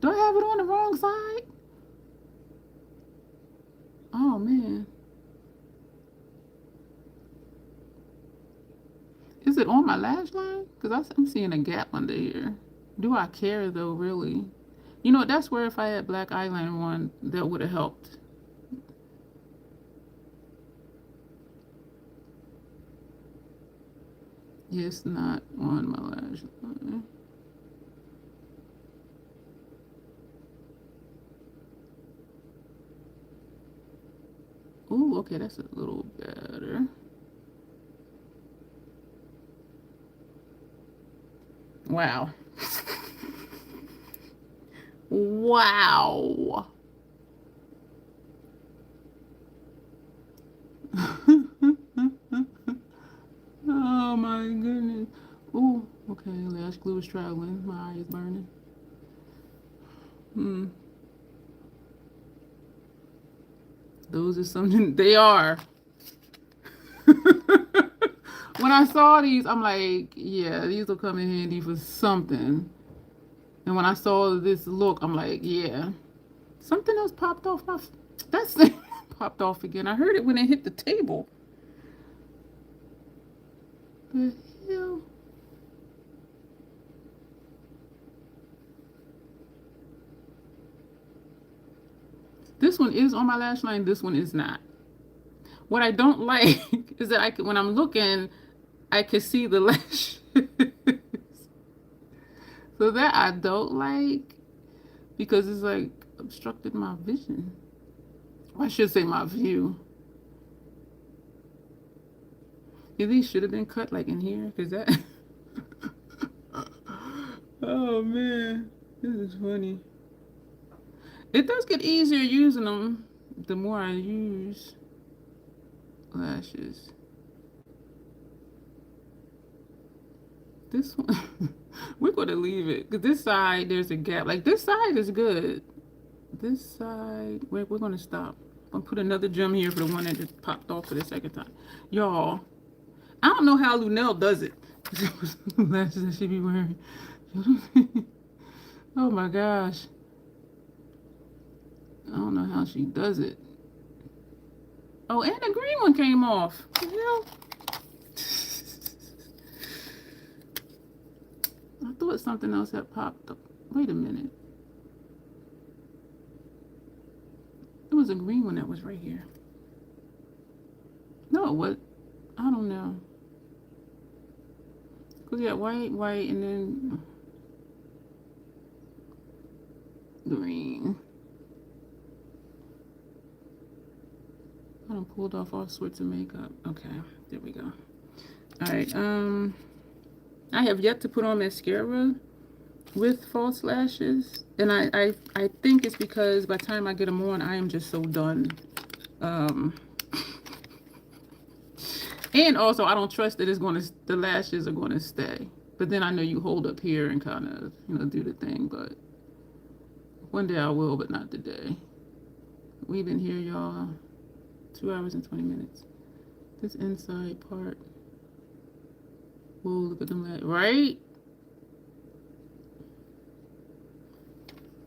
Do I have it on the wrong side? Oh, man. Is it on my lash line? Because I'm seeing a gap under here. Do I care, though, really? You know, that's where if I had black eyeliner on, that would have helped. It's not on my lash line. Ooh, okay, that's a little better. Wow. Wow. Oh my goodness. Ooh, okay, lash glue is traveling. My eye is burning. Those are something, they are. When I saw these, I'm like, yeah, these will come in handy for something. And when I saw this look, I'm like, yeah. Something else popped off my, that's popped off again. I heard it when it hit the table. The hell? This one is on my lash line. This one is not. What I don't like is that when I'm looking, I can see the lashes. So that I don't like because it's like obstructed my vision. Or I should say my view. Yeah, these should have been cut like in here because that. Oh man, this is funny. It does get easier using them the more I use lashes. This one, we're going to leave it. Because this side, there's a gap. Like, this side is good. This side, we're going to stop. I'm going to put another gem here for the one that just popped off for the second time. Y'all, I don't know how Lunel does it. Lashes that she be wearing. Oh, my gosh. I don't know how she does it. Oh, and the green one came off. What the hell? thought something else had popped up. Wait a minute. It was a green one that was right here. No, what? I don't know. Because you got white, and then green. I done pulled off all sorts of makeup. Okay, there we go. All right, I have yet to put on mascara with false lashes, and I think it's because by the time I get them on, I am just so done. And also, I don't trust that the lashes are going to stay. But then I know you hold up here and kind of, do the thing. But one day I will, but not today. We've been here, y'all, 2 hours and 20 minutes. This inside part. Whoa, look at them, right?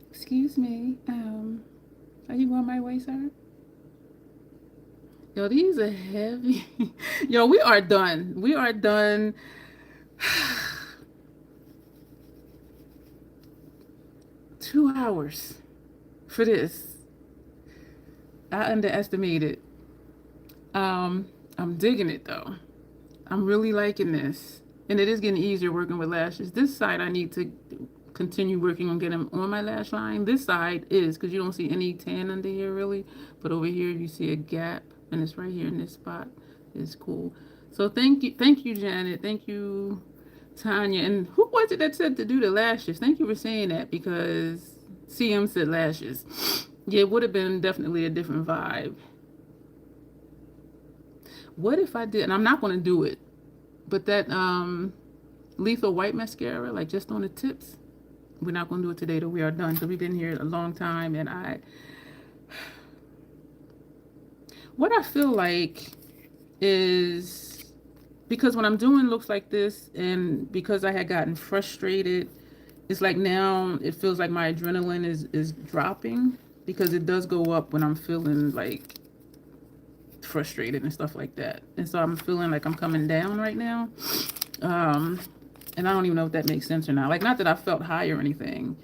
Excuse me. Are you going my way, sir? Yo, these are heavy. Yo, we are done. We are done. 2 hours for this. I underestimated. I'm digging it though. I'm really liking this. And it is getting easier working with lashes. This side I need to continue working on getting on my lash line. This side is, because you don't see any tan under here really. But over here you see a gap. And it's right here in this spot. It's cool. So thank you, Janet. Thank you, Tanya. And who was it that said to do the lashes? Thank you for saying that, because CM said lashes. Yeah, it would have been definitely a different vibe. What if I did? And I'm not going to do it, but that lethal white mascara, like just on the tips. We're not going to do it today, though. We are done. So we've been here a long time, and what I feel like is, because when I'm doing looks like this, and because I had gotten frustrated, it's like now it feels like my adrenaline is dropping, because it does go up when I'm feeling like frustrated and stuff like that. And so I'm feeling like I'm coming down right now. And I don't even know if that makes sense or not. Like, not that I felt high or anything,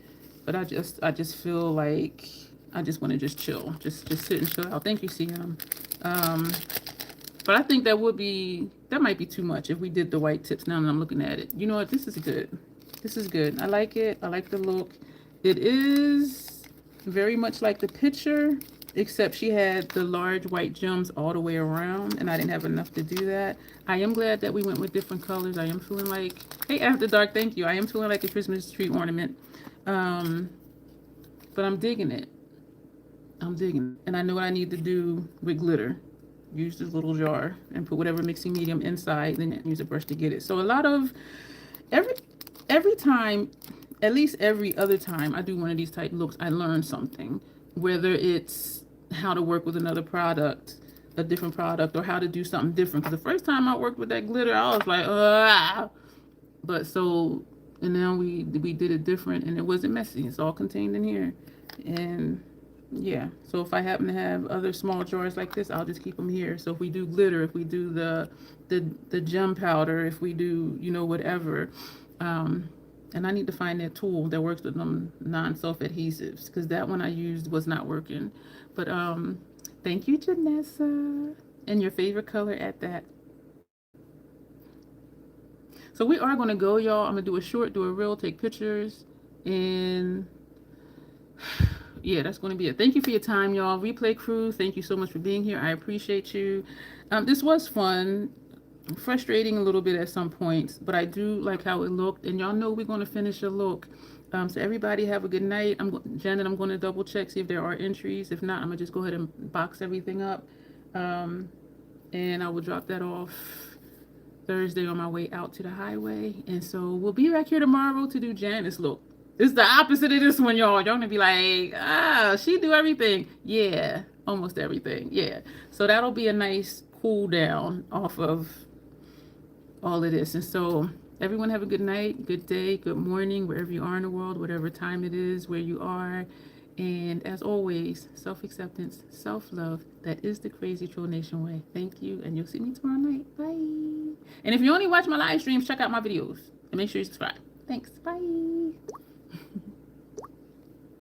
but I just feel like I just want to just chill, just sit and chill out. Thank you, CM. But I think that might be too much if we did the white tips. Now that I'm looking at it, you know what? This is good. This is good. I like it. I like the look. It is very much like the picture, except she had the large white gems all the way around, and I didn't have enough to do that. I am glad that we went with different colors. I am feeling like, hey, After Dark, thank you. I am feeling like a Christmas tree ornament. But I'm digging it. I'm digging it. And I know what I need to do with glitter. Use this little jar and put whatever mixing medium inside, then use a brush to get it. So a lot of, every time, at least every other time I do one of these type looks, I learn something. Whether it's how to work with another product, a different product, or how to do something different. Because the first time I worked with that glitter, I was like, ah. But so, and now we did it different, and it wasn't messy. It's all contained in here. And yeah, so if I happen to have other small jars like this, I'll just keep them here. So if we do glitter, if we do the gem powder, if we do, whatever, and I need to find that tool that works with them non-self adhesives, because that one I used was not working. But thank you, Janessa, and your favorite color at that. So we are going to go, y'all. I'm going to do a short, do a reel, take pictures, and yeah, that's going to be it. Thank you for your time, y'all. Replay crew, thank you so much for being here. I appreciate you. This was fun, frustrating a little bit at some points, but I do like how it looked, and y'all know we're going to finish a look. So everybody have a good night. Janet, I'm going to double check, see if there are entries. If not, I'm going to just go ahead and box everything up, and I will drop that off Thursday on my way out to the highway. And so we'll be back here tomorrow to do Janet's look. It's the opposite of this one, y'all. Y'all gonna be like, she do everything. Yeah, almost everything. Yeah. So that'll be a nice cool down off of all of this. And so everyone have a good night, good day, good morning, wherever you are in the world, whatever time it is, where you are. And as always, self-acceptance, self-love, that is the Crazy Troll Nation way. Thank you, and you'll see me tomorrow night. Bye. And if you only watch my live streams, check out my videos, and make sure you subscribe. Thanks. Bye.